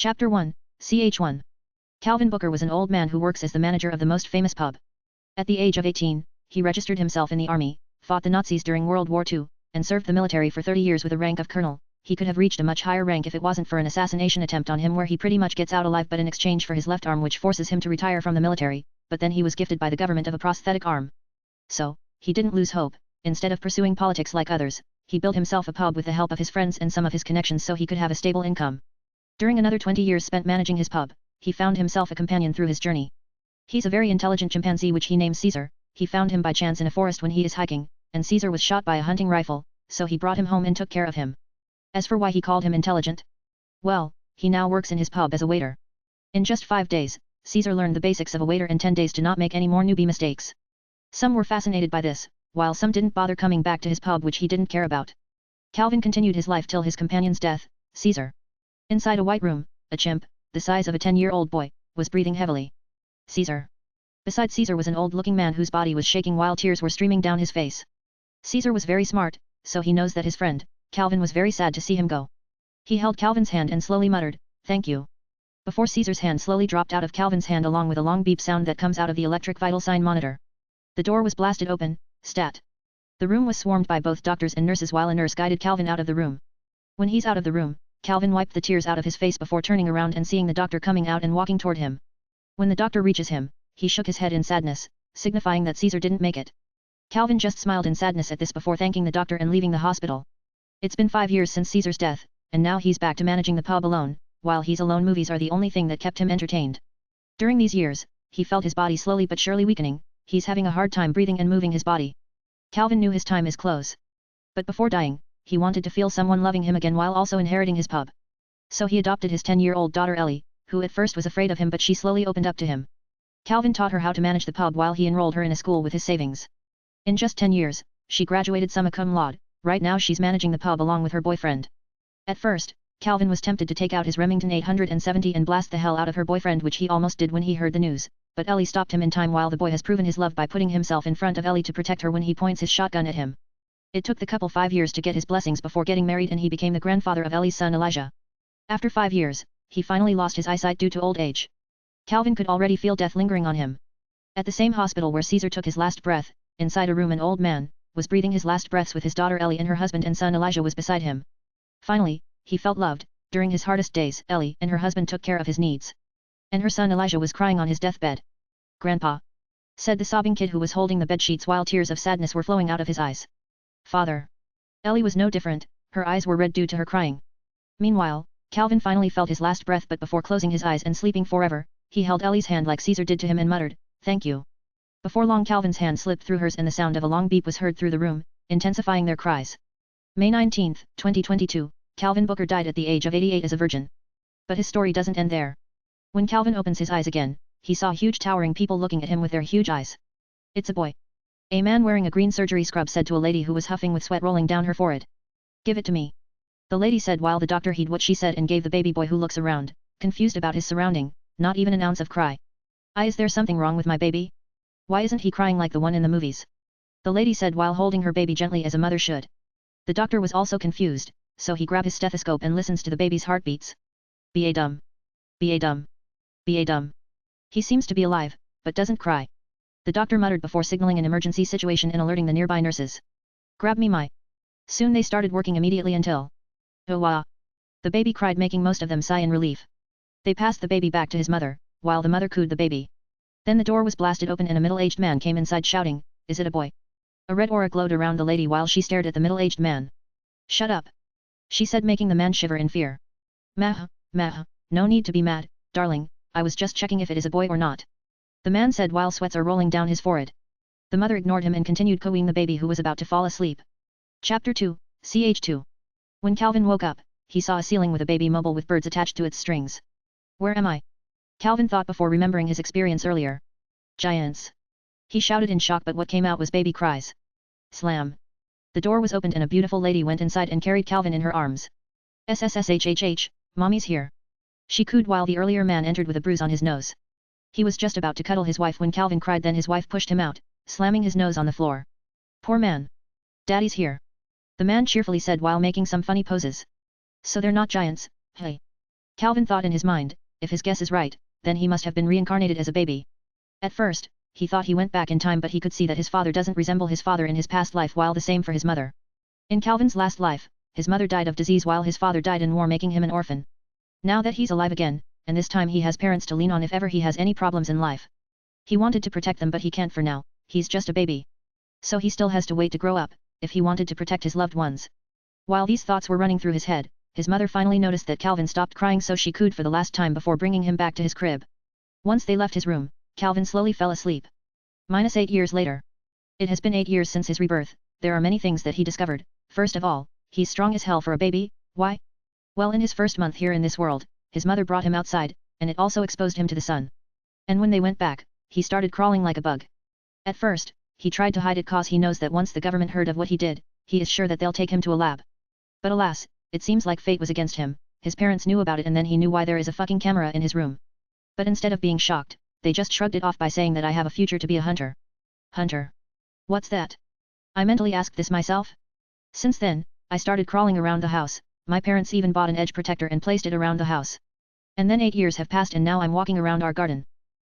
Chapter 1, Ch1. Calvin Booker was an old man who works as the manager of the most famous pub. At the age of 18, he registered himself in the army, fought the Nazis during World War II, and served the military for 30 years with a rank of colonel. He could have reached a much higher rank if it wasn't for an assassination attempt on him where he pretty much gets out alive but in exchange for his left arm which forces him to retire from the military, but then he was gifted by the government of a prosthetic arm. So, he didn't lose hope. Instead of pursuing politics like others, he built himself a pub with the help of his friends and some of his connections so he could have a stable income. During another 20 years spent managing his pub, he found himself a companion through his journey. He's a very intelligent chimpanzee which he named Caesar. He found him by chance in a forest when he is hiking, and Caesar was shot by a hunting rifle, so he brought him home and took care of him. As for why he called him intelligent? Well, he now works in his pub as a waiter. In just 5 days, Caesar learned the basics of a waiter and 10 days to not make any more newbie mistakes. Some were fascinated by this, while some didn't bother coming back to his pub which he didn't care about. Calvin continued his life till his companion's death. Caesar. Inside a white room, a chimp, the size of a 10-year-old boy, was breathing heavily. Caesar. Beside Caesar was an old-looking man whose body was shaking while tears were streaming down his face. Caesar was very smart, so he knows that his friend, Calvin, was very sad to see him go. He held Calvin's hand and slowly muttered, "Thank you." Before Caesar's hand slowly dropped out of Calvin's hand along with a long beep sound that comes out of the electric vital sign monitor. The door was blasted open, stat. The room was swarmed by both doctors and nurses while a nurse guided Calvin out of the room. When he's out of the room, Calvin wiped the tears out of his face before turning around and seeing the doctor coming out and walking toward him. When the doctor reaches him, he shook his head in sadness, signifying that Caesar didn't make it. Calvin just smiled in sadness at this before thanking the doctor and leaving the hospital. It's been 5 years since Caesar's death, and now he's back to managing the pub alone. While he's alone, movies are the only thing that kept him entertained. During these years, he felt his body slowly but surely weakening. He's having a hard time breathing and moving his body. Calvin knew his time is close. But before dying, he wanted to feel someone loving him again while also inheriting his pub. So he adopted his 10-year-old daughter Ellie, who at first was afraid of him but she slowly opened up to him. Calvin taught her how to manage the pub while he enrolled her in a school with his savings. In just 10 years, she graduated summa cum laude. Right now she's managing the pub along with her boyfriend. At first, Calvin was tempted to take out his Remington 870 and blast the hell out of her boyfriend, which he almost did when he heard the news, but Ellie stopped him in time while the boy has proven his love by putting himself in front of Ellie to protect her when he points his shotgun at him. It took the couple 5 years to get his blessings before getting married and he became the grandfather of Ellie's son Elijah. After 5 years, he finally lost his eyesight due to old age. Calvin could already feel death lingering on him. At the same hospital where Caesar took his last breath, inside a room an old man was breathing his last breaths with his daughter Ellie and her husband and son Elijah was beside him. Finally, he felt loved. During his hardest days, Ellie and her husband took care of his needs. And her son Elijah was crying on his deathbed. "Grandpa," said the sobbing kid who was holding the bedsheets while tears of sadness were flowing out of his eyes. "Father." Ellie was no different, her eyes were red due to her crying. Meanwhile, Calvin finally felt his last breath, but before closing his eyes and sleeping forever, he held Ellie's hand like Caesar did to him and muttered, "Thank you." Before long Calvin's hand slipped through hers and the sound of a long beep was heard through the room, intensifying their cries. May 19, 2022, Calvin Booker died at the age of 88 as a virgin. But his story doesn't end there. When Calvin opens his eyes again, he saw huge towering people looking at him with their huge eyes. "It's a boy." A man wearing a green surgery scrub said to a lady who was huffing with sweat rolling down her forehead. "Give it to me." The lady said while the doctor heeded what she said and gave the baby boy, who looks around, confused about his surrounding, not even an ounce of cry. Is there something wrong with my baby? Why isn't he crying like the one in the movies?" The lady said while holding her baby gently as a mother should. The doctor was also confused, so he grabbed his stethoscope and listens to the baby's heartbeats. "Ba dum. Ba dum. Ba dum. He seems to be alive, but doesn't cry." The doctor muttered before signaling an emergency situation and alerting the nearby nurses. "Grab me my." Soon they started working immediately until. "Oh wah." The baby cried, making most of them sigh in relief. They passed the baby back to his mother, while the mother cooed the baby. Then the door was blasted open and a middle-aged man came inside shouting, "Is it a boy?" A red aura glowed around the lady while she stared at the middle-aged man. "Shut up," she said, making the man shiver in fear. "Mah, no need to be mad, darling, I was just checking if it is a boy or not," the man said while sweats are rolling down his forehead. The mother ignored him and continued cooing the baby who was about to fall asleep. Chapter 2, Ch2. When Calvin woke up, he saw a ceiling with a baby mobile with birds attached to its strings. "Where am I?" Calvin thought before remembering his experience earlier. "Giants!" He shouted in shock, but what came out was baby cries. Slam! The door was opened and a beautiful lady went inside and carried Calvin in her arms. "SSSHHH, Mommy's here!" she cooed while the earlier man entered with a bruise on his nose. He was just about to cuddle his wife when Calvin cried, then his wife pushed him out, slamming his nose on the floor. "Poor man. Daddy's here," the man cheerfully said while making some funny poses. "So they're not giants, hey?" Calvin thought in his mind, if his guess is right, then he must have been reincarnated as a baby. At first, he thought he went back in time, but he could see that his father doesn't resemble his father in his past life, while the same for his mother. In Calvin's last life, his mother died of disease while his father died in war, making him an orphan. Now that he's alive again, and this time he has parents to lean on if ever he has any problems in life. He wanted to protect them, but he can't for now, he's just a baby. So he still has to wait to grow up, if he wanted to protect his loved ones. While these thoughts were running through his head, his mother finally noticed that Calvin stopped crying, so she cooed for the last time before bringing him back to his crib. Once they left his room, Calvin slowly fell asleep. -8 years later. It has been 8 years since his rebirth. There are many things that he discovered. First of all, he's strong as hell for a baby. Why? Well, in his first month here in this world, his mother brought him outside, and it also exposed him to the sun. And when they went back, he started crawling like a bug. At first, he tried to hide it cause he knows that once the government heard of what he did, he is sure that they'll take him to a lab. But alas, it seems like fate was against him. His parents knew about it, and then he knew why there is a fucking camera in his room. But instead of being shocked, they just shrugged it off by saying that I have a future to be a hunter. Hunter? What's that? I mentally asked this myself. Since then, I started crawling around the house. My parents even bought an edge protector and placed it around the house. And then 8 years have passed and now I'm walking around our garden.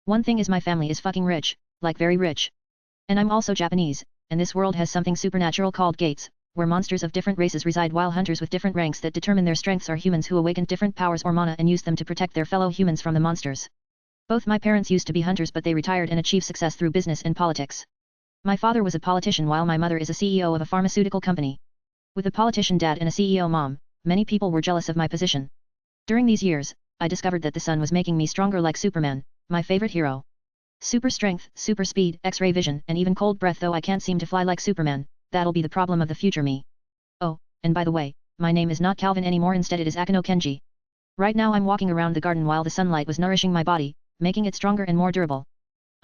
One thing is my family is fucking rich, like very rich. And I'm also Japanese, and this world has something supernatural called gates, where monsters of different races reside, while hunters with different ranks that determine their strengths are humans who awakened different powers or mana and use them to protect their fellow humans from the monsters. Both my parents used to be hunters, but they retired and achieved success through business and politics. My father was a politician while my mother is a CEO of a pharmaceutical company. With a politician dad and a CEO mom, many people were jealous of my position. During these years, I discovered that the sun was making me stronger like Superman, my favorite hero. Super strength, super speed, X-ray vision, and even cold breath, though I can't seem to fly like Superman. That'll be the problem of the future me. Oh, and by the way, my name is not Calvin anymore, instead it is Akenji. Right now I'm walking around the garden while the sunlight was nourishing my body, making it stronger and more durable.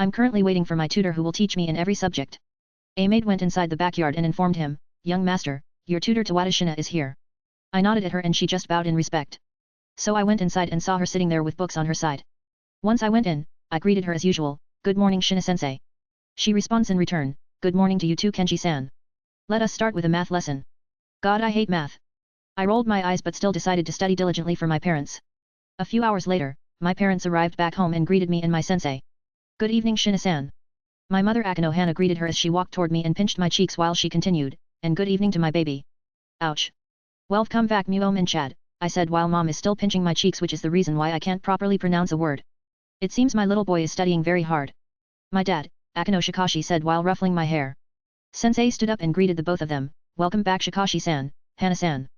I'm currently waiting for my tutor who will teach me in every subject. A maid went inside the backyard and informed him, "Young master, your tutor Tawada is here." I nodded at her and she just bowed in respect. So I went inside and saw her sitting there with books on her side. Once I went in, I greeted her as usual, "Good morning Shina-sensei." She responds in return, "Good morning to you too Kenji-san. Let us start with a math lesson." God, I hate math. I rolled my eyes but still decided to study diligently for my parents. A few hours later, my parents arrived back home and greeted me and my sensei. "Good evening Shina-san." My mother Akano Hana greeted her as she walked toward me and pinched my cheeks while she continued, "And good evening to my baby." Ouch. "Welcome back Muom and Chad," I said while mom is still pinching my cheeks, which is the reason why I can't properly pronounce a word. It seems my little boy is studying very hard. My dad, Akano Shikashi, said while ruffling my hair. Sensei stood up and greeted the both of them, "Welcome back Shikashi-san, Hana-san.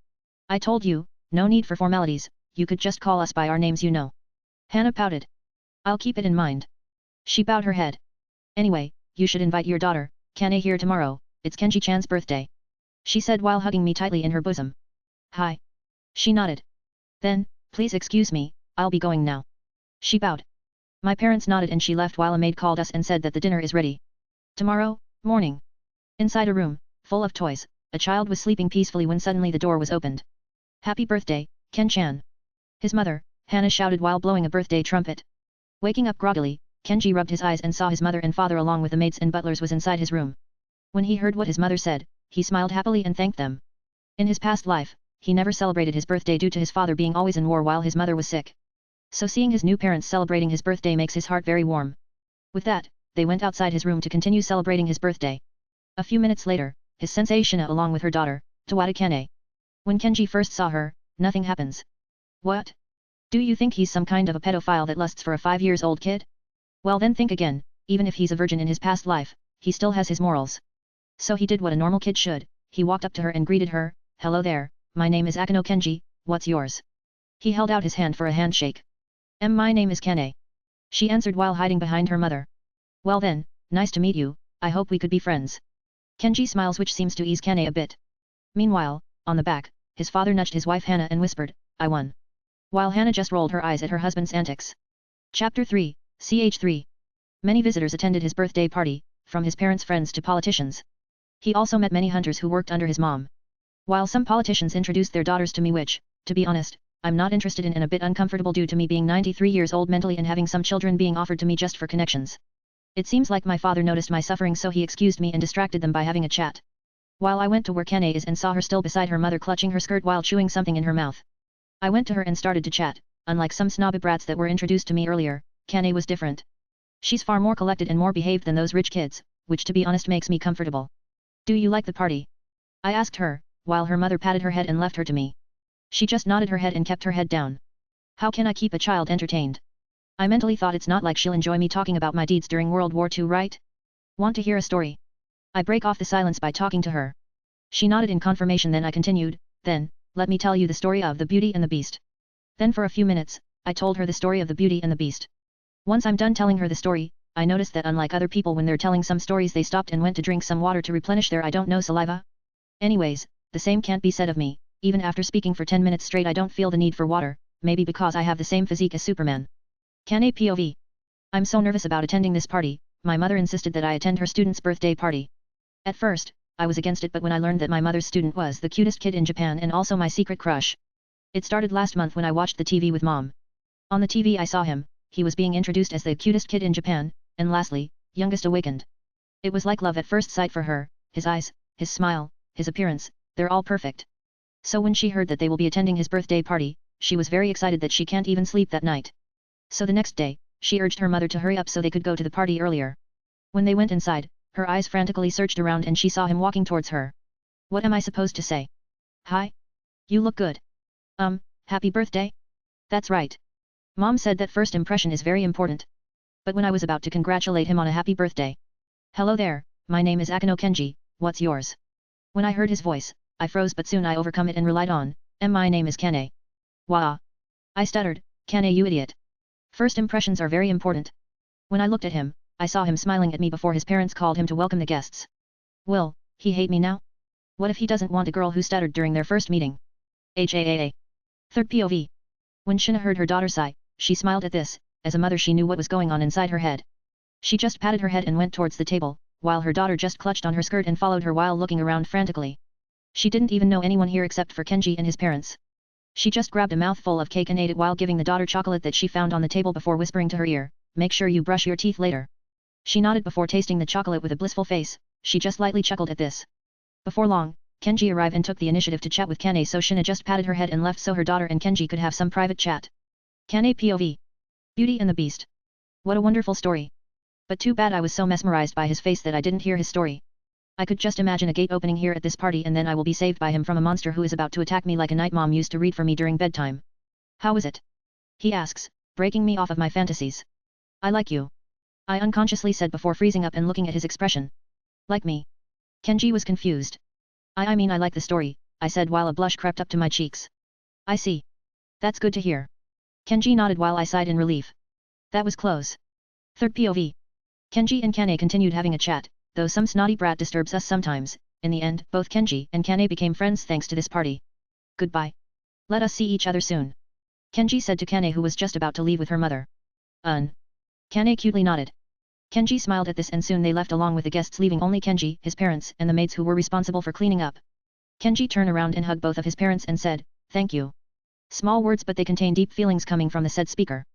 I told you, no need for formalities, you could just call us by our names you know." Hana pouted. "I'll keep it in mind." She bowed her head. "Anyway, you should invite your daughter, Kane here tomorrow, it's Kenji-chan's birthday," she said while hugging me tightly in her bosom. "Hi." She nodded. "Then, please excuse me, I'll be going now." She bowed. My parents nodded and she left while a maid called us and said that the dinner is ready. Tomorrow morning. Inside a room, full of toys, a child was sleeping peacefully when suddenly the door was opened. "Happy birthday, Ken-chan." His mother, Hana, shouted while blowing a birthday trumpet. Waking up groggily, Kenji rubbed his eyes and saw his mother and father along with the maids and butlers was inside his room. When he heard what his mother said, he smiled happily and thanked them. In his past life, he never celebrated his birthday due to his father being always in war while his mother was sick. So seeing his new parents celebrating his birthday makes his heart very warm. With that, they went outside his room to continue celebrating his birthday. A few minutes later, his sensei Shina along with her daughter, Tawada Kane. When Kenji first saw her, nothing happens. What? Do you think he's some kind of a pedophile that lusts for a 5-year-old kid? Well then think again, even if he's a virgin in his past life, he still has his morals. So he did what a normal kid should, he walked up to her and greeted her, "Hello there, my name is Akano Kenji, what's yours?" He held out his hand for a handshake. My name is Kane." She answered while hiding behind her mother. "Well then, nice to meet you, I hope we could be friends." Kenji smiles, which seems to ease Kane a bit. Meanwhile, on the back, his father nudged his wife Hana and whispered, "I won." While Hana just rolled her eyes at her husband's antics. Chapter 3, Ch3. Many visitors attended his birthday party, from his parents' friends to politicians. He also met many hunters who worked under his mom. While some politicians introduced their daughters to me, which, to be honest, I'm not interested in and a bit uncomfortable due to me being 93 years old mentally and having some children being offered to me just for connections. It seems like my father noticed my suffering, so he excused me and distracted them by having a chat. While I went to where Kane is and saw her still beside her mother clutching her skirt while chewing something in her mouth. I went to her and started to chat, unlike some snobby brats that were introduced to me earlier, Kane was different. She's far more collected and more behaved than those rich kids, which to be honest makes me comfortable. Do you like the party? I asked her, while her mother patted her head and left her to me. She just nodded her head and kept her head down. How can I keep a child entertained? I mentally thought it's not like she'll enjoy me talking about my deeds during World War II, right? Want to hear a story? I break off the silence by talking to her. She nodded in confirmation, then I continued, then, let me tell you the story of the Beauty and the Beast. Then for a few minutes, I told her the story of the Beauty and the Beast. Once I'm done telling her the story, I noticed that unlike other people when they're telling some stories they stopped and went to drink some water to replenish their saliva. Anyways, the same can't be said of me, even after speaking for 10 minutes straight I don't feel the need for water, maybe because I have the same physique as Superman. Kane POV. I'm so nervous about attending this party, my mother insisted that I attend her student's birthday party. At first, I was against it, but when I learned that my mother's student was the cutest kid in Japan and also my secret crush. It started last month when I watched the TV with mom. On the TV I saw him, he was being introduced as the cutest kid in Japan, and lastly, youngest awakened. It was like love at first sight for her, his eyes, his smile, his appearance, they're all perfect. So when she heard that they will be attending his birthday party, she was very excited that she can't even sleep that night. So the next day, she urged her mother to hurry up so they could go to the party earlier. When they went inside, her eyes frantically searched around and she saw him walking towards her. What am I supposed to say? Hi? You look good. Happy birthday? That's right. Mom said that first impression is very important. But when I was about to congratulate him on a happy birthday. Hello there, my name is Kenji, what's yours? When I heard his voice, I froze, but soon I overcome it and relied on, my name is Kane. Wah. I stuttered, Kane, you idiot. First impressions are very important. When I looked at him, I saw him smiling at me before his parents called him to welcome the guests. Will he hate me now? What if he doesn't want a girl who stuttered during their first meeting? HAAA. Third POV. When Shina heard her daughter sigh, she smiled at this. As a mother she knew what was going on inside her head. She just patted her head and went towards the table, while her daughter just clutched on her skirt and followed her while looking around frantically. She didn't even know anyone here except for Kenji and his parents. She just grabbed a mouthful of cake and ate it while giving the daughter chocolate that she found on the table before whispering to her ear, make sure you brush your teeth later. She nodded before tasting the chocolate with a blissful face, she just lightly chuckled at this. Before long, Kenji arrived and took the initiative to chat with Kane, so Shina just patted her head and left so her daughter and Kenji could have some private chat. Kane POV. Beauty and the Beast. What a wonderful story. But too bad I was so mesmerized by his face that I didn't hear his story. I could just imagine a gate opening here at this party and then I will be saved by him from a monster who is about to attack me like a night mom used to read for me during bedtime. How is it? He asks, breaking me off of my fantasies. I like you. I unconsciously said before freezing up and looking at his expression. Like me? Kenji was confused. I mean I like the story, I said while a blush crept up to my cheeks. I see. That's good to hear. Kenji nodded while I sighed in relief. That was close. Third POV. Kenji and Kane continued having a chat, though some snotty brat disturbs us sometimes. In the end, both Kenji and Kane became friends thanks to this party. Goodbye. Let us see each other soon. Kenji said to Kane, who was just about to leave with her mother. Kane cutely nodded. Kenji smiled at this and soon they left along with the guests, leaving only Kenji, his parents and the maids who were responsible for cleaning up. Kenji turned around and hugged both of his parents and said, thank you. Small words but they contain deep feelings coming from the said speaker.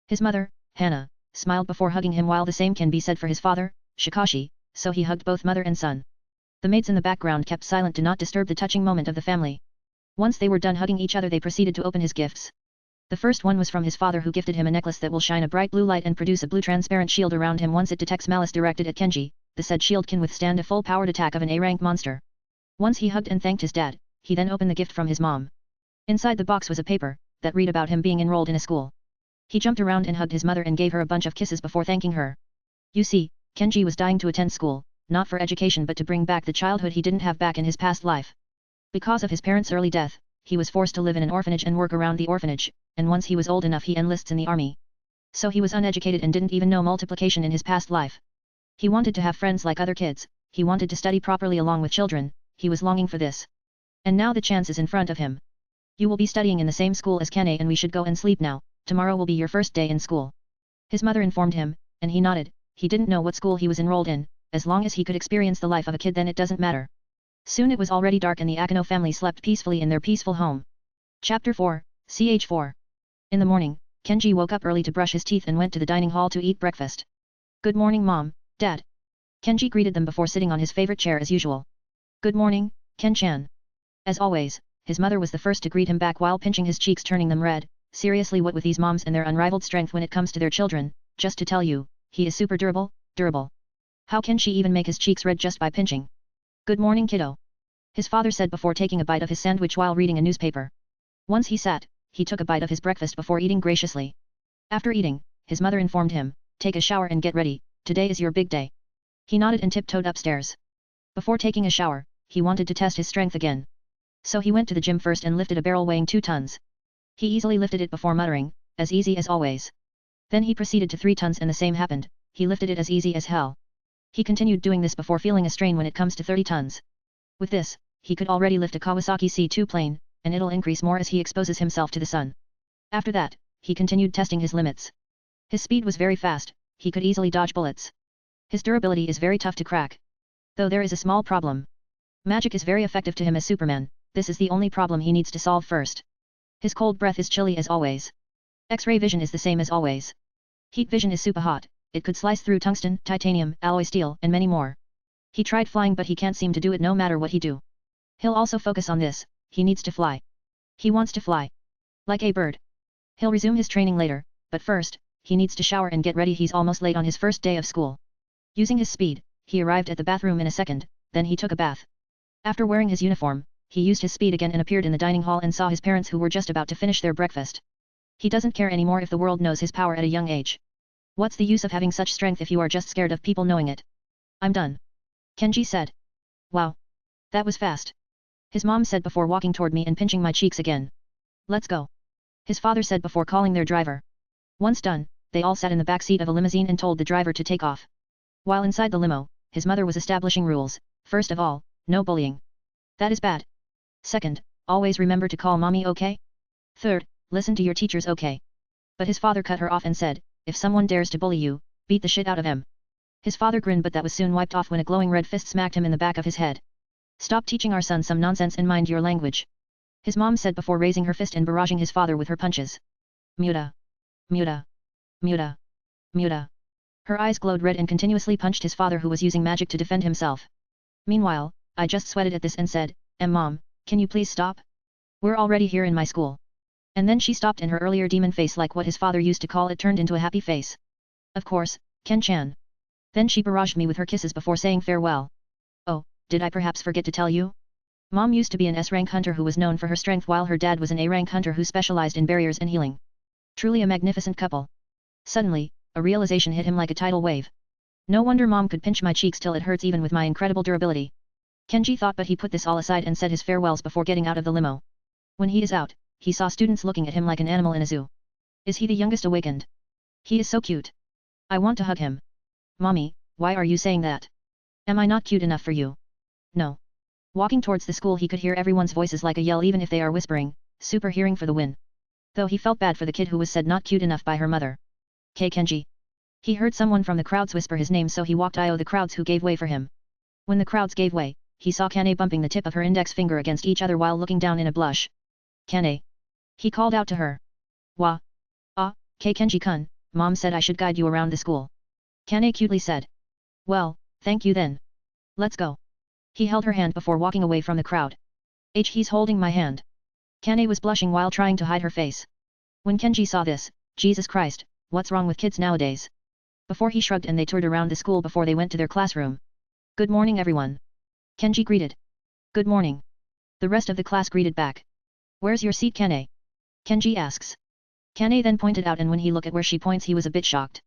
His mother, Hana, smiled before hugging him while the same can be said for his father, Shikashi, so he hugged both mother and son. The maids in the background kept silent to not disturb the touching moment of the family. Once they were done hugging each other they proceeded to open his gifts. The first one was from his father, who gifted him a necklace that will shine a bright blue light and produce a blue transparent shield around him once it detects malice directed at Kenji. The said shield can withstand a full-powered attack of an A-rank monster. Once he hugged and thanked his dad, he then opened the gift from his mom. Inside the box was a paper that read about him being enrolled in a school. He jumped around and hugged his mother and gave her a bunch of kisses before thanking her. You see, Kenji was dying to attend school, not for education but to bring back the childhood he didn't have back in his past life. Because of his parents' early death, he was forced to live in an orphanage and work around the orphanage, and once he was old enough he enlists in the army. So he was uneducated and didn't even know multiplication in his past life. He wanted to have friends like other kids, he wanted to study properly along with children, he was longing for this. And now the chance is in front of him. You will be studying in the same school as Kane and we should go and sleep now, tomorrow will be your first day in school. His mother informed him, and he nodded. He didn't know what school he was enrolled in, as long as he could experience the life of a kid then it doesn't matter. Soon it was already dark and the Akeno family slept peacefully in their peaceful home. Chapter 4, Ch4. In the morning, Kenji woke up early to brush his teeth and went to the dining hall to eat breakfast. Good morning Mom, Dad. Kenji greeted them before sitting on his favorite chair as usual. Good morning, Ken-chan. As always, his mother was the first to greet him back while pinching his cheeks turning them red. seriously, what with these moms and their unrivaled strength when it comes to their children, just to tell you, he is super durable, durable. How can she even make his cheeks red just by pinching? Good morning, kiddo. His father said before taking a bite of his sandwich while reading a newspaper. Once he sat, he took a bite of his breakfast before eating graciously. After eating, his mother informed him, take a shower and get ready, today is your big day. He nodded and tiptoed upstairs. Before taking a shower, he wanted to test his strength again. So he went to the gym first and lifted a barrel weighing 2 tons. He easily lifted it before muttering, as easy as always. Then he proceeded to 3 tons and the same happened, he lifted it as easy as hell. He continued doing this before feeling a strain when it comes to 30 tons. With this, he could already lift a Kawasaki C2 plane, and it'll increase more as he exposes himself to the sun. After that, he continued testing his limits. His speed was very fast, he could easily dodge bullets. His durability is very tough to crack. Though there is a small problem. Magic is very effective to him as Superman, this is the only problem he needs to solve first. His cold breath is chilly as always. X-ray vision is the same as always. Heat vision is super hot, it could slice through tungsten, titanium, alloy steel, and many more. He tried flying but he can't seem to do it no matter what he do. He'll also focus on this, he needs to fly. He wants to fly. Like a bird. He'll resume his training later, but first, he needs to shower and get ready, he's almost late on his first day of school. Using his speed, he arrived at the bathroom in a second, then he took a bath. After wearing his uniform, he used his speed again and appeared in the dining hall and saw his parents who were just about to finish their breakfast. He doesn't care anymore if the world knows his power at a young age. What's the use of having such strength if you are just scared of people knowing it? I'm done. Kenji said. Wow. That was fast. His mom said before walking toward me and pinching my cheeks again. Let's go. His father said before calling their driver. Once done, they all sat in the back seat of a limousine and told the driver to take off. While inside the limo, his mother was establishing rules. First of all, no bullying. That is bad. Second, always remember to call mommy, okay? Third, listen to your teachers, okay? But his father cut her off and said, if someone dares to bully you, beat the shit out of him. His father grinned but that was soon wiped off when a glowing red fist smacked him in the back of his head. Stop teaching our son some nonsense and mind your language. His mom said before raising her fist and barraging his father with her punches. Muta. Muta. Muta. Muta. Her eyes glowed red and continuously punched his father who was using magic to defend himself. Meanwhile, I just sweated at this and said, Mom, can you please stop? We're already here in my school. And then she stopped and her earlier demon face, like what his father used to call it, turned into a happy face. Of course, Ken-chan. Then she barraged me with her kisses before saying farewell. Oh, did I perhaps forget to tell you? Mom used to be an S-rank hunter who was known for her strength while her dad was an A-rank hunter who specialized in barriers and healing. Truly a magnificent couple. Suddenly, a realization hit him like a tidal wave. No wonder Mom could pinch my cheeks till it hurts even with my incredible durability. Kenji thought, but he put this all aside and said his farewells before getting out of the limo. When he is out, he saw students looking at him like an animal in a zoo. Is he the youngest awakened? He is so cute. I want to hug him. Mommy, why are you saying that? Am I not cute enough for you? No. Walking towards the school he could hear everyone's voices like a yell even if they are whispering, super hearing for the win. Though he felt bad for the kid who was said not cute enough by her mother. Kenji. He heard someone from the crowds whisper his name, so he walked the crowds who gave way for him. When the crowds gave way, he saw Kane bumping the tip of her index finger against each other while looking down in a blush. Kane. He called out to her. Wa. Ah, Kenji-kun, Mom said I should guide you around the school. Kane cutely said. Well, thank you then. Let's go. He held her hand before walking away from the crowd. He's holding my hand. Kane was blushing while trying to hide her face. When Kenji saw this, Jesus Christ, what's wrong with kids nowadays? Before he shrugged and they toured around the school before they went to their classroom. Good morning everyone. Kenji greeted. Good morning. The rest of the class greeted back. Where's your seat, Kane? Kenji asks. Kane then pointed out, and when he looked at where she points he was a bit shocked.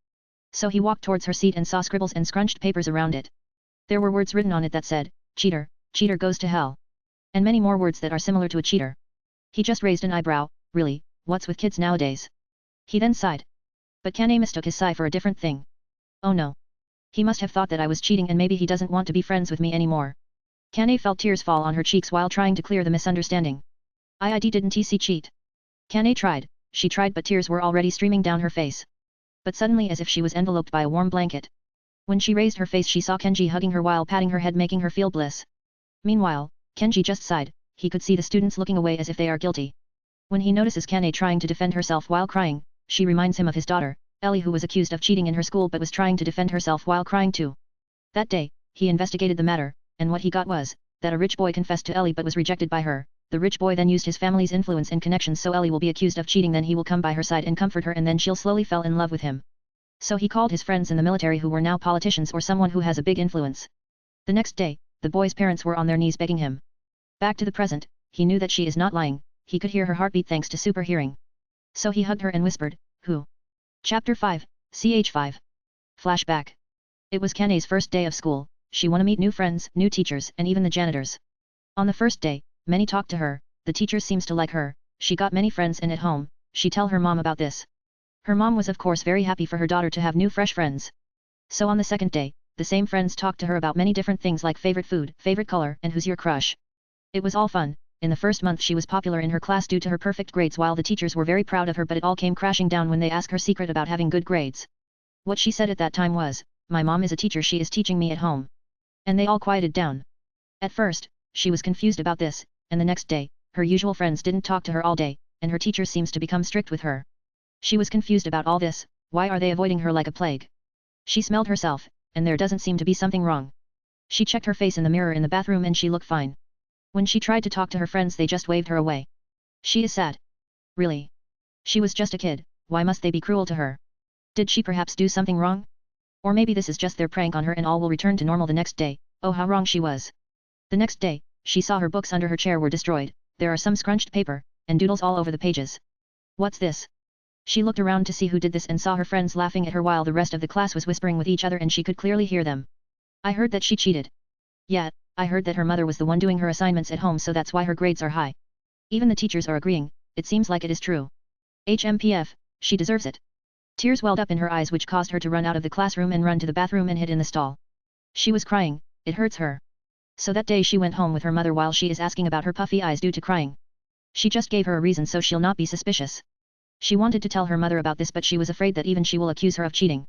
So he walked towards her seat and saw scribbles and scrunched papers around it. There were words written on it that said, cheater, cheater goes to hell. And many more words that are similar to a cheater. He just raised an eyebrow, really, what's with kids nowadays? He then sighed. But Kane mistook his sigh for a different thing. Oh no. He must have thought that I was cheating and maybe he doesn't want to be friends with me anymore. Kane felt tears fall on her cheeks while trying to clear the misunderstanding. Didn't he cheat? Kane tried, she tried, but tears were already streaming down her face. But suddenly, as if she was enveloped by a warm blanket. When she raised her face she saw Kenji hugging her while patting her head, making her feel bliss. Meanwhile, Kenji just sighed, he could see the students looking away as if they are guilty. When he notices Kane trying to defend herself while crying, she reminds him of his daughter, Ellie, who was accused of cheating in her school but was trying to defend herself while crying too. That day, he investigated the matter, and what he got was, that a rich boy confessed to Ellie but was rejected by her, The rich boy then used his family's influence and connections so Ellie will be accused of cheating, then he will come by her side and comfort her, and then she'll slowly fall in love with him. So he called his friends in the military who were now politicians or someone who has a big influence. The next day, the boy's parents were on their knees begging him. Back to the present, he knew that she is not lying, he could hear her heartbeat thanks to super hearing. So he hugged her and whispered, "Who?" Chapter 5, CH5. Flashback. It was Kane's first day of school. She wanted to meet new friends, new teachers, and even the janitors. On the first day, many talked to her, the teachers seems to like her, she got many friends, and at home, she tell her mom about this. Her mom was of course very happy for her daughter to have new fresh friends. So on the second day, the same friends talked to her about many different things like favorite food, favorite color, and who's your crush. It was all fun. In the first month she was popular in her class due to her perfect grades, while the teachers were very proud of her, but it all came crashing down when they asked her secret about having good grades. What she said at that time was, "My mom is a teacher, she is teaching me at home." And they all quieted down. At first, she was confused about this, and the next day, her usual friends didn't talk to her all day, and her teacher seems to become strict with her. She was confused about all this, why are they avoiding her like a plague? She smelled herself, and there doesn't seem to be something wrong. She checked her face in the mirror in the bathroom and she looked fine. When she tried to talk to her friends they just waved her away. She is sad. Really? She was just a kid, why must they be cruel to her? Did she perhaps do something wrong? Or maybe this is just their prank on her and all will return to normal the next day. Oh, how wrong she was. The next day, she saw her books under her chair were destroyed, there are some scrunched paper, and doodles all over the pages. What's this? She looked around to see who did this and saw her friends laughing at her while the rest of the class was whispering with each other and she could clearly hear them. I heard that she cheated. Yeah, I heard that her mother was the one doing her assignments at home, so that's why her grades are high. Even the teachers are agreeing, it seems like it is true. HMPF, she deserves it. Tears welled up in her eyes which caused her to run out of the classroom and run to the bathroom and hid in the stall. She was crying, it hurts her. So that day she went home with her mother while she is asking about her puffy eyes due to crying. She just gave her a reason so she'll not be suspicious. She wanted to tell her mother about this but she was afraid that even she will accuse her of cheating.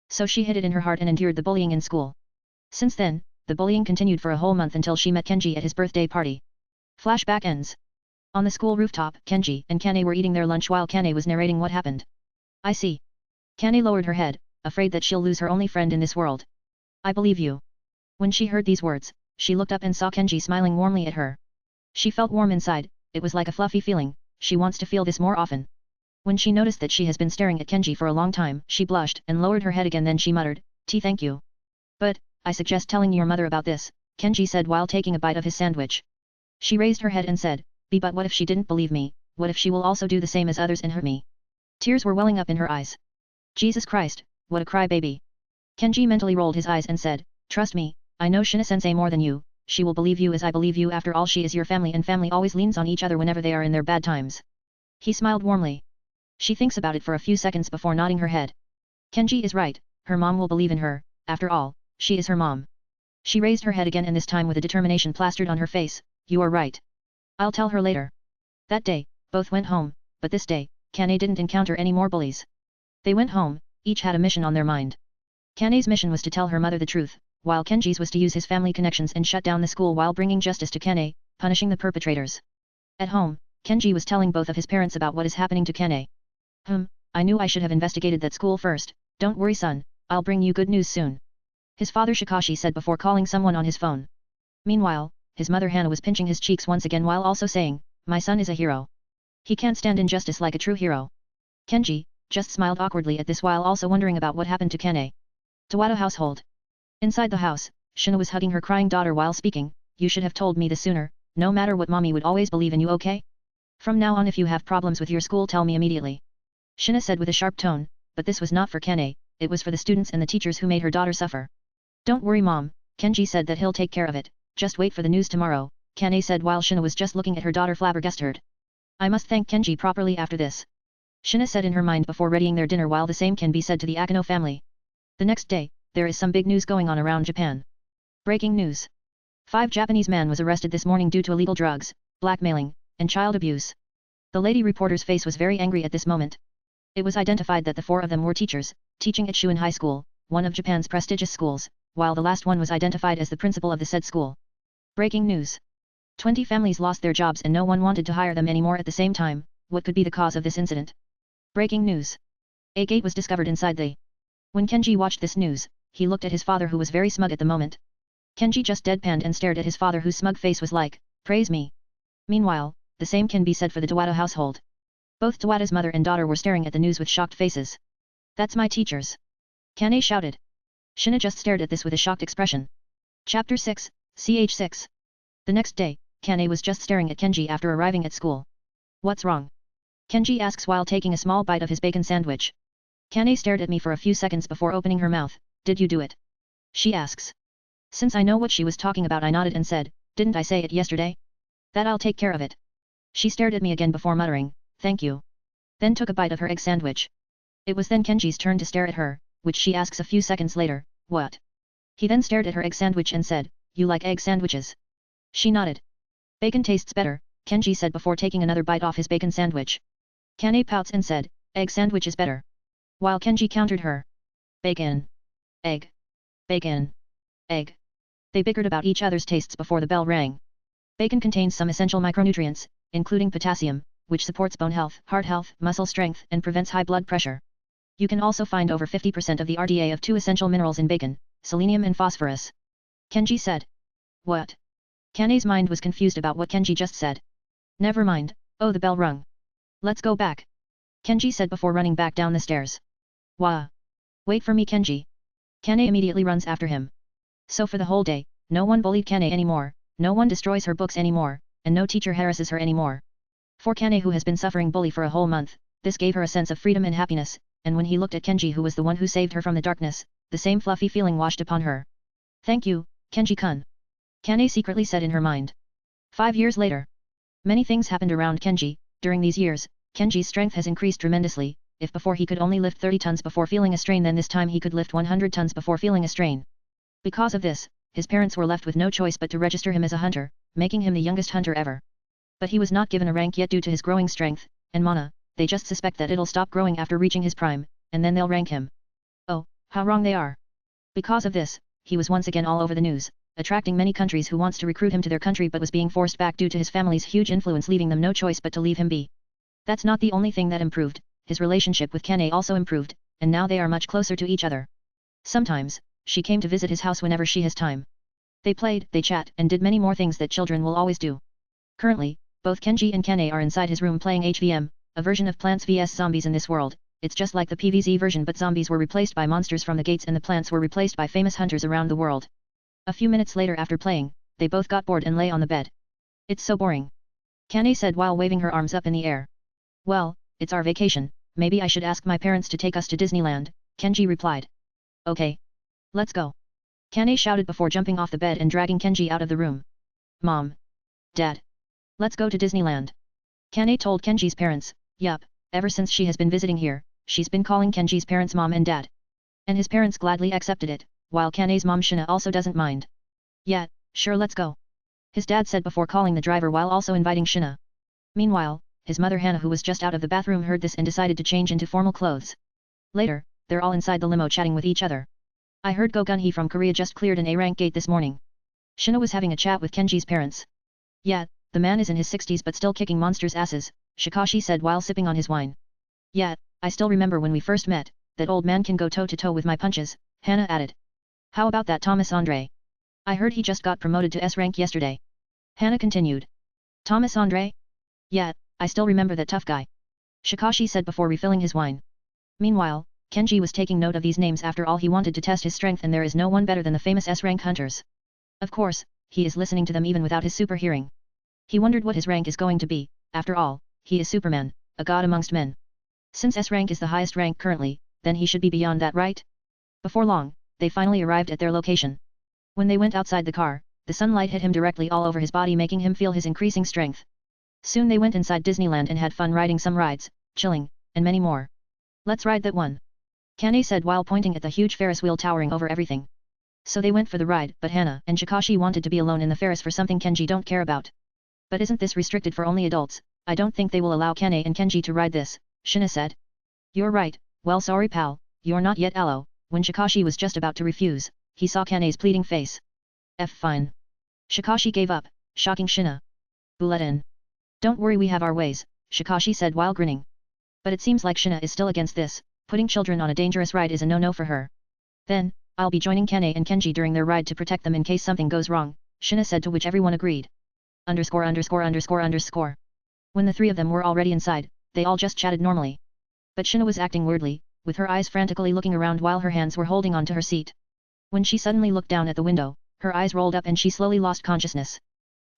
So she hid it in her heart and endured the bullying in school. Since then, the bullying continued for a whole month until she met Kenji at his birthday party. Flashback ends. On the school rooftop, Kenji and Kane were eating their lunch while Kane was narrating what happened. I see. Kane lowered her head, afraid that she'll lose her only friend in this world. I believe you. When she heard these words, she looked up and saw Kenji smiling warmly at her. She felt warm inside, it was like a fluffy feeling, she wants to feel this more often. When she noticed that she has been staring at Kenji for a long time, she blushed and lowered her head again, then she muttered, Thank you. But, I suggest telling your mother about this, Kenji said while taking a bite of his sandwich. She raised her head and said, but what if she didn't believe me, what if she will also do the same as others and hurt me? Tears were welling up in her eyes. Jesus Christ, what a crybaby. Kenji mentally rolled his eyes and said, trust me, I know Shina-sensei more than you, she will believe you as I believe you, after all she is your family and family always leans on each other whenever they are in their bad times. He smiled warmly. She thinks about it for a few seconds before nodding her head. Kenji is right, her mom will believe in her, after all, she is her mom. She raised her head again and this time with a determination plastered on her face, you are right. I'll tell her later. That day, both went home, but this day, Kane didn't encounter any more bullies. They went home, each had a mission on their mind. Kane's mission was to tell her mother the truth, while Kenji's was to use his family connections and shut down the school while bringing justice to Kane, punishing the perpetrators. At home, Kenji was telling both of his parents about what is happening to Kane. I knew I should have investigated that school first, don't worry son, I'll bring you good news soon. His father Shikashi said before calling someone on his phone. Meanwhile, his mother Hana was pinching his cheeks once again while also saying, my son is a hero. He can't stand injustice like a true hero. Kenji just smiled awkwardly at this while also wondering about what happened to Kane. Tawada household. Inside the house, Shina was hugging her crying daughter while speaking, you should have told me this sooner, no matter what mommy would always believe in you, okay? From now on if you have problems with your school tell me immediately. Shina said with a sharp tone, but this was not for Kane, it was for the students and the teachers who made her daughter suffer. Don't worry mom, Kenji said that he'll take care of it, just wait for the news tomorrow, Kane said while Shina was just looking at her daughter flabbergasted. I must thank Kenji properly after this. Shina said in her mind before readying their dinner while the same can be said to the Akano family. The next day, there is some big news going on around Japan. Breaking news. 5 Japanese men was arrested this morning due to illegal drugs, blackmailing, and child abuse. The lady reporter's face was very angry at this moment. It was identified that the 4 of them were teachers, teaching at Shuin High School, one of Japan's prestigious schools, while the last one was identified as the principal of the said school. Breaking news. 20 families lost their jobs and no one wanted to hire them anymore at the same time, what could be the cause of this incident? Breaking news. A gate was discovered inside the... When Kenji watched this news, he looked at his father who was very smug at the moment. Kenji just deadpanned and stared at his father whose smug face was like, praise me. Meanwhile, the same can be said for the Tawada household. Both Tawada's mother and daughter were staring at the news with shocked faces. That's my teachers! Kane shouted. Shina just stared at this with a shocked expression. Chapter 6, CH6. The next day, Kane was just staring at Kenji after arriving at school. What's wrong? Kenji asks while taking a small bite of his bacon sandwich. Kane stared at me for a few seconds before opening her mouth. Did you do it? She asks. Since I know what she was talking about, I nodded and said, didn't I say it yesterday? That I'll take care of it. She stared at me again before muttering, thank you. Then took a bite of her egg sandwich. It was then Kenji's turn to stare at her, which she asks a few seconds later, what? He then stared at her egg sandwich and said, you like egg sandwiches? She nodded. Bacon tastes better, Kenji said before taking another bite off his bacon sandwich. Kane pouts and said, egg sandwich is better. While Kenji countered her. Bacon. Egg. Bacon. Egg. They bickered about each other's tastes before the bell rang. Bacon contains some essential micronutrients, including potassium, which supports bone health, heart health, muscle strength, and prevents high blood pressure. You can also find over 50% of the RDA of two essential minerals in bacon, selenium and phosphorus. Kenji said. What? Kane's mind was confused about what Kenji just said. Never mind, oh the bell rung. Let's go back. Kenji said before running back down the stairs. Wah. Wait for me Kenji. Kane immediately runs after him. So for the whole day, no one bullied Kane anymore, no one destroys her books anymore, and no teacher harasses her anymore. For Kane, who has been suffering bully for a whole month, this gave her a sense of freedom and happiness, and when he looked at Kenji, who was the one who saved her from the darkness, the same fluffy feeling washed upon her. Thank you, Kenji-kun. Kane secretly said in her mind. 5 years later. Many things happened around Kenji. During these years, Kenji's strength has increased tremendously. If before he could only lift 30 tons before feeling a strain, then this time he could lift 100 tons before feeling a strain. Because of this, his parents were left with no choice but to register him as a hunter, making him the youngest hunter ever. But he was not given a rank yet due to his growing strength, and mana. They just suspect that it'll stop growing after reaching his prime, and then they'll rank him. Oh, how wrong they are. Because of this, he was once again all over the news, attracting many countries who wants to recruit him to their country but was being forced back due to his family's huge influence, leaving them no choice but to leave him be. That's not the only thing that improved. His relationship with Kane also improved, and now they are much closer to each other. Sometimes, she came to visit his house whenever she has time. They played, they chat, and did many more things that children will always do. Currently, both Kenji and Kane are inside his room playing HVM, a version of Plants vs Zombies in this world. It's just like the PvZ version, but zombies were replaced by monsters from the gates and the plants were replaced by famous hunters around the world. A few minutes later after playing, they both got bored and lay on the bed. It's so boring. Kane said while waving her arms up in the air. Well, it's our vacation, maybe I should ask my parents to take us to Disneyland, Kenji replied. Okay. Let's go. Kane shouted before jumping off the bed and dragging Kenji out of the room. Mom. Dad. Let's go to Disneyland. Kane told Kenji's parents. Yup, ever since she has been visiting here, she's been calling Kenji's parents mom and dad. And his parents gladly accepted it, while Kane's mom Shina also doesn't mind. Yeah, sure, let's go. His dad said before calling the driver while also inviting Shina. Meanwhile, his mother Hannah, who was just out of the bathroom, heard this and decided to change into formal clothes. Later, they're all inside the limo chatting with each other. I heard Go Gun-hee from Korea just cleared an A-rank gate this morning. Shina was having a chat with Kenji's parents. Yeah, the man is in his 60s but still kicking monsters' asses, Shikashi said while sipping on his wine. Yeah, I still remember when we first met, that old man can go toe-to-toe with my punches, Hannah added. How about that Thomas Andre? I heard he just got promoted to S-rank yesterday. Hannah continued. Thomas Andre? Yeah, I still remember that tough guy. Shikashi said before refilling his wine. Meanwhile, Kenji was taking note of these names. After all, he wanted to test his strength, and there is no one better than the famous S-rank hunters. Of course, he is listening to them even without his super hearing. He wondered what his rank is going to be. After all, he is Superman, a god amongst men. Since S-rank is the highest rank currently, then he should be beyond that, right? Before long, they finally arrived at their location. When they went outside the car, the sunlight hit him directly all over his body, making him feel his increasing strength. Soon they went inside Disneyland and had fun riding some rides, chilling, and many more. Let's ride that one. Kane said while pointing at the huge Ferris wheel towering over everything. So they went for the ride, but Hannah and Shikashi wanted to be alone in the Ferris for something Kenji don't care about. But isn't this restricted for only adults? I don't think they will allow Kane and Kenji to ride this, Shina said. You're right, well sorry pal, you're not yet allo. When Shikashi was just about to refuse, he saw Kane's pleading face. Fine. Shikashi gave up, shocking Shina. Let in. Don't worry, we have our ways, Shikashi said while grinning. But it seems like Shina is still against this. Putting children on a dangerous ride is a no-no for her. Then, I'll be joining Kane and Kenji during their ride to protect them in case something goes wrong, Shina said, to which everyone agreed. Underscore underscore underscore underscore. When the three of them were already inside, they all just chatted normally. But Shina was acting weirdly, with her eyes frantically looking around while her hands were holding onto her seat. When she suddenly looked down at the window, her eyes rolled up and she slowly lost consciousness.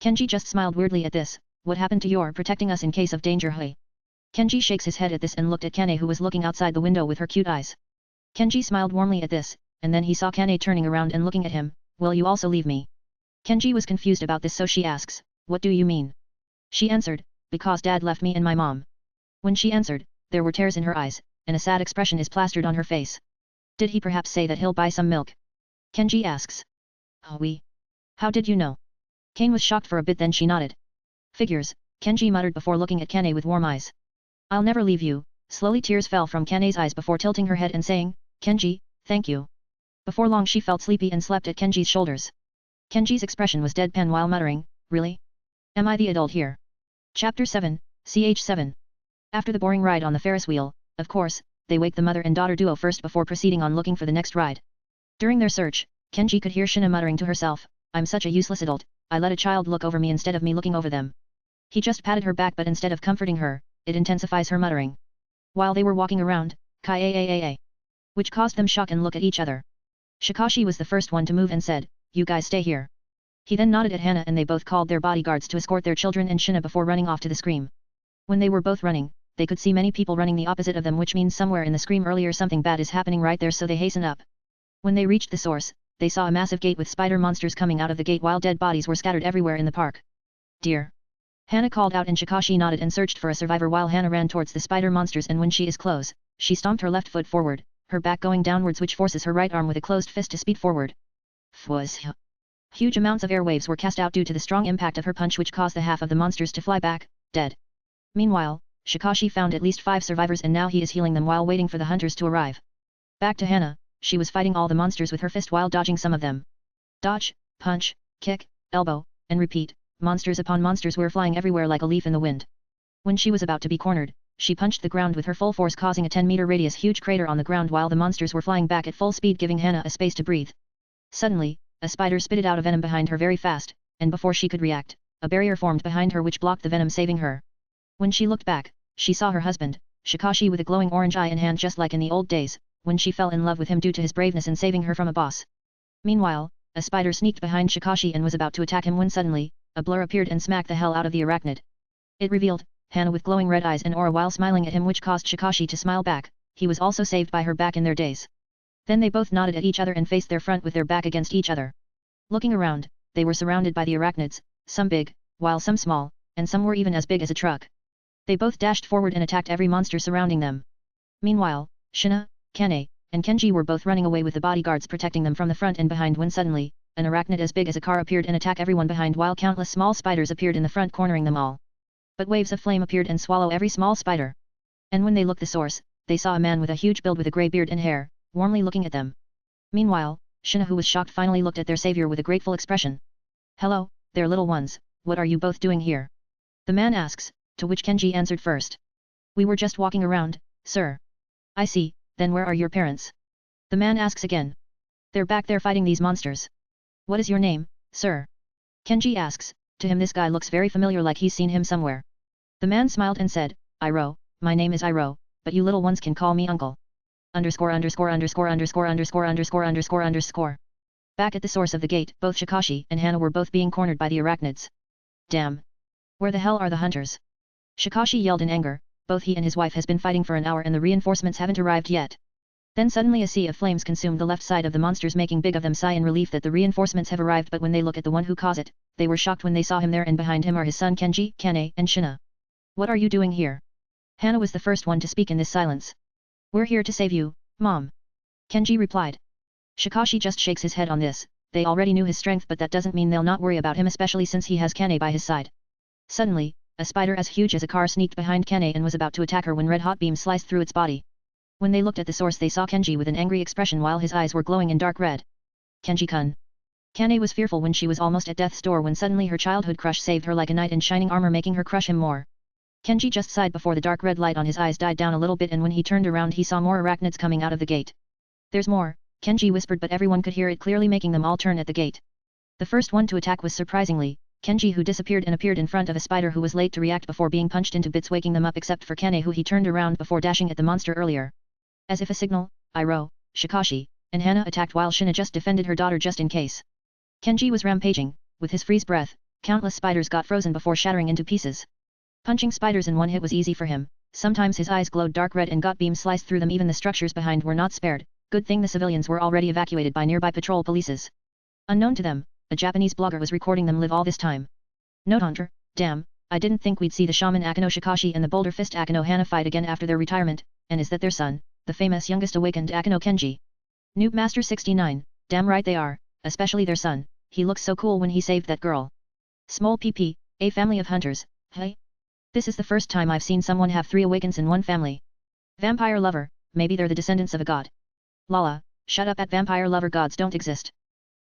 Kenji just smiled weirdly at this. What happened to your protecting us in case of danger, hey? Kenji shakes his head at this and looked at Kane, who was looking outside the window with her cute eyes. Kenji smiled warmly at this, and then he saw Kane turning around and looking at him. Will you also leave me? Kenji was confused about this, so she asks, what do you mean? She answered, because dad left me and my mom. When she answered, there were tears in her eyes, and a sad expression is plastered on her face. Did he perhaps say that he'll buy some milk? Kenji asks. Oh, we. How did you know? Kane was shocked for a bit, then she nodded. Figures, Kenji muttered before looking at Kane with warm eyes. I'll never leave you. Slowly tears fell from Kane's eyes before tilting her head and saying, Kenji, thank you. Before long she felt sleepy and slept at Kenji's shoulders. Kenji's expression was deadpan while muttering, really? Am I the adult here? Chapter 7, CH7. After the boring ride on the Ferris wheel, of course, they wake the mother and daughter duo first before proceeding on looking for the next ride. During their search, Kenji could hear Shina muttering to herself, I'm such a useless adult, I let a child look over me instead of me looking over them. He just patted her back, but instead of comforting her, it intensifies her muttering. While they were walking around, which caused them shock and look at each other. Shikashi was the first one to move and said, you guys stay here. He then nodded at Hana and they both called their bodyguards to escort their children and Shina before running off to the scream. When they were both running, they could see many people running the opposite of them, which means somewhere in the scream earlier something bad is happening right there, so they hasten up. When they reached the source, they saw a massive gate with spider monsters coming out of the gate while dead bodies were scattered everywhere in the park. Dear! Hana called out and Shikashi nodded and searched for a survivor while Hana ran towards the spider monsters, and when she is close, she stomped her left foot forward, her back going downwards, which forces her right arm with a closed fist to speed forward. Huge amounts of air waves were cast out due to the strong impact of her punch, which caused the half of the monsters to fly back, dead. Meanwhile, Shikashi found at least 5 survivors and now he is healing them while waiting for the hunters to arrive. Back to Hana, she was fighting all the monsters with her fist while dodging some of them. Dodge, punch, kick, elbow, and repeat, monsters upon monsters were flying everywhere like a leaf in the wind. When she was about to be cornered, she punched the ground with her full force, causing a 10-meter radius huge crater on the ground while the monsters were flying back at full speed, giving Hana a space to breathe. Suddenly, a spider spitted out a venom behind her very fast, and before she could react, a barrier formed behind her which blocked the venom, saving her. When she looked back, she saw her husband, Shikashi, with a glowing orange eye and hand just like in the old days, when she fell in love with him due to his braveness in saving her from a boss. Meanwhile, a spider sneaked behind Shikashi and was about to attack him when suddenly, a blur appeared and smacked the hell out of the arachnid. It revealed Hana with glowing red eyes and aura while smiling at him, which caused Shikashi to smile back. He was also saved by her back in their days. Then they both nodded at each other and faced their front with their back against each other. Looking around, they were surrounded by the arachnids, some big, while some small, and some were even as big as a truck. They both dashed forward and attacked every monster surrounding them. Meanwhile, Shina, Kane, and Kenji were both running away with the bodyguards protecting them from the front and behind when suddenly, an arachnid as big as a car appeared and attacked everyone behind while countless small spiders appeared in the front cornering them all. But waves of flame appeared and swallow every small spider. And when they looked the source, they saw a man with a huge build with a grey beard and hair, warmly looking at them. Meanwhile, Shina, who was shocked, finally looked at their savior with a grateful expression. Hello, there little ones, what are you both doing here? The man asks, to which Kenji answered first. We were just walking around, sir. I see, then where are your parents? The man asks again. They're back there fighting these monsters. What is your name, sir? Kenji asks, to him this guy looks very familiar, like he's seen him somewhere. The man smiled and said, Iroh, my name is Iroh, but you little ones can call me uncle. Underscore underscore underscore underscore underscore underscore underscore underscore. Back at the source of the gate, both Shikashi and Hana were both being cornered by the arachnids. Damn! Where the hell are the hunters? Shikashi yelled in anger. Both he and his wife has been fighting for an hour and the reinforcements haven't arrived yet. Then suddenly a sea of flames consumed the left side of the monsters, making big of them sigh in relief that the reinforcements have arrived, but when they look at the one who caused it, they were shocked when they saw him there, and behind him are his son Kenji, Kane, and Shina. What are you doing here? Hana was the first one to speak in this silence. We're here to save you, Mom. Kenji replied. Shikashi just shakes his head on this. They already knew his strength, but that doesn't mean they'll not worry about him, especially since he has Kane by his side. Suddenly, a spider as huge as a car sneaked behind Kane and was about to attack her when red-hot beams sliced through its body. When they looked at the source, they saw Kenji with an angry expression while his eyes were glowing in dark red. Kenji-kun. Kane was fearful when she was almost at death's door when suddenly her childhood crush saved her like a knight in shining armor, making her crush him more. Kenji just sighed before the dark red light on his eyes died down a little bit, and when he turned around he saw more arachnids coming out of the gate. There's more, Kenji whispered, but everyone could hear it clearly, making them all turn at the gate. The first one to attack was surprisingly Kenji who disappeared and appeared in front of a spider who was late to react before being punched into bits, waking them up except for Kane who he turned around before dashing at the monster earlier. As if a signal, Iroh, Shikashi, and Hana attacked while Shina just defended her daughter just in case. Kenji was rampaging, with his freeze breath, countless spiders got frozen before shattering into pieces. Punching spiders in one hit was easy for him, sometimes his eyes glowed dark red and got beams sliced through them. Even the structures behind were not spared, good thing the civilians were already evacuated by nearby patrol polices. Unknown to them, a Japanese blogger was recording them live all this time. Note Hunter, damn, I didn't think we'd see the shaman Akeno Shikashi and the boulder fist Akeno Hana fight again after their retirement, and is that their son, the famous youngest awakened Akeno Kenji? Noob Master 69, damn right they are, especially their son, he looks so cool when he saved that girl. Small PP, a family of hunters, hey? This is the first time I've seen someone have 3 awakens in one family. Vampire lover, maybe they're the descendants of a god. Lala, shut up at vampire lover, gods don't exist.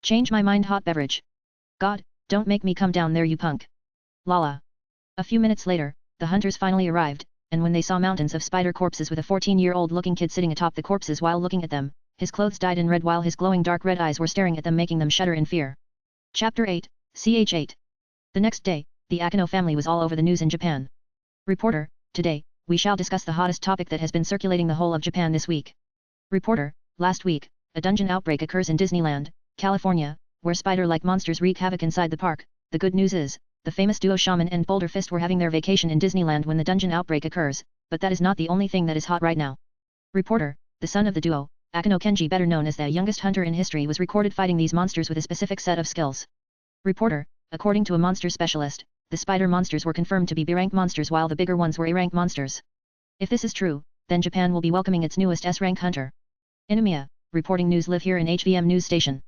Change my mind, hot beverage. God, don't make me come down there you punk. Lala. A few minutes later, the hunters finally arrived, and when they saw mountains of spider corpses with a 14-year-old looking kid sitting atop the corpses while looking at them, his clothes dyed in red while his glowing dark red eyes were staring at them making them shudder in fear. Chapter 8, Ch8. The next day, the Akeno family was all over the news in Japan. Reporter, today, we shall discuss the hottest topic that has been circulating the whole of Japan this week. Reporter, last week, a dungeon outbreak occurs in Disneyland, California, where spider-like monsters wreak havoc inside the park. The good news is, the famous duo Shaman and Boulder Fist were having their vacation in Disneyland when the dungeon outbreak occurs, but that is not the only thing that is hot right now. Reporter, the son of the duo, Akeno Kenji, better known as the youngest hunter in history, was recorded fighting these monsters with a specific set of skills. Reporter, according to a monster specialist, the spider monsters were confirmed to be B-rank monsters while the bigger ones were A-rank monsters. If this is true, then Japan will be welcoming its newest S-rank hunter. Inamiya, reporting news live here in HVM news station.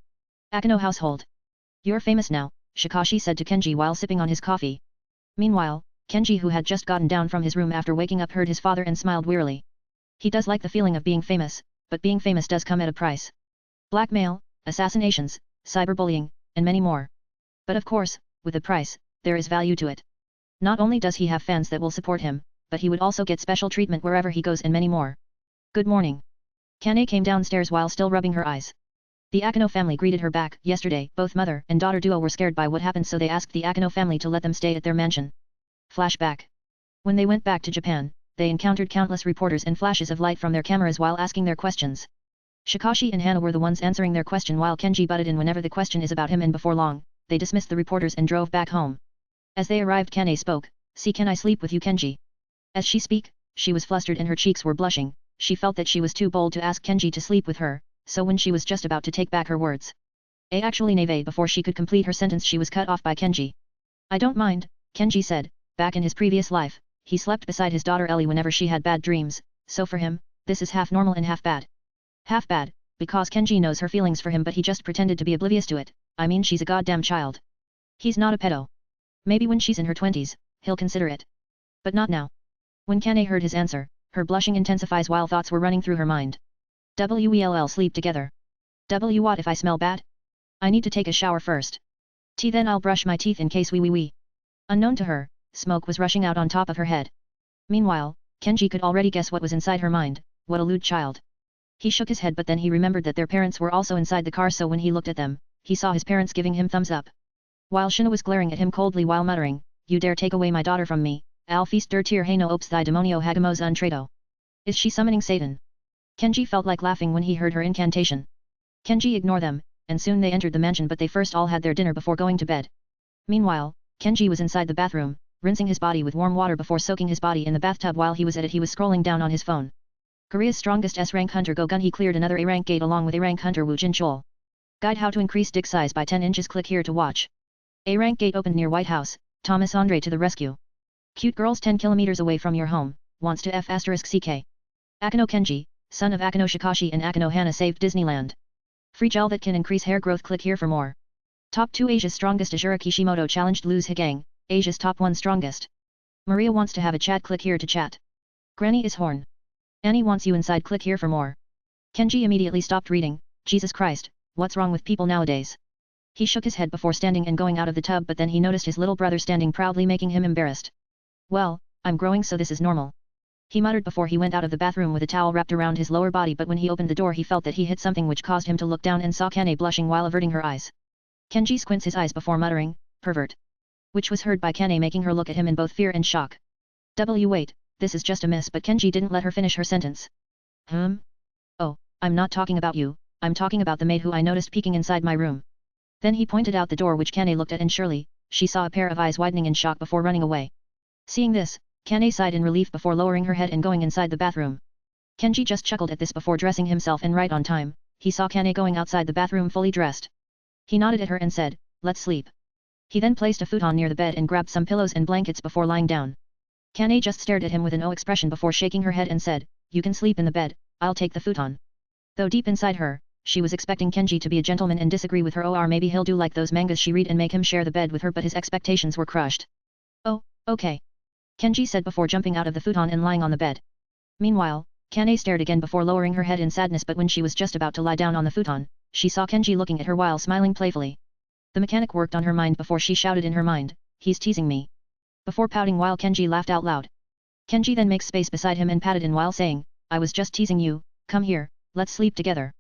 Akeno household. You're famous now, Shikashi said to Kenji while sipping on his coffee. Meanwhile, Kenji, who had just gotten down from his room after waking up, heard his father and smiled wearily. He does like the feeling of being famous, but being famous does come at a price. Blackmail, assassinations, cyberbullying, and many more. But of course, with a price, there is value to it. Not only does he have fans that will support him, but he would also get special treatment wherever he goes and many more. Good morning. Kane came downstairs while still rubbing her eyes. The Akeno family greeted her back. Yesterday, both mother and daughter duo were scared by what happened, so they asked the Akeno family to let them stay at their mansion. Flashback. When they went back to Japan, they encountered countless reporters and flashes of light from their cameras while asking their questions. Shikashi and Hana were the ones answering their question while Kenji butted in whenever the question is about him, and before long, they dismissed the reporters and drove back home. As they arrived, Kane spoke, "See, can I sleep with you, Kenji?" As she spoke, she was flustered and her cheeks were blushing. She felt that she was too bold to ask Kenji to sleep with her, so when she was just about to take back her words, actually never before she could complete her sentence, she was cut off by Kenji. "I don't mind," Kenji said. Back in his previous life, he slept beside his daughter Ellie whenever she had bad dreams, so for him, this is half normal and half bad. Half bad, because Kenji knows her feelings for him, but he just pretended to be oblivious to it. I mean, she's a goddamn child. He's not a pedo. Maybe when she's in her 20s, he'll consider it. But not now. When Kane heard his answer, her blushing intensifies while thoughts were running through her mind. Well sleep together. What if I smell bad? I need to take a shower first. Then I'll brush my teeth in case wee. Unknown to her, smoke was rushing out on top of her head. Meanwhile, Kenji could already guess what was inside her mind. What a lewd child. He shook his head, but then he remembered that their parents were also inside the car, so when he looked at them, he saw his parents giving him thumbs up. While Shina was glaring at him coldly while muttering, "You dare take away my daughter from me, al feast der tier hey no opes thy demonio hagamos untrado." Is she summoning Satan? Kenji felt like laughing when he heard her incantation. Kenji ignored them, and soon they entered the mansion, but they first all had their dinner before going to bed. Meanwhile, Kenji was inside the bathroom, rinsing his body with warm water before soaking his body in the bathtub. While he was at it, he was scrolling down on his phone. Korea's strongest S-rank hunter Go Gun, he cleared another A-rank gate along with A-rank hunter Woo Jin Chol. Guide how to increase dick size by 10 inches, click here to watch. A-rank gate opened near White House, Thomas Andre to the rescue. Cute girls 10 kilometers away from your home, wants to F***CK. Akeno Kenji, son of Akeno Shikashi and Akeno Hana, saved Disneyland. Free gel that can increase hair growth, click here for more. Top 2 Asia's strongest Azura Kishimoto challenged Luz Higang, Asia's top 1 strongest. Maria wants to have a chat, click here to chat. Granny is horn. Annie wants you inside, click here for more. Kenji immediately stopped reading. Jesus Christ, what's wrong with people nowadays? He shook his head before standing and going out of the tub, but then he noticed his little brother standing proudly, making him embarrassed. Well, I'm growing, so this is normal. He muttered before he went out of the bathroom with a towel wrapped around his lower body, but when he opened the door he felt that he hit something which caused him to look down and saw Kane blushing while averting her eyes. Kenji squints his eyes before muttering, "Pervert." which was heard by Kane, making her look at him in both fear and shock. Wait, this is just a miss, but Kenji didn't let her finish her sentence. Oh, I'm not talking about you, I'm talking about the maid who I noticed peeking inside my room. Then he pointed out the door, which Kane looked at, and surely, she saw a pair of eyes widening in shock before running away. Seeing this, Kane sighed in relief before lowering her head and going inside the bathroom. Kenji just chuckled at this before dressing himself, and right on time, he saw Kane going outside the bathroom fully dressed. He nodded at her and said, "Let's sleep." He then placed a futon near the bed and grabbed some pillows and blankets before lying down. Kane just stared at him with an expression before shaking her head and said, "You can sleep in the bed, I'll take the futon." Though deep inside her, she was expecting Kenji to be a gentleman and disagree with her, or maybe he'll do like those mangas she read and make him share the bed with her, but his expectations were crushed. "Oh, okay," Kenji said before jumping out of the futon and lying on the bed. Meanwhile, Kane stared again before lowering her head in sadness, but when she was just about to lie down on the futon, she saw Kenji looking at her while smiling playfully. The mechanic worked on her mind before she shouted in her mind, "He's teasing me," before pouting while Kenji laughed out loud. Kenji then makes space beside him and patted in while saying, "I was just teasing you, come here, let's sleep together."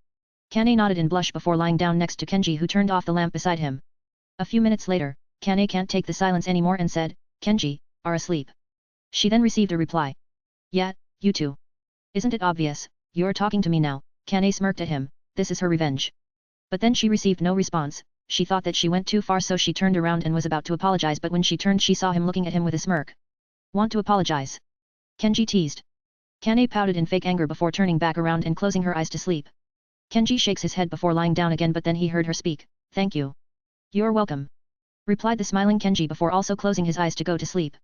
Kane nodded and blushed before lying down next to Kenji, who turned off the lamp beside him. A few minutes later, Kane can't take the silence anymore and said, "Kenji, are asleep?" She then received a reply. "Yeah, you too. Isn't it obvious, you're talking to me now?" Kane smirked at him, this is her revenge. But then she received no response. She thought that she went too far, so she turned around and was about to apologize, but when she turned she saw him looking at him with a smirk. "Want to apologize?" Kenji teased. Kane pouted in fake anger before turning back around and closing her eyes to sleep. Kenji shakes his head before lying down again, but then he heard her speak, "Thank you." "You're welcome," replied the smiling Kenji before also closing his eyes to go to sleep.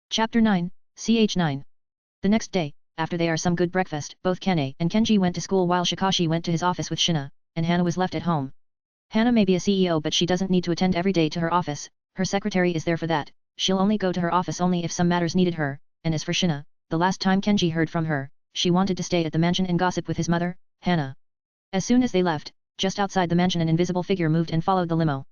Chapter 9, Ch9. The next day, after they are some good breakfast, both Kane and Kenji went to school while Shikashi went to his office with Shina, and Hana was left at home. Hana may be a CEO, but she doesn't need to attend every day to her office, her secretary is there for that, she'll only go to her office only if some matters needed her, and as for Shina, the last time Kenji heard from her, she wanted to stay at the mansion and gossip with his mother, Hana. As soon as they left, just outside the mansion an invisible figure moved and followed the limo.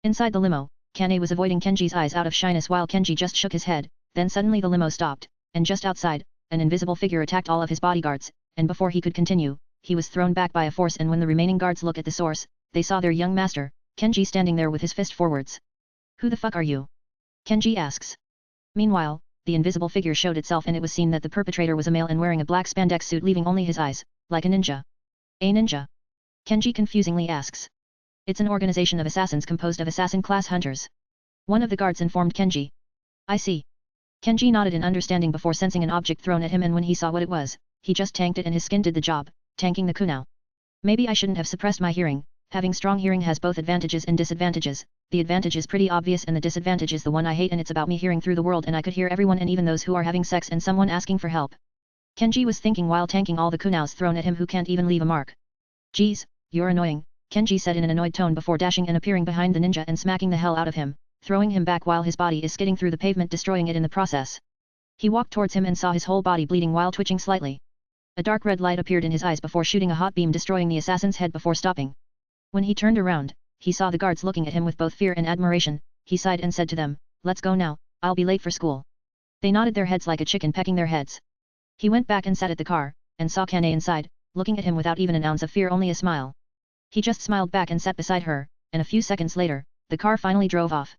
Inside the limo, Kane was avoiding Kenji's eyes out of shyness while Kenji just shook his head, then suddenly the limo stopped, and just outside, an invisible figure attacked all of his bodyguards, and before he could continue, he was thrown back by a force, and when the remaining guards looked at the source, they saw their young master, Kenji, standing there with his fist forwards. "Who the fuck are you?" Kenji asks. Meanwhile, the invisible figure showed itself, and it was seen that the perpetrator was a male and wearing a black spandex suit, leaving only his eyes, like a ninja. "A ninja?" Kenji confusingly asks. "It's an organization of assassins composed of assassin-class hunters." One of the guards informed Kenji. "I see." Kenji nodded in understanding before sensing an object thrown at him, and when he saw what it was, he just tanked it and his skin did the job, tanking the kunao. "Maybe I shouldn't have suppressed my hearing. Having strong hearing has both advantages and disadvantages. The advantage is pretty obvious and the disadvantage is the one I hate, and it's about me hearing through the world, and I could hear everyone and even those who are having sex and someone asking for help." Kenji was thinking while tanking all the kunaos thrown at him, who can't even leave a mark. "Geez, you're annoying," Kenji said in an annoyed tone before dashing and appearing behind the ninja and smacking the hell out of him, throwing him back while his body is skidding through the pavement, destroying it in the process. He walked towards him and saw his whole body bleeding while twitching slightly. A dark red light appeared in his eyes before shooting a hot beam, destroying the assassin's head before stopping. When he turned around, he saw the guards looking at him with both fear and admiration. He sighed and said to them, "Let's go now, I'll be late for school." They nodded their heads like a chicken pecking their heads. He went back and sat at the car, and saw Kane inside, looking at him without even an ounce of fear, only a smile. He just smiled back and sat beside her, and a few seconds later, the car finally drove off.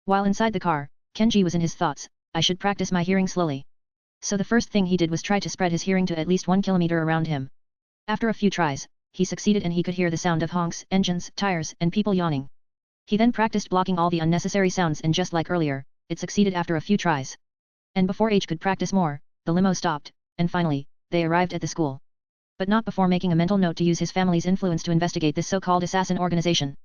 While inside the car, Kenji was in his thoughts, "I should practice my hearing slowly." So the first thing he did was try to spread his hearing to at least 1 kilometer around him. After a few tries, he succeeded and he could hear the sound of honks, engines, tires, and people yawning. He then practiced blocking all the unnecessary sounds, and just like earlier, it succeeded after a few tries. And before H could practice more, the limo stopped, and finally, they arrived at the school. But not before making a mental note to use his family's influence to investigate this so-called assassin organization.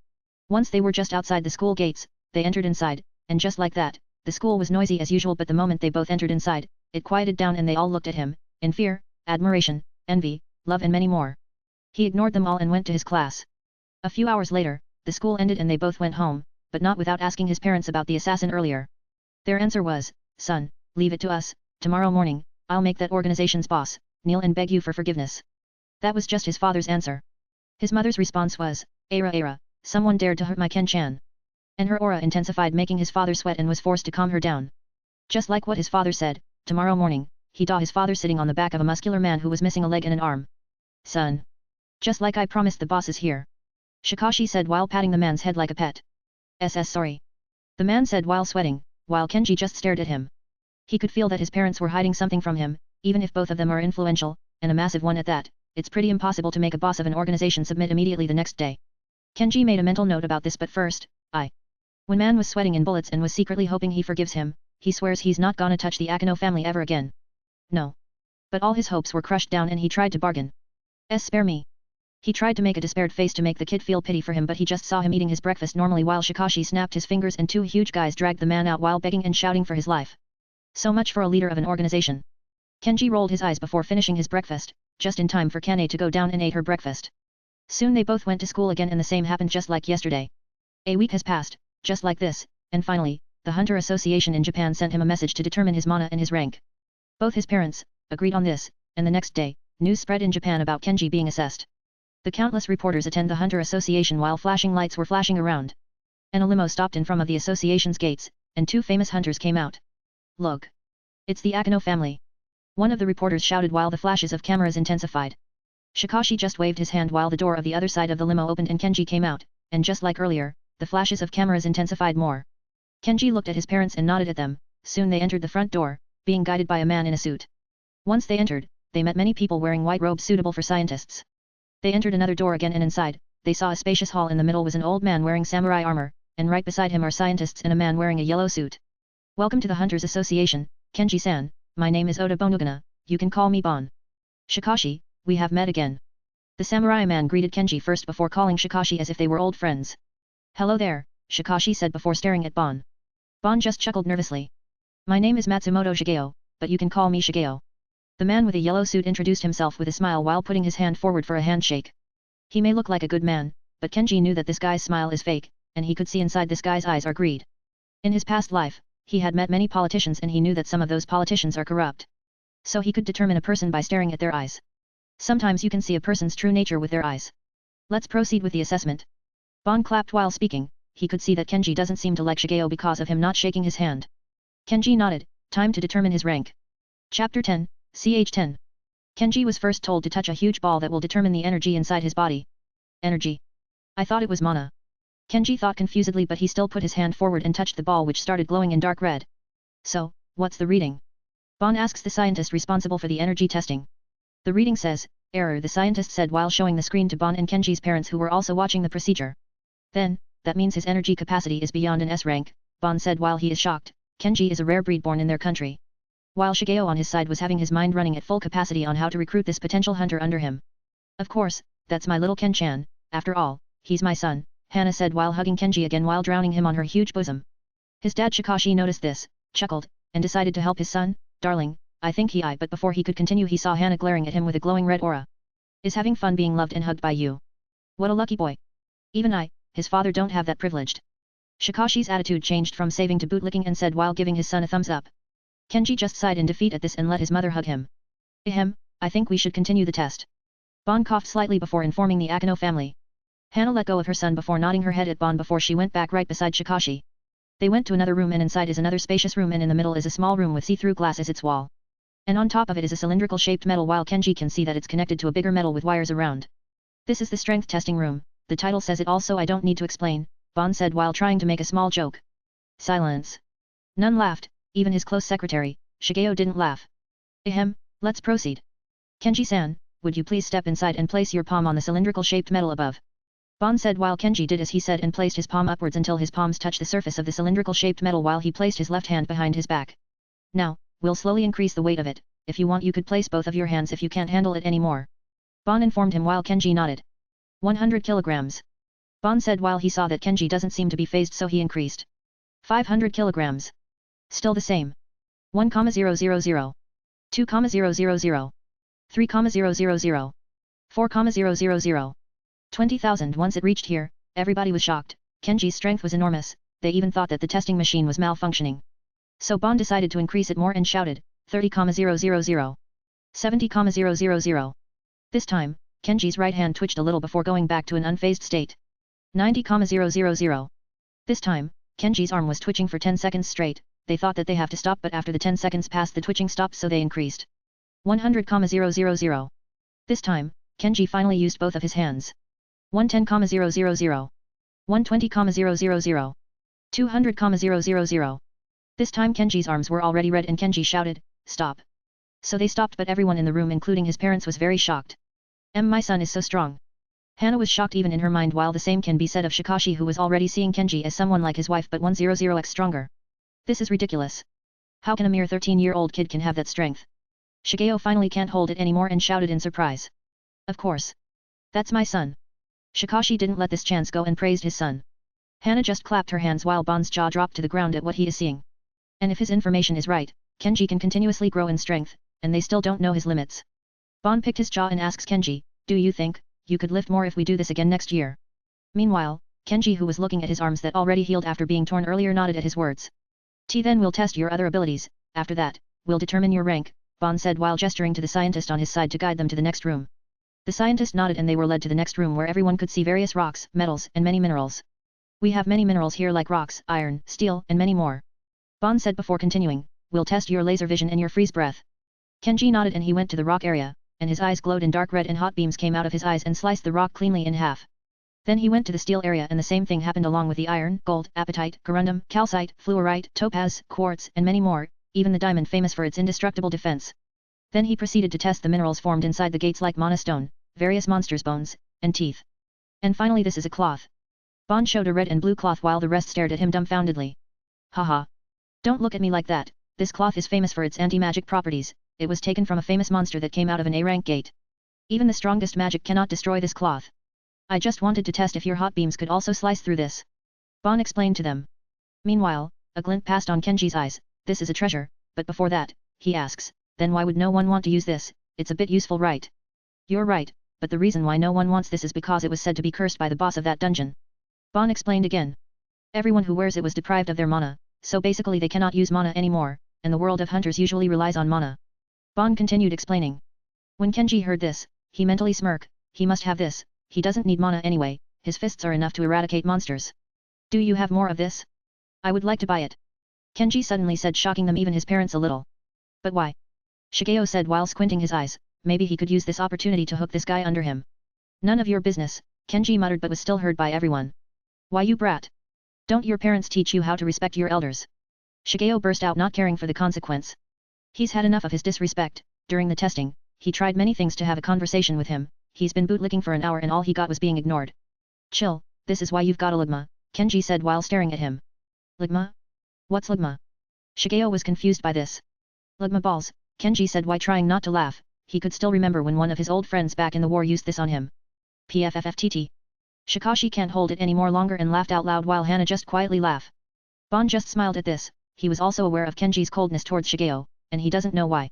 Once they were just outside the school gates, they entered inside, and just like that, the school was noisy as usual, but the moment they both entered inside, it quieted down and they all looked at him, in fear, admiration, envy, love and many more. He ignored them all and went to his class. A few hours later, the school ended and they both went home, but not without asking his parents about the assassin earlier. Their answer was, "Son, leave it to us, tomorrow morning, I'll make that organization's boss, kneel and beg you for forgiveness." That was just his father's answer. His mother's response was, Ara, someone dared to hurt my Ken-chan." And her aura intensified, making his father sweat, and was forced to calm her down. Just like what his father said, tomorrow morning, he saw his father sitting on the back of a muscular man who was missing a leg and an arm. "Son. Just like I promised, the boss is here," Shikashi said while patting the man's head like a pet. "Sorry." The man said while sweating, while Kenji just stared at him. He could feel that his parents were hiding something from him, even if both of them are influential, and a massive one at that. It's pretty impossible to make a boss of an organization submit immediately the next day. Kenji made a mental note about this, but first, When man was sweating in bullets and was secretly hoping he forgives him, he swears he's not gonna touch the Akeno family ever again. No. But all his hopes were crushed down and he tried to bargain. Spare me. He tried to make a despaired face to make the kid feel pity for him, but he just saw him eating his breakfast normally while Shikashi snapped his fingers and two huge guys dragged the man out while begging and shouting for his life. So much for a leader of an organization. Kenji rolled his eyes before finishing his breakfast, just in time for Kane to go down and ate her breakfast. Soon they both went to school again and the same happened just like yesterday. A week has passed, just like this, and finally, the Hunter Association in Japan sent him a message to determine his mana and his rank. Both his parents agreed on this, and the next day, news spread in Japan about Kenji being assessed. The countless reporters attend the Hunter Association while flashing lights were flashing around. And a limo stopped in front of the association's gates, and two famous hunters came out. Look! It's the Akeno family! One of the reporters shouted while the flashes of cameras intensified. Shikashi just waved his hand while the door of the other side of the limo opened and Kenji came out, and just like earlier, the flashes of cameras intensified more. Kenji looked at his parents and nodded at them. Soon they entered the front door, being guided by a man in a suit. Once they entered, they met many people wearing white robes suitable for scientists. They entered another door again and inside, they saw a spacious hall. In the middle was an old man wearing samurai armor, and right beside him are scientists and a man wearing a yellow suit. Welcome to the Hunters Association, Kenji-san. My name is Oda Bonugana, you can call me Bon. Shikashi, we have met again. The samurai man greeted Kenji first before calling Shikashi as if they were old friends. Hello there, Shikashi said before staring at Bon. Bon just chuckled nervously. My name is Matsumoto Shigeo, but you can call me Shigeo. The man with a yellow suit introduced himself with a smile while putting his hand forward for a handshake. He may look like a good man, but Kenji knew that this guy's smile is fake, and he could see inside this guy's eyes are greed. In his past life, he had met many politicians and he knew that some of those politicians are corrupt. So he could determine a person by staring at their eyes. Sometimes you can see a person's true nature with their eyes. Let's proceed with the assessment. Bon clapped while speaking. He could see that Kenji doesn't seem to like Shigeo because of him not shaking his hand. Kenji nodded. Time to determine his rank. Chapter 10, CH10. Kenji was first told to touch a huge ball that will determine the energy inside his body. Energy. I thought it was mana. Kenji thought confusedly, but he still put his hand forward and touched the ball, which started glowing in dark red. So, what's the reading? Bon asks the scientist responsible for the energy testing. The reading says, error, the scientist said while showing the screen to Bon and Kenji's parents who were also watching the procedure. Then, that means his energy capacity is beyond an S rank, Bon said while he is shocked. Kenji is a rare breed born in their country. While Shigeo on his side was having his mind running at full capacity on how to recruit this potential hunter under him. Of course, that's my little Ken-chan, after all, he's my son, Hana said while hugging Kenji again while drowning him on her huge bosom. His dad Shikashi noticed this, chuckled, and decided to help his son. Darling, I think but before he could continue he saw Hana glaring at him with a glowing red aura. Is having fun being loved and hugged by you. What a lucky boy. Even his father don't have that privileged. Shikashi's attitude changed from saving to bootlicking and said while giving his son a thumbs up. Kenji just sighed in defeat at this and let his mother hug him. Ahem, I think we should continue the test. Bon coughed slightly before informing the Akeno family. Hana let go of her son before nodding her head at Bon before she went back right beside Shikashi. They went to another room and inside is another spacious room and in the middle is a small room with see-through glass as its wall. And on top of it is a cylindrical shaped metal while Kenji can see that it's connected to a bigger metal with wires around. This is the strength testing room, the title says it also. I don't need to explain, Bon said while trying to make a small joke. Silence. None laughed, even his close secretary, Shigeo didn't laugh. Ahem, let's proceed. Kenji-san, would you please step inside and place your palm on the cylindrical shaped metal above? Bon said while Kenji did as he said and placed his palm upwards until his palms touched the surface of the cylindrical shaped metal while he placed his left hand behind his back. Now, we'll slowly increase the weight of it. If you want you could place both of your hands if you can't handle it anymore. Bon informed him while Kenji nodded. 100 kilograms. Bon said while he saw that Kenji doesn't seem to be phased so he increased. 500 kilograms. Still the same. 1,000. 2,000. 3,000. 4,000. 20,000. Once it reached here, everybody was shocked. Kenji's strength was enormous, they even thought that the testing machine was malfunctioning. So Bon decided to increase it more and shouted, 30,000. 70,000. This time, Kenji's right hand twitched a little before going back to an unfazed state. 90,000. This time, Kenji's arm was twitching for 10 seconds straight. They thought that they have to stop, but after the 10 seconds passed the twitching stopped, so they increased. 100,000. This time, Kenji finally used both of his hands. 110,000. 120,000. 200,000. This time Kenji's arms were already red and Kenji shouted, "Stop!" So they stopped, but everyone in the room including his parents was very shocked. My son is so strong. Hana was shocked even in her mind, while the same can be said of Shikashi, who was already seeing Kenji as someone like his wife but 100x stronger. This is ridiculous. How can a mere 13-year-old kid can have that strength? Shigeo finally can't hold it anymore and shouted in surprise. Of course. That's my son. Shikashi didn't let this chance go and praised his son. Hana just clapped her hands while Bon's jaw dropped to the ground at what he is seeing. And if his information is right, Kenji can continuously grow in strength, and they still don't know his limits. Bon picked his jaw and asks Kenji, "Do you think you could lift more if we do this again next year?" Meanwhile, Kenji, who was looking at his arms that already healed after being torn earlier, nodded at his words. Then we'll test your other abilities, after that, we'll determine your rank, Bon said while gesturing to the scientist on his side to guide them to the next room. The scientist nodded and they were led to the next room where everyone could see various rocks, metals, and many minerals. We have many minerals here like rocks, iron, steel, and many more. Bon said before continuing, we'll test your laser vision and your freeze breath. Kenji nodded and he went to the rock area, and his eyes glowed in dark red and hot beams came out of his eyes and sliced the rock cleanly in half. Then he went to the steel area and the same thing happened along with the iron, gold, apatite, corundum, calcite, fluorite, topaz, quartz, and many more, even the diamond famous for its indestructible defense. Then he proceeded to test the minerals formed inside the gates like mana stone, various monsters' bones, and teeth. And finally this is a cloth. Bon showed a red and blue cloth while the rest stared at him dumbfoundedly. Haha. Don't look at me like that, this cloth is famous for its anti-magic properties, it was taken from a famous monster that came out of an A-rank gate. Even the strongest magic cannot destroy this cloth. I just wanted to test if your hot beams could also slice through this. Bon explained to them. Meanwhile, a glint passed on Kenji's eyes, this is a treasure, but before that, he asks, then why would no one want to use this, it's a bit useful right? You're right, but the reason why no one wants this is because it was said to be cursed by the boss of that dungeon. Bon explained again. Everyone who wears it was deprived of their mana, so basically they cannot use mana anymore, and the world of hunters usually relies on mana. Bon continued explaining. When Kenji heard this, he mentally smirked, he must have this, he doesn't need mana anyway, his fists are enough to eradicate monsters. Do you have more of this? I would like to buy it. Kenji suddenly said, shocking them even his parents a little. But why? Shigeo said while squinting his eyes, maybe he could use this opportunity to hook this guy under him. None of your business, Kenji muttered but was still heard by everyone. Why you brat? Don't your parents teach you how to respect your elders? Shigeo burst out, not caring for the consequence. He's had enough of his disrespect. During the testing, he tried many things to have a conversation with him, he's been bootlicking for an hour and all he got was being ignored. Chill, this is why you've got a ligma, Kenji said while staring at him. Ligma? What's ligma? Shigeo was confused by this. Ligma balls, Kenji said while trying not to laugh, he could still remember when one of his old friends back in the war used this on him. PFFFTT. Shikashi can't hold it any more longer and laughed out loud while Hana just quietly laughed. Bon just smiled at this, he was also aware of Kenji's coldness towards Shigeo, and he doesn't know why.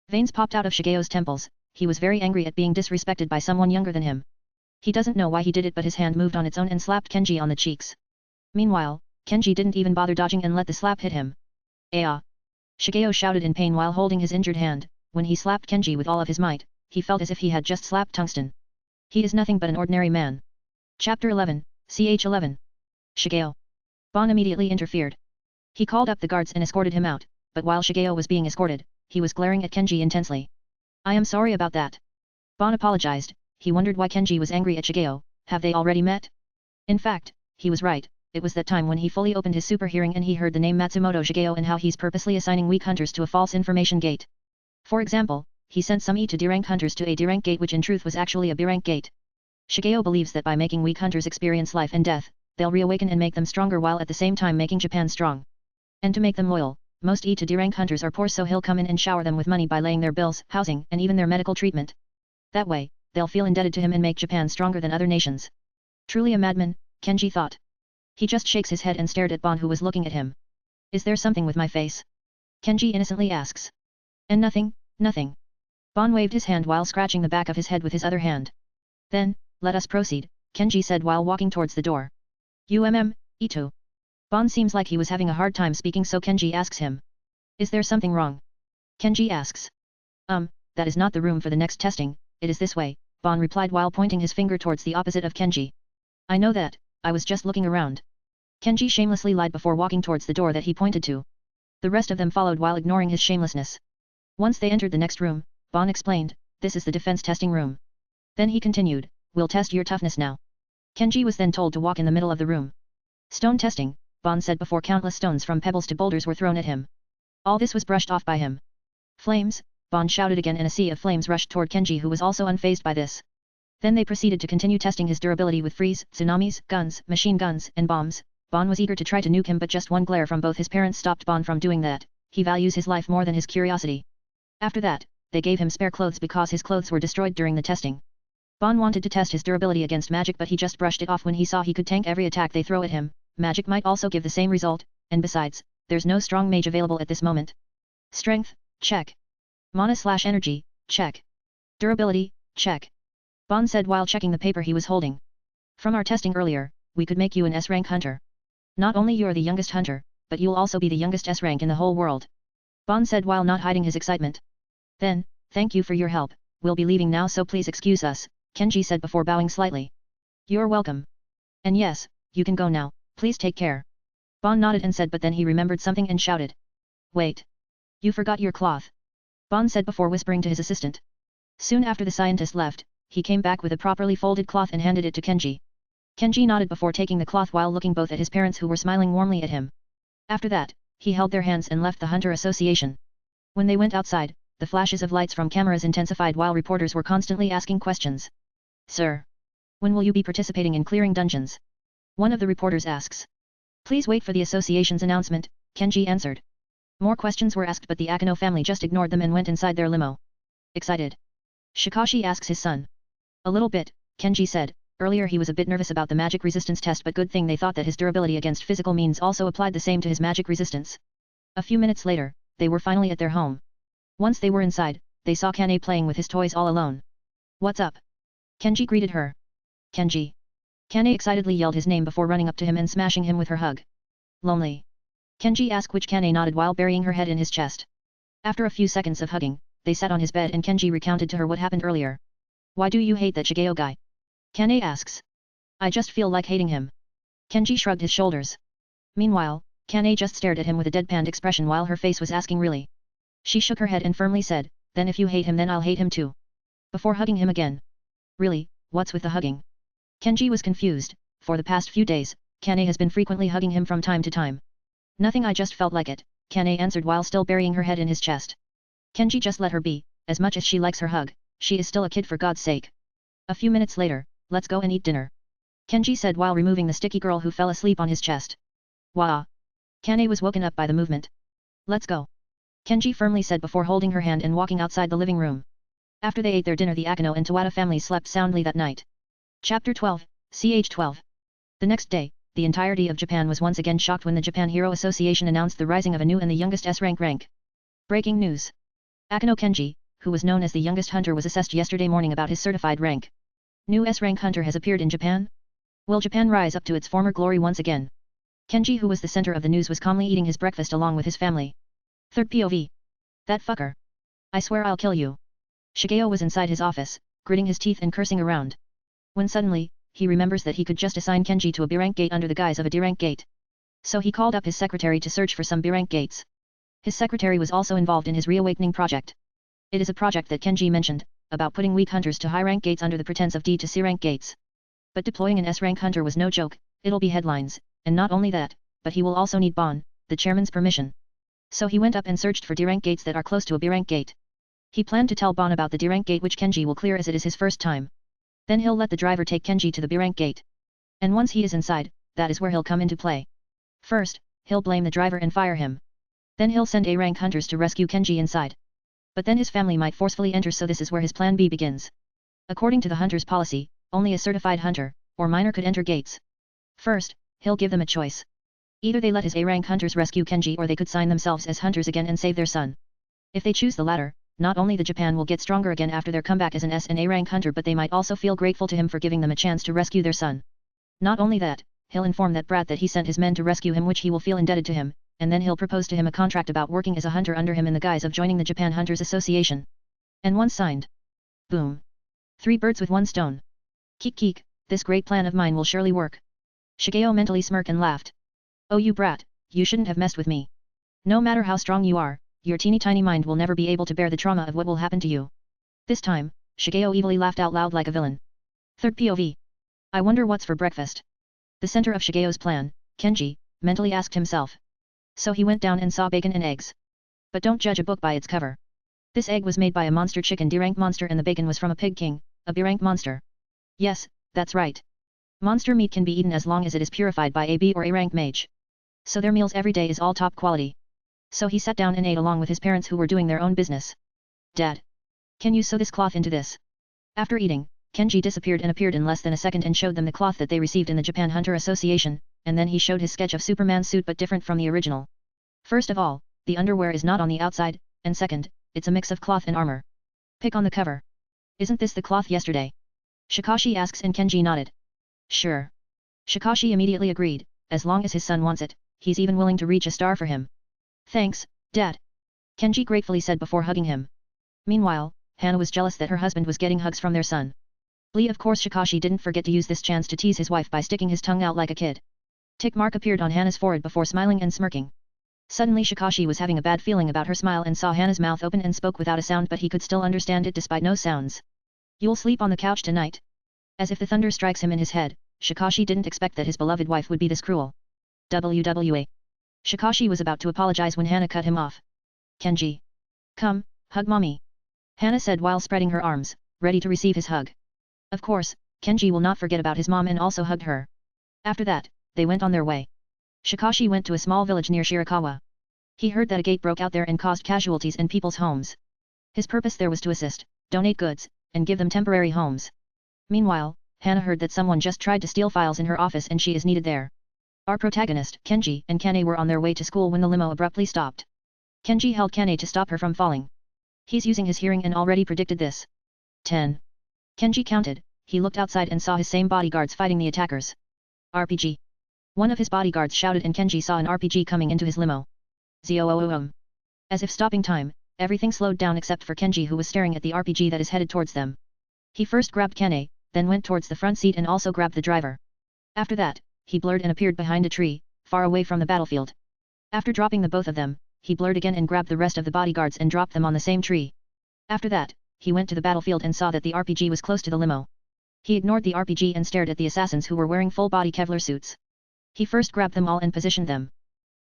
Veins popped out of Shigeo's temples, he was very angry at being disrespected by someone younger than him. He doesn't know why he did it but his hand moved on its own and slapped Kenji on the cheeks. Meanwhile, Kenji didn't even bother dodging and let the slap hit him. Aya! Shigeo shouted in pain while holding his injured hand, when he slapped Kenji with all of his might, he felt as if he had just slapped tungsten. He is nothing but an ordinary man. Chapter 11, Ch 11. Shigeo. Bon immediately interfered. He called up the guards and escorted him out, but while Shigeo was being escorted, he was glaring at Kenji intensely. I am sorry about that. Bon apologized, he wondered why Kenji was angry at Shigeo, have they already met? In fact, he was right, it was that time when he fully opened his super hearing and he heard the name Matsumoto Shigeo and how he's purposely assigning weak hunters to a false information gate. For example, he sent some E to D-rank hunters to a D-rank gate which in truth was actually a B-rank gate. Shigeo believes that by making weak hunters experience life and death, they'll reawaken and make them stronger while at the same time making Japan strong. And to make them loyal, most E to D-rank hunters are poor so he'll come in and shower them with money by laying their bills, housing, and even their medical treatment. That way, they'll feel indebted to him and make Japan stronger than other nations. Truly a madman, Kenji thought. He just shakes his head and stared at Bon who was looking at him. Is there something with my face? Kenji innocently asks. And nothing, nothing. Bon waved his hand while scratching the back of his head with his other hand. Then, let us proceed, Kenji said while walking towards the door. Ito. Bon seems like he was having a hard time speaking so Kenji asks him. Is there something wrong? Kenji asks. That is not the room for the next testing, it is this way, Bon replied while pointing his finger towards the opposite of Kenji. I know that, I was just looking around. Kenji shamelessly lied before walking towards the door that he pointed to. The rest of them followed while ignoring his shamelessness. Once they entered the next room, Bon explained, this is the defense testing room. Then he continued, we'll test your toughness now. Kenji was then told to walk in the middle of the room. Stone testing, Bon said before countless stones from pebbles to boulders were thrown at him. All this was brushed off by him. Flames, Bon shouted again, and a sea of flames rushed toward Kenji, who was also unfazed by this. Then they proceeded to continue testing his durability with freeze, tsunamis, guns, machine guns, and bombs. Bon was eager to try to nuke him, but just one glare from both his parents stopped Bon from doing that. He values his life more than his curiosity. After that, they gave him spare clothes because his clothes were destroyed during the testing. Bon wanted to test his durability against magic, but he just brushed it off when he saw he could tank every attack they throw at him. Magic might also give the same result, and besides, there's no strong mage available at this moment. Strength, check. Mana/energy, check. Durability, check. Bon said while checking the paper he was holding. From our testing earlier, we could make you an S-rank hunter. Not only you're the youngest hunter, but you'll also be the youngest S-rank in the whole world. Bon said while not hiding his excitement. Then, thank you for your help, we'll be leaving now, so please excuse us, Kenji said before bowing slightly. You're welcome. And yes, you can go now, please take care. Bon nodded and said, but then he remembered something and shouted. Wait. You forgot your cloth. Bon said before whispering to his assistant. Soon after the scientist left, he came back with a properly folded cloth and handed it to Kenji. Kenji nodded before taking the cloth while looking both at his parents, who were smiling warmly at him. After that, he held their hands and left the Hunter Association. When they went outside, the flashes of lights from cameras intensified while reporters were constantly asking questions. Sir, when will you be participating in clearing dungeons? One of the reporters asks. Please wait for the association's announcement, Kenji answered. More questions were asked, but the Akeno family just ignored them and went inside their limo. Excited? Shikashi asks his son. A little bit, Kenji said. Earlier he was a bit nervous about the magic resistance test, but good thing they thought that his durability against physical means also applied the same to his magic resistance. A few minutes later, they were finally at their home. Once they were inside, they saw Kane playing with his toys all alone. What's up? Kenji greeted her. Kenji. Kane excitedly yelled his name before running up to him and smashing him with her hug. Lonely? Kenji asked, which Kane nodded while burying her head in his chest. After a few seconds of hugging, they sat on his bed and Kenji recounted to her what happened earlier. Why do you hate that Shigeo guy? Kane asks. I just feel like hating him. Kenji shrugged his shoulders. Meanwhile, Kane just stared at him with a deadpanned expression while her face was asking really. She shook her head and firmly said, then if you hate him then I'll hate him too. Before hugging him again. Really, what's with the hugging? Kenji was confused. For the past few days, Kane has been frequently hugging him from time to time. Nothing, I just felt like it, Kane answered while still burying her head in his chest. Kenji, just let her be, as much as she likes her hug, she is still a kid, for God's sake. A few minutes later, let's go and eat dinner. Kenji said while removing the sticky girl who fell asleep on his chest. Wah! Kane was woken up by the movement. Let's go. Kenji firmly said before holding her hand and walking outside the living room. After they ate their dinner, the Akeno and Tawada families slept soundly that night. Chapter 12, ch 12. The next day, the entirety of Japan was once again shocked when the Japan Hero Association announced the rising of a new and the youngest S-rank. Breaking news. Akeno Kenji, who was known as the youngest hunter, was assessed yesterday morning about his certified rank. New S-rank hunter has appeared in Japan? Will Japan rise up to its former glory once again? Kenji, who was the center of the news, was calmly eating his breakfast along with his family. Third POV. That fucker. I swear I'll kill you. Shigeo was inside his office, gritting his teeth and cursing around. When suddenly, he remembers that he could just assign Kenji to a B-rank gate under the guise of a D-rank gate. So he called up his secretary to search for some B-rank gates. His secretary was also involved in his reawakening project. It is a project that Kenji mentioned, about putting weak hunters to high-rank gates under the pretense of D to C-rank gates. But deploying an S-rank hunter was no joke, it'll be headlines, and not only that, but he will also need Bon, the chairman's permission. So he went up and searched for D-rank gates that are close to a B-rank gate. He planned to tell Bon about the D-rank gate, which Kenji will clear as it is his first time. Then he'll let the driver take Kenji to the B-rank gate. And once he is inside, that is where he'll come into play. First, he'll blame the driver and fire him. Then he'll send A-rank hunters to rescue Kenji inside. But then his family might forcefully enter, so this is where his plan B begins. According to the hunter's policy, only a certified hunter, or minor, could enter gates. First, he'll give them a choice. Either they let his A-rank hunters rescue Kenji, or they could sign themselves as hunters again and save their son. If they choose the latter, not only the Japan will get stronger again after their comeback as an S and A-rank hunter, but they might also feel grateful to him for giving them a chance to rescue their son. Not only that, he'll inform that brat that he sent his men to rescue him, which he will feel indebted to him, and then he'll propose to him a contract about working as a hunter under him in the guise of joining the Japan Hunters Association. And once signed. Boom. 3 birds with 1 stone. Keek, this great plan of mine will surely work. Shigeo mentally smirked and laughed. Oh, you brat, you shouldn't have messed with me. No matter how strong you are, your teeny tiny mind will never be able to bear the trauma of what will happen to you. This time, Shigeo evilly laughed out loud like a villain. Third POV. I wonder what's for breakfast. The center of Shigeo's plan, Kenji, mentally asked himself. So he went down and saw bacon and eggs. But don't judge a book by its cover. This egg was made by a monster chicken D-rank monster and the bacon was from a pig king, a B-rank monster. Yes, that's right. Monster meat can be eaten as long as it is purified by a B or A-rank mage. So their meals every day is all top quality. So he sat down and ate along with his parents who were doing their own business. Dad. Can you sew this cloth into this? After eating, Kenji disappeared and appeared in less than a second and showed them the cloth that they received in the Japan Hunter Association, and then he showed his sketch of Superman's suit but different from the original. First of all, the underwear is not on the outside, and second, it's a mix of cloth and armor. Pick on the cover. Isn't this the cloth yesterday? Shikashi asks and Kenji nodded. Sure. Shikashi immediately agreed, as long as his son wants it, he's even willing to reach a star for him. Thanks, Dad. Kenji gratefully said before hugging him. Meanwhile, Hana was jealous that her husband was getting hugs from their son. Of course Shikashi didn't forget to use this chance to tease his wife by sticking his tongue out like a kid. Tick mark appeared on Hana's forehead before smiling and smirking. Suddenly Shikashi was having a bad feeling about her smile and saw Hana's mouth open and spoke without a sound but he could still understand it despite no sounds. You'll sleep on the couch tonight? As if the thunder strikes him in his head, Shikashi didn't expect that his beloved wife would be this cruel. WWA. Shikashi was about to apologize when Hana cut him off. Kenji. Come, hug mommy. Hana said while spreading her arms, ready to receive his hug. Of course, Kenji will not forget about his mom and also hugged her. After that, they went on their way. Shikashi went to a small village near Shirakawa. He heard that a gate broke out there and caused casualties in people's homes. His purpose there was to assist, donate goods, and give them temporary homes. Meanwhile, Hana heard that someone just tried to steal files in her office and she is needed there. Our protagonist, Kenji, and Kane were on their way to school when the limo abruptly stopped. Kenji held Kane to stop her from falling. He's using his hearing and already predicted this. 10. Kenji counted, he looked outside and saw his same bodyguards fighting the attackers. RPG. One of his bodyguards shouted and Kenji saw an RPG coming into his limo. Zoom. As if stopping time, everything slowed down except for Kenji who was staring at the RPG that is headed towards them. He first grabbed Kane, then went towards the front seat and also grabbed the driver. After that, he blurred and appeared behind a tree, far away from the battlefield. After dropping the both of them, he blurred again and grabbed the rest of the bodyguards and dropped them on the same tree. After that, he went to the battlefield and saw that the RPG was close to the limo. He ignored the RPG and stared at the assassins who were wearing full-body Kevlar suits. He first grabbed them all and positioned them.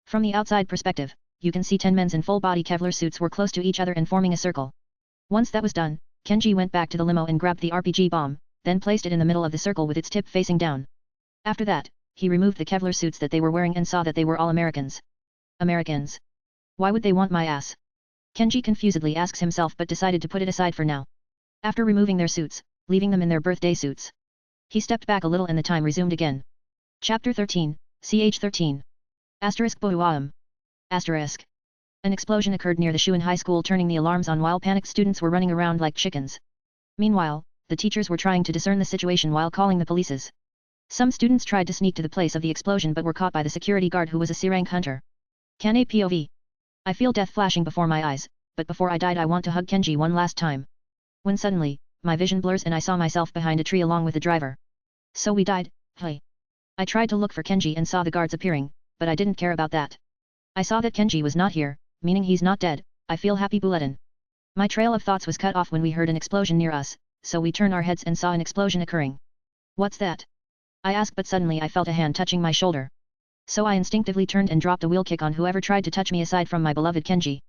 From the outside perspective, you can see 10 men in full-body Kevlar suits were close to each other and forming a circle. Once that was done, Kenji went back to the limo and grabbed the RPG bomb, then placed it in the middle of the circle with its tip facing down. After that, he removed the Kevlar suits that they were wearing and saw that they were all Americans. Americans? Why would they want my ass? Kenji confusedly asks himself but decided to put it aside for now. After removing their suits, leaving them in their birthday suits, he stepped back a little and the time resumed again. Chapter 13, CH 13. Asterisk Bohuam. Asterisk. An explosion occurred near the Shuin High School turning the alarms on while panicked students were running around like chickens. Meanwhile, the teachers were trying to discern the situation while calling the polices. Some students tried to sneak to the place of the explosion but were caught by the security guard who was a C-rank hunter. Kane POV. I feel death flashing before my eyes, but before I died I want to hug Kenji one last time. When suddenly, my vision blurs and I saw myself behind a tree along with the driver. So we died, hey. I tried to look for Kenji and saw the guards appearing, but I didn't care about that. I saw that Kenji was not here, meaning he's not dead. I feel happy Bulletin. My trail of thoughts was cut off when we heard an explosion near us, so we turned our heads and saw an explosion occurring. What's that? I asked but suddenly I felt a hand touching my shoulder. So I instinctively turned and dropped a wheel kick on whoever tried to touch me aside from my beloved Kenji.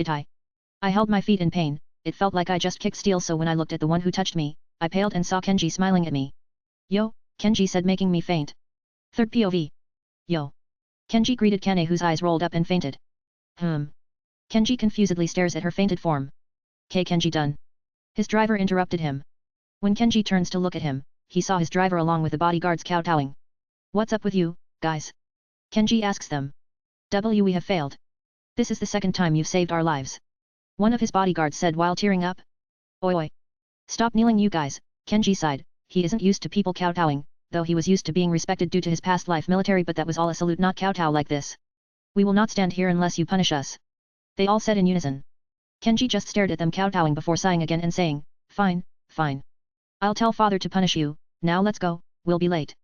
I held my feet in pain, it felt like I just kicked steel so when I looked at the one who touched me, I paled and saw Kenji smiling at me. Yo, Kenji said making me faint. Third POV. Yo. Kenji greeted Kane whose eyes rolled up and fainted. Kenji confusedly stares at her fainted form. Kenji done. His driver interrupted him. When Kenji turns to look at him, he saw his driver along with the bodyguards kowtowing. What's up with you, guys? Kenji asks them. We have failed. This is the second time you've saved our lives. One of his bodyguards said while tearing up. Oi. Stop kneeling you guys, Kenji sighed. He isn't used to people kowtowing, though he was used to being respected due to his past life military but that was all a salute not kowtow like this. We will not stand here unless you punish us. They all said in unison. Kenji just stared at them kowtowing before sighing again and saying, fine, fine. I'll tell father to punish you, now let's go, we'll be late.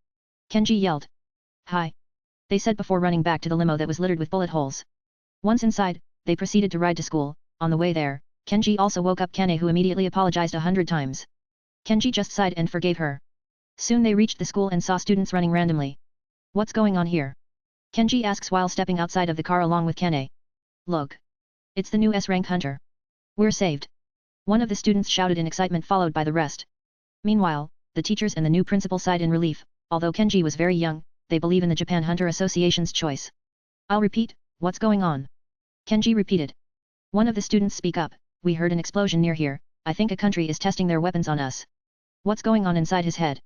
Kenji yelled. Hi. They said before running back to the limo that was littered with bullet holes. Once inside, they proceeded to ride to school. On the way there, Kenji also woke up Kane who immediately apologized 100 times. Kenji just sighed and forgave her. Soon they reached the school and saw students running randomly. What's going on here? Kenji asks while stepping outside of the car along with Kane. Look. It's the new S-rank hunter. We're saved. One of the students shouted in excitement followed by the rest. Meanwhile, the teachers and the new principal sighed in relief. Although Kenji was very young, they believe in the Japan Hunter Association's choice. I'll repeat, what's going on? Kenji repeated. One of the students speak up, we heard an explosion near here, I think a country is testing their weapons on us. What's going on inside his head?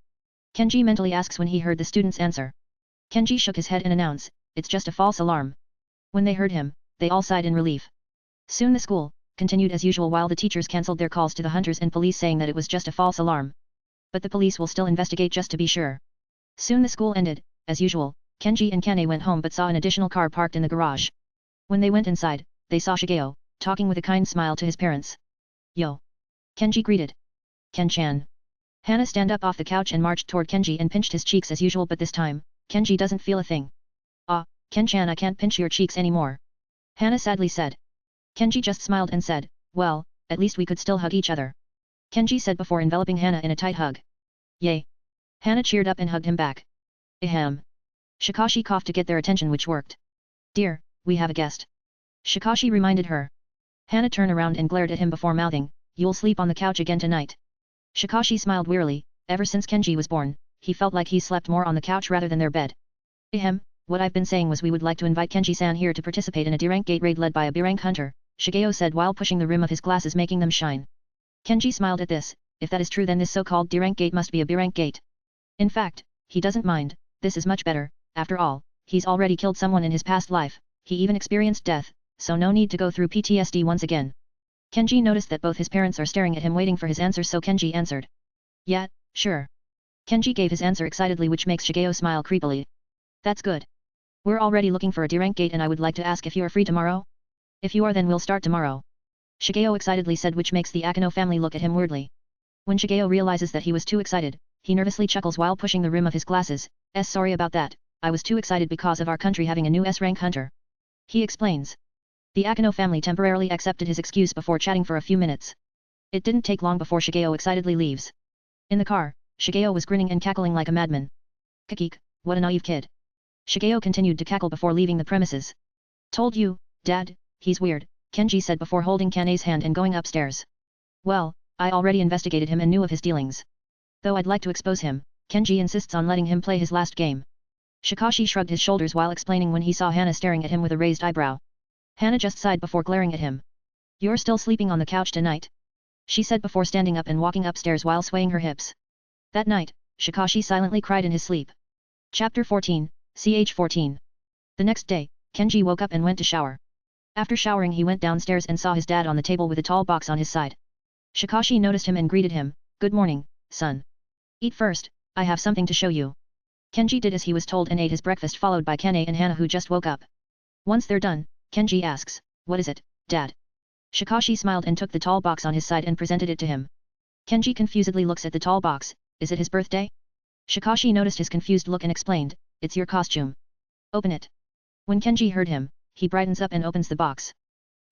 Kenji mentally asks when he heard the student's answer. Kenji shook his head and announced, it's just a false alarm. When they heard him, they all sighed in relief. Soon the school continued as usual while the teachers cancelled their calls to the hunters and police saying that it was just a false alarm. But the police will still investigate just to be sure. Soon the school ended, as usual, Kenji and Kane went home but saw an additional car parked in the garage. When they went inside, they saw Shigeo, talking with a kind smile to his parents. Yo! Kenji greeted. Ken-chan. Hana stand up off the couch and marched toward Kenji and pinched his cheeks as usual but this time, Kenji doesn't feel a thing. Ah, Ken-chan I can't pinch your cheeks anymore. Hana sadly said. Kenji just smiled and said, well, at least we could still hug each other. Kenji said before enveloping Hana in a tight hug. Yay! Hana cheered up and hugged him back. Ahem. Shikashi coughed to get their attention which worked. Dear, we have a guest. Shikashi reminded her. Hana turned around and glared at him before mouthing, you'll sleep on the couch again tonight. Shikashi smiled wearily, ever since Kenji was born, he felt like he slept more on the couch rather than their bed. Ahem, what I've been saying was we would like to invite Kenji-san here to participate in a D-rank gate raid led by a B-rank hunter, Shigeo said while pushing the rim of his glasses making them shine. Kenji smiled at this, if that is true then this so-called D-rank gate must be a B-rank gate. In fact, he doesn't mind, this is much better, after all, he's already killed someone in his past life, he even experienced death, so no need to go through PTSD once again. Kenji noticed that both his parents are staring at him waiting for his answer so Kenji answered. Yeah, sure. Kenji gave his answer excitedly which makes Shigeo smile creepily. That's good. We're already looking for a D-rank gate and I would like to ask if you are free tomorrow? If you are then we'll start tomorrow. Shigeo excitedly said which makes the Akano family look at him weirdly. When Shigeo realizes that he was too excited, he nervously chuckles while pushing the rim of his glasses, sorry about that, I was too excited because of our country having a new S-rank hunter. He explains. The Akano family temporarily accepted his excuse before chatting for a few minutes. It didn't take long before Shigeo excitedly leaves. In the car, Shigeo was grinning and cackling like a madman. Kakik, what a naive kid. Shigeo continued to cackle before leaving the premises. Told you, Dad, he's weird, Kenji said before holding Kane's hand and going upstairs. Well, I already investigated him and knew of his dealings. Though I'd like to expose him, Kenji insists on letting him play his last game. Shikashi shrugged his shoulders while explaining when he saw Hana staring at him with a raised eyebrow. Hana just sighed before glaring at him. You're still sleeping on the couch tonight? She said before standing up and walking upstairs while swaying her hips. That night, Shikashi silently cried in his sleep. Chapter 14, Ch 14. The next day, Kenji woke up and went to shower. After showering he went downstairs and saw his dad on the table with a tall box on his side. Shikashi noticed him and greeted him, good morning, son. Eat first, I have something to show you. Kenji did as he was told and ate his breakfast followed by Kane and Hana who just woke up. Once they're done, Kenji asks, what is it, Dad? Shikashi smiled and took the tall box on his side and presented it to him. Kenji confusedly looks at the tall box, is it his birthday? Shikashi noticed his confused look and explained, it's your costume. Open it. When Kenji heard him, he brightens up and opens the box.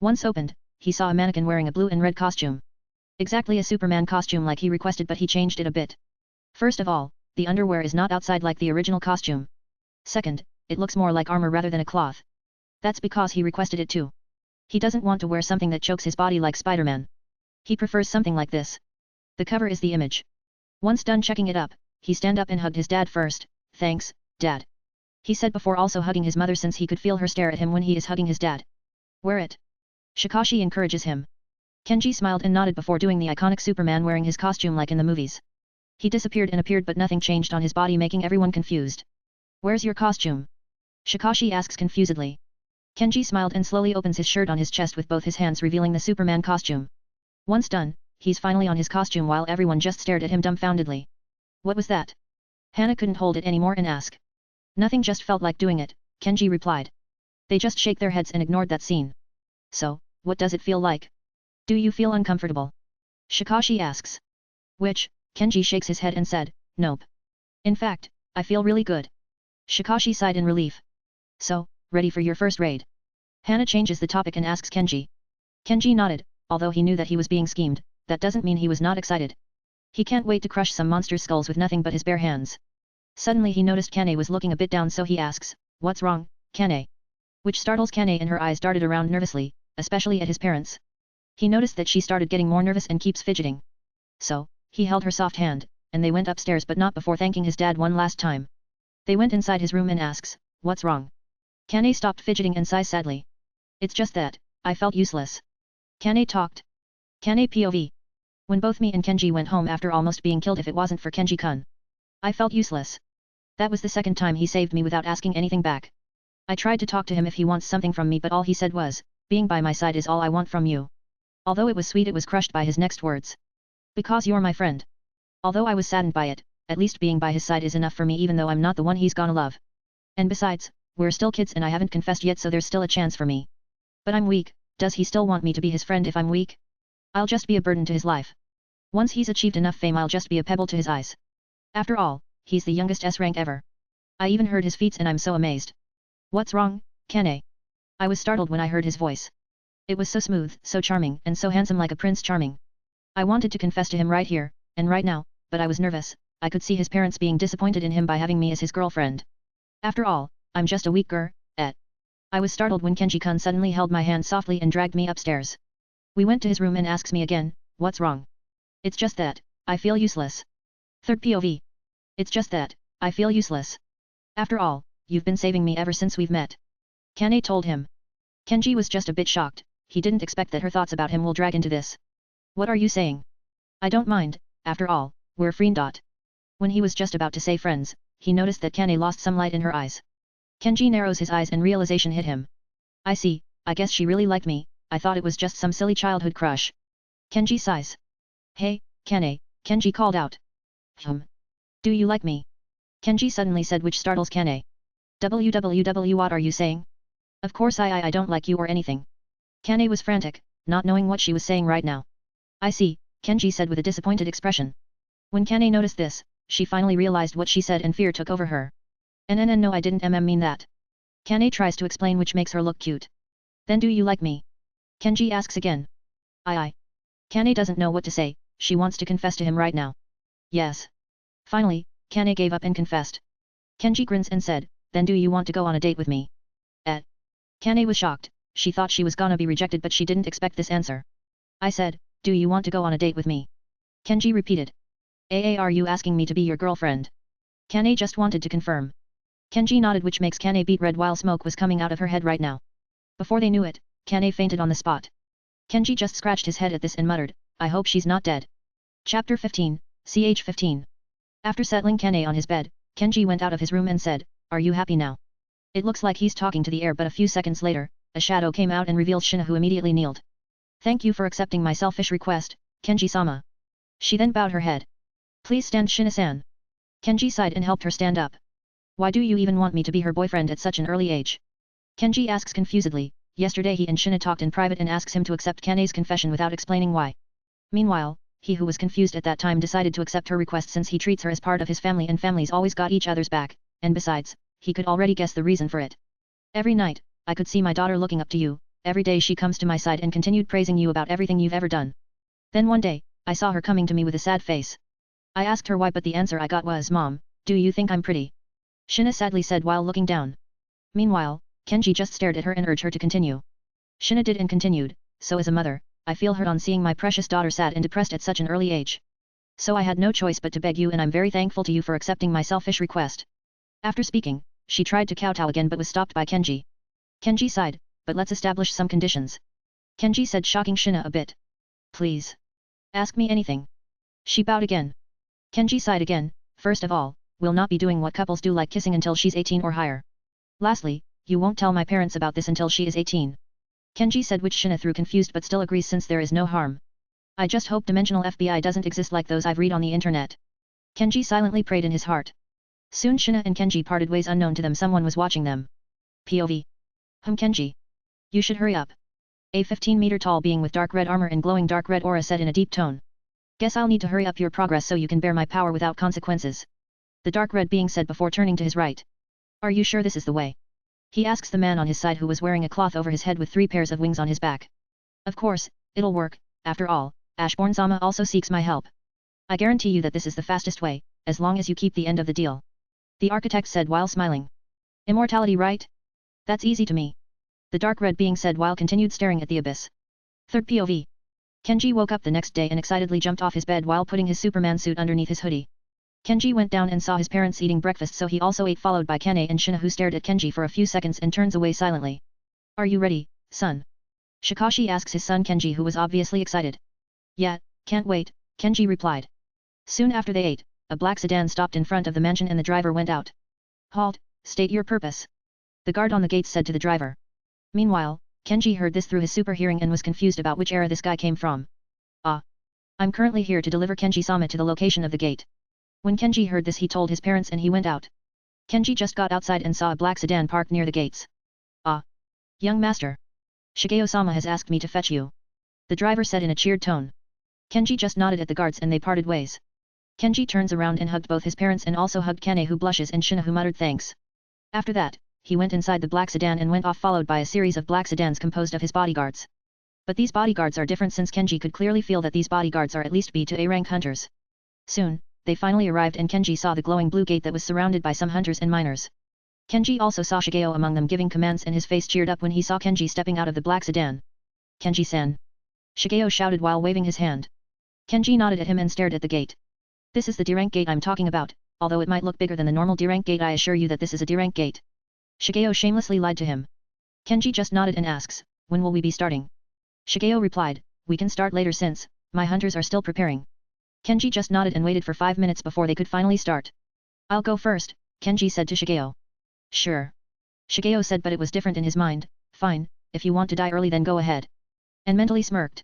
Once opened, he saw a mannequin wearing a blue and red costume. Exactly a Superman costume like he requested but he changed it a bit. First of all, the underwear is not outside like the original costume. Second, it looks more like armor rather than a cloth. That's because he requested it too. He doesn't want to wear something that chokes his body like Spider-Man. He prefers something like this. The cover is the image. Once done checking it up, he stand up and hugged his dad first, thanks, Dad. He said before also hugging his mother since he could feel her stare at him when he is hugging his dad. Wear it. Shikashi encourages him. Kenji smiled and nodded before doing the iconic Superman wearing his costume like in the movies. He disappeared and appeared but nothing changed on his body making everyone confused. Where's your costume? Shikashi asks confusedly. Kenji smiled and slowly opens his shirt on his chest with both his hands revealing the Superman costume. Once done, he's finally on his costume while everyone just stared at him dumbfoundedly. What was that? Hana couldn't hold it anymore and asked. Nothing, just felt like doing it, Kenji replied. They just shake their heads and ignored that scene. So, what does it feel like? Do you feel uncomfortable? Shikashi asks. Which, Kenji shakes his head and said, nope. In fact, I feel really good. Shikashi sighed in relief. So, ready for your first raid? Hana changes the topic and asks Kenji. Kenji nodded, although he knew that he was being schemed, that doesn't mean he was not excited. He can't wait to crush some monster skulls with nothing but his bare hands. Suddenly he noticed Kane was looking a bit down so he asks, what's wrong, Kane. Which startles Kane, and her eyes darted around nervously, especially at his parents. He noticed that she started getting more nervous and keeps fidgeting. So, he held her soft hand, and they went upstairs, but not before thanking his dad one last time. They went inside his room and asks, "What's wrong?" Kane stopped fidgeting and sighs sadly. "It's just that, I felt useless." Kane talked. Kane POV. When both me and Kenji went home after almost being killed if it wasn't for Kenji-kun. I felt useless. That was the second time he saved me without asking anything back. I tried to talk to him if he wants something from me, but all he said was, "Being by my side is all I want from you." Although it was sweet, it was crushed by his next words. "Because you're my friend." Although I was saddened by it, at least being by his side is enough for me, even though I'm not the one he's gonna love. And besides, we're still kids and I haven't confessed yet, so there's still a chance for me. But I'm weak. Does he still want me to be his friend if I'm weak? I'll just be a burden to his life. Once he's achieved enough fame, I'll just be a pebble to his eyes. After all, he's the youngest S rank ever. I even heard his feats and I'm so amazed. "What's wrong, Kane?" I was startled when I heard his voice. It was so smooth, so charming, and so handsome, like a Prince Charming. I wanted to confess to him right here, and right now, but I was nervous. I could see his parents being disappointed in him by having me as his girlfriend. After all, I'm just a weak girl. I was startled when Kenji-kun suddenly held my hand softly and dragged me upstairs. We went to his room and asks me again, "What's wrong?" "It's just that, I feel useless." Third POV. "It's just that, I feel useless. After all, you've been saving me ever since we've met." Kane told him. Kenji was just a bit shocked. He didn't expect that her thoughts about him will drag into this. "What are you saying?" "I don't mind, after all, we're friends." When he was just about to say friends, he noticed that Kane lost some light in her eyes. Kenji narrows his eyes and realization hit him. "I see, I guess she really liked me, I thought it was just some silly childhood crush." Kenji sighs. "Hey, Kane," Kenji called out. "Do you like me?" Kenji suddenly said, which startles Kane. "WWW, what are you saying?" "Of course I don't like you or anything." Kane was frantic, not knowing what she was saying right now. "I see," Kenji said with a disappointed expression. When Kane noticed this, she finally realized what she said and fear took over her. No, I didn't mean that." Kane tries to explain, which makes her look cute. "Then do you like me?" Kenji asks again. I. Kane doesn't know what to say, she wants to confess to him right now. "Yes." Finally, Kane gave up and confessed. Kenji grins and said, "Then do you want to go on a date with me?" Kane was shocked, she thought she was gonna be rejected, but she didn't expect this answer. "I said, do you want to go on a date with me?" Kenji repeated. Are you asking me to be your girlfriend?" Kane just wanted to confirm. Kenji nodded, which makes Kane beet red while smoke was coming out of her head right now. Before they knew it, Kane fainted on the spot. Kenji just scratched his head at this and muttered, "I hope she's not dead." Chapter 15, ch 15. After settling Kane on his bed, Kenji went out of his room and said, "Are you happy now?" It looks like he's talking to the air, but a few seconds later, a shadow came out and revealed Shina, who immediately kneeled. "Thank you for accepting my selfish request, Kenji-sama." She then bowed her head. "Please stand, Shina-san." Kenji sighed and helped her stand up. "Why do you even want me to be her boyfriend at such an early age?" Kenji asks confusedly. Yesterday he and Shina talked in private and asks him to accept Kane's confession without explaining why. Meanwhile, he, who was confused at that time, decided to accept her request since he treats her as part of his family and families always got each other's back, and besides, he could already guess the reason for it. "Every night, I could see my daughter looking up to you, every day she comes to my side and continued praising you about everything you've ever done. Then one day, I saw her coming to me with a sad face. I asked her why, but the answer I got was, 'Mom, do you think I'm pretty?'" Shina sadly said while looking down. Meanwhile, Kenji just stared at her and urged her to continue. Shina did and continued, "So as a mother, I feel hurt on seeing my precious daughter sad and depressed at such an early age. So I had no choice but to beg you, and I'm very thankful to you for accepting my selfish request." After speaking, she tried to kowtow again but was stopped by Kenji. Kenji sighed, "But let's establish some conditions." Kenji said, shocking Shina a bit. "Please. Ask me anything." She bowed again. Kenji sighed again, "First of all, we'll not be doing what couples do, like kissing until she's 18 or higher. Lastly, you won't tell my parents about this until she is 18. Kenji said, which Shina through confused but still agrees since there is no harm. "I just hope dimensional FBI doesn't exist like those I've read on the internet." Kenji silently prayed in his heart. Soon Shina and Kenji parted ways. Unknown to them, someone was watching them. POV. Kenji. You should hurry up. A 15-meter tall being with dark red armor and glowing dark red aura said in a deep tone. "Guess I'll need to hurry up your progress so you can bear my power without consequences." The dark red being said before turning to his right. "Are you sure this is the way?" He asks the man on his side, who was wearing a cloth over his head with 3 pairs of wings on his back. "Of course, it'll work. After all, Ashbourne-sama also seeks my help. I guarantee you that this is the fastest way, as long as you keep the end of the deal." The architect said while smiling. "Immortality, right?" That's easy to me. The dark red being said while continued staring at the abyss. Third POV. Kenji woke up the next day and excitedly jumped off his bed while putting his Superman suit underneath his hoodie. Kenji went down and saw his parents eating breakfast, so he also ate, followed by Kane and Shina, who stared at Kenji for a few seconds and turns away silently. Are you ready, son? Shikashi asks his son Kenji, who was obviously excited. Yeah, can't wait, Kenji replied. Soon after they ate, a black sedan stopped in front of the mansion and the driver went out. Halt, state your purpose. The guard on the gates said to the driver. Meanwhile, Kenji heard this through his super hearing and was confused about which era this guy came from. Ah. I'm currently here to deliver Kenji-sama to the location of the gate. When Kenji heard this, he told his parents and he went out. Kenji just got outside and saw a black sedan parked near the gates. Ah. Young master. Shigeo-sama has asked me to fetch you. The driver said in a cheered tone. Kenji just nodded at the guards and they parted ways. Kenji turns around and hugged both his parents and also hugged Kane, who blushes, and Shina, who muttered thanks. After that, he went inside the black sedan and went off, followed by a series of black sedans composed of his bodyguards. But these bodyguards are different, since Kenji could clearly feel that these bodyguards are at least B to A rank hunters. Soon, they finally arrived and Kenji saw the glowing blue gate that was surrounded by some hunters and miners. Kenji also saw Shigeo among them giving commands, and his face cheered up when he saw Kenji stepping out of the black sedan. Kenji-san. Shigeo shouted while waving his hand. Kenji nodded at him and stared at the gate. This is the D rank gate I'm talking about, although it might look bigger than the normal D rank gate, I assure you that this is a D rank gate. Shigeo shamelessly lied to him. Kenji just nodded and asks, when will we be starting? Shigeo replied, we can start later since my hunters are still preparing. Kenji just nodded and waited for 5 minutes before they could finally start. I'll go first, Kenji said to Shigeo. Sure. Shigeo said, but it was different in his mind. Fine, if you want to die early then go ahead. And mentally smirked.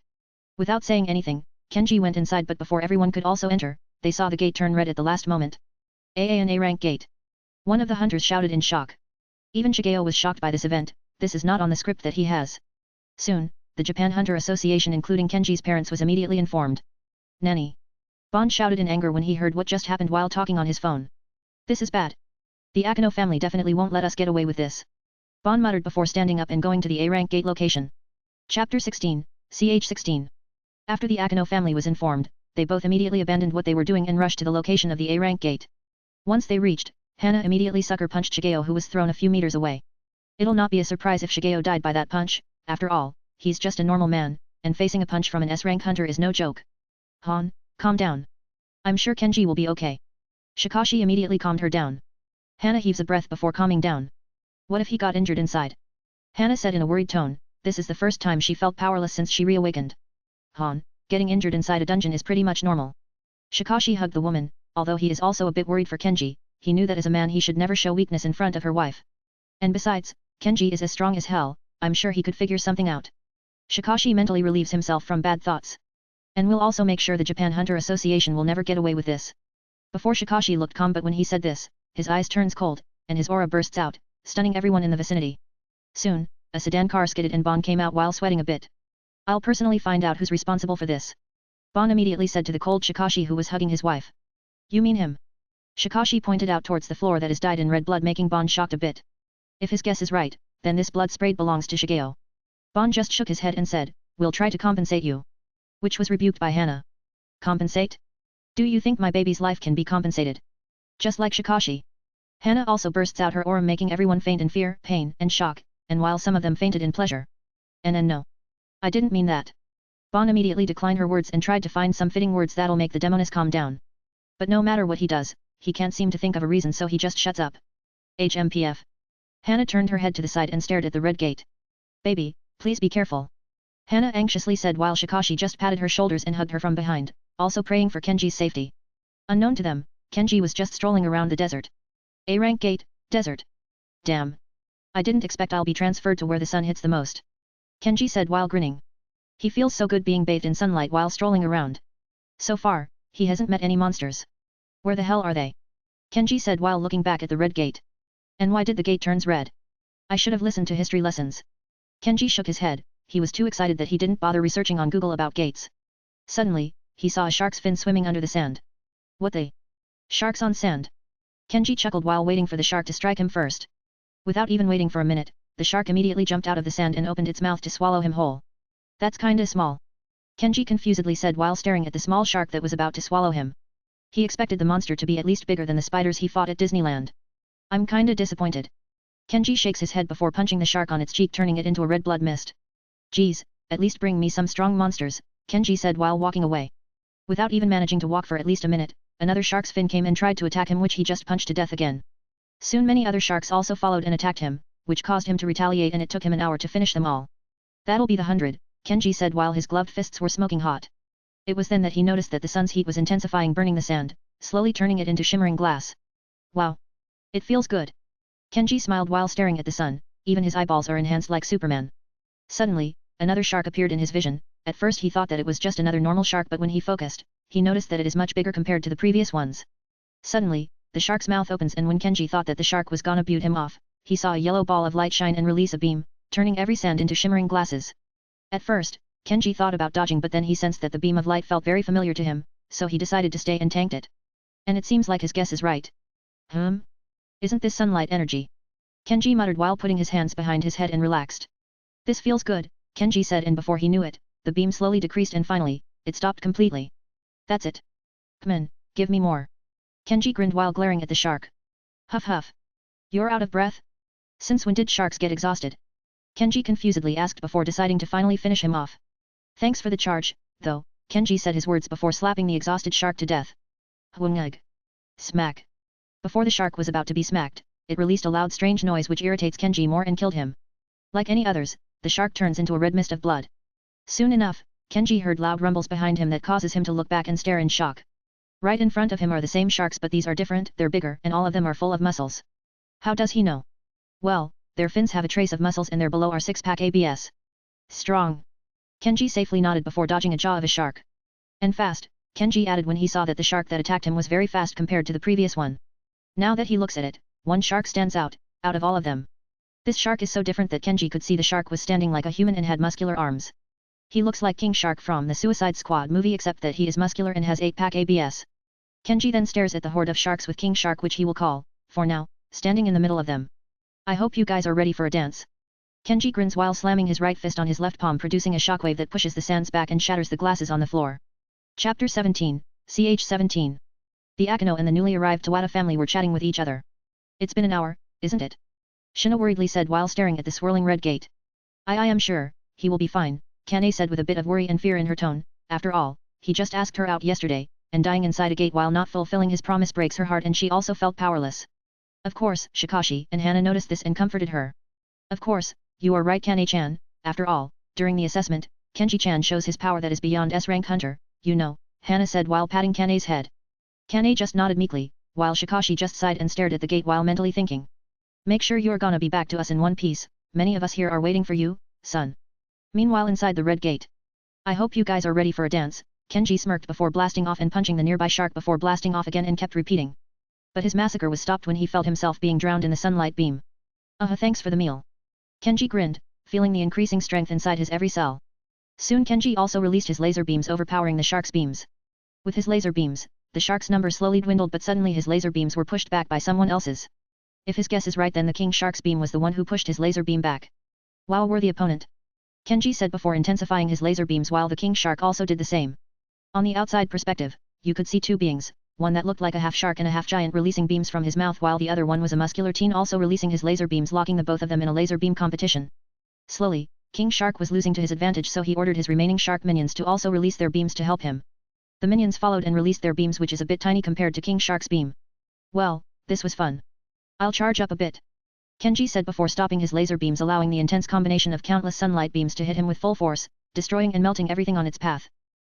Without saying anything, Kenji went inside, but before everyone could also enter, they saw the gate turn red at the last moment. An A rank gate. One of the hunters shouted in shock. Even Shigeo was shocked by this event. This is not on the script that he has. Soon, the Japan Hunter Association, including Kenji's parents, was immediately informed. Nani? Bon shouted in anger when he heard what just happened while talking on his phone. This is bad. The Akano family definitely won't let us get away with this. Bon muttered before standing up and going to the A rank gate location. Chapter 16, CH 16. After the Akano family was informed, they both immediately abandoned what they were doing and rushed to the location of the A rank gate. Once they reached, Hana immediately sucker punched Shigeo, who was thrown a few meters away. It'll not be a surprise if Shigeo died by that punch. After all, he's just a normal man, and facing a punch from an S-rank hunter is no joke. Han, calm down. I'm sure Kenji will be okay. Shikashi immediately calmed her down. Hana heaves a breath before calming down. What if he got injured inside? Hana said in a worried tone. This is the first time she felt powerless since she reawakened. Han, getting injured inside a dungeon is pretty much normal. Shikashi hugged the woman. Although he is also a bit worried for Kenji, he knew that as a man he should never show weakness in front of her wife. And besides, Kenji is as strong as hell, I'm sure he could figure something out. Shikashi mentally relieves himself from bad thoughts. And will also make sure the Japan Hunter Association will never get away with this. Before Shikashi looked calm, but when he said this, his eyes turns cold, and his aura bursts out, stunning everyone in the vicinity. Soon, a sedan car skidded and Bon came out while sweating a bit. I'll personally find out who's responsible for this. Bon immediately said to the cold Shikashi, who was hugging his wife. You mean him? Shikashi pointed out towards the floor that is dyed in red blood, making Bon shocked a bit. If his guess is right, then this blood sprayed belongs to Shigeo. Bon just shook his head and said, we'll try to compensate you. Which was rebuked by Hana. Compensate? Do you think my baby's life can be compensated? Just like Shikashi. Hana also bursts out her aura, making everyone faint in fear, pain, and shock, and while some of them fainted in pleasure. And no. I didn't mean that. Bon immediately declined her words and tried to find some fitting words that'll make the demoness calm down. But no matter what he does, he can't seem to think of a reason, so he just shuts up. HMPF. Hana turned her head to the side and stared at the red gate. Baby, please be careful. Hana anxiously said while Shikashi just patted her shoulders and hugged her from behind, also praying for Kenji's safety. Unknown to them, Kenji was just strolling around the desert. A rank gate, desert. Damn. I didn't expect I'll be transferred to where the sun hits the most. Kenji said while grinning. He feels so good being bathed in sunlight while strolling around. So far, he hasn't met any monsters. Where the hell are they? Kenji said while looking back at the red gate. And why did the gate turns red? I should have listened to history lessons. Kenji shook his head. He was too excited that he didn't bother researching on Google about gates. Suddenly, he saw a shark's fin swimming under the sand. What the? Sharks on sand? Kenji chuckled while waiting for the shark to strike him first. Without even waiting for a minute, the shark immediately jumped out of the sand and opened its mouth to swallow him whole. That's kinda small. Kenji confusedly said while staring at the small shark that was about to swallow him. He expected the monster to be at least bigger than the spiders he fought at Disneyland. I'm kinda disappointed. Kenji shakes his head before punching the shark on its cheek, turning it into a red blood mist. Geez, at least bring me some strong monsters, Kenji said while walking away. Without even managing to walk for at least a minute, another shark's fin came and tried to attack him, which he just punched to death again. Soon many other sharks also followed and attacked him, which caused him to retaliate, and it took him an hour to finish them all. That'll be the 100, Kenji said while his gloved fists were smoking hot. It was then that he noticed that the sun's heat was intensifying, burning the sand, slowly turning it into shimmering glass. Wow! It feels good. Kenji smiled while staring at the sun, even his eyeballs are enhanced like Superman. Suddenly, another shark appeared in his vision. At first he thought that it was just another normal shark, but when he focused, he noticed that it is much bigger compared to the previous ones. Suddenly, the shark's mouth opens, and when Kenji thought that the shark was gonna beat him off, he saw a yellow ball of light shine and release a beam, turning every sand into shimmering glasses. At first, Kenji thought about dodging, but then he sensed that the beam of light felt very familiar to him, so he decided to stay and tanked it. And it seems like his guess is right. Isn't this sunlight energy? Kenji muttered while putting his hands behind his head and relaxed. This feels good, Kenji said, and before he knew it, the beam slowly decreased and finally, it stopped completely. That's it. Come on, give me more. Kenji grinned while glaring at the shark. Huff huff. You're out of breath? Since when did sharks get exhausted? Kenji confusedly asked before deciding to finally finish him off. Thanks for the charge, though, Kenji said his words before slapping the exhausted shark to death. Hwungug. Smack. Before the shark was about to be smacked, it released a loud strange noise which irritates Kenji more and killed him. Like any others, the shark turns into a red mist of blood. Soon enough, Kenji heard loud rumbles behind him that causes him to look back and stare in shock. Right in front of him are the same sharks, but these are different, they're bigger, and all of them are full of muscles. How does he know? Well, their fins have a trace of muscles and their below are six-pack abs. Strong. Kenji safely nodded before dodging a jaw of a shark. And fast, Kenji added when he saw that the shark that attacked him was very fast compared to the previous one. Now that he looks at it, one shark stands out of all of them. This shark is so different that Kenji could see the shark was standing like a human and had muscular arms. He looks like King Shark from the Suicide Squad movie, except that he is muscular and has 8-pack abs. Kenji then stares at the horde of sharks with King Shark, which he will call, for now, standing in the middle of them. I hope you guys are ready for a dance. Kenji grins while slamming his right fist on his left palm, producing a shockwave that pushes the sands back and shatters the glasses on the floor. Chapter 17, CH 17. The Akeno and the newly arrived Tawada family were chatting with each other. It's been an hour, isn't it? Shina worriedly said while staring at the swirling red gate. I am sure, he will be fine, Kane said with a bit of worry and fear in her tone. After all, he just asked her out yesterday, and dying inside a gate while not fulfilling his promise breaks her heart, and she also felt powerless. Of course, Shikashi and Hana noticed this and comforted her. Of course, you are right, Kane-chan. After all, during the assessment, Kenji-chan shows his power that is beyond S-rank hunter, you know, Hana said while patting Kane's head. Kane just nodded meekly, while Shikashi just sighed and stared at the gate while mentally thinking. Make sure you're gonna be back to us in one piece, many of us here are waiting for you, son. Meanwhile inside the red gate. I hope you guys are ready for a dance, Kenji smirked before blasting off and punching the nearby shark before blasting off again and kept repeating. But his massacre was stopped when he felt himself being drowned in the sunlight beam. Thanks for the meal. Kenji grinned, feeling the increasing strength inside his every cell. Soon Kenji also released his laser beams, overpowering the shark's beams. With his laser beams, the shark's number slowly dwindled, but suddenly his laser beams were pushed back by someone else's. If his guess is right, then the king shark's beam was the one who pushed his laser beam back. Wow, worthy opponent. Kenji said before intensifying his laser beams, while the king shark also did the same. On the outside perspective, you could see two beings, one that looked like a half shark and a half giant releasing beams from his mouth, while the other one was a muscular teen also releasing his laser beams, locking the both of them in a laser beam competition. Slowly, King Shark was losing to his advantage, so he ordered his remaining shark minions to also release their beams to help him. The minions followed and released their beams, which is a bit tiny compared to King Shark's beam. Well, this was fun. I'll charge up a bit. Kenji said before stopping his laser beams, allowing the intense combination of countless sunlight beams to hit him with full force, destroying and melting everything on its path.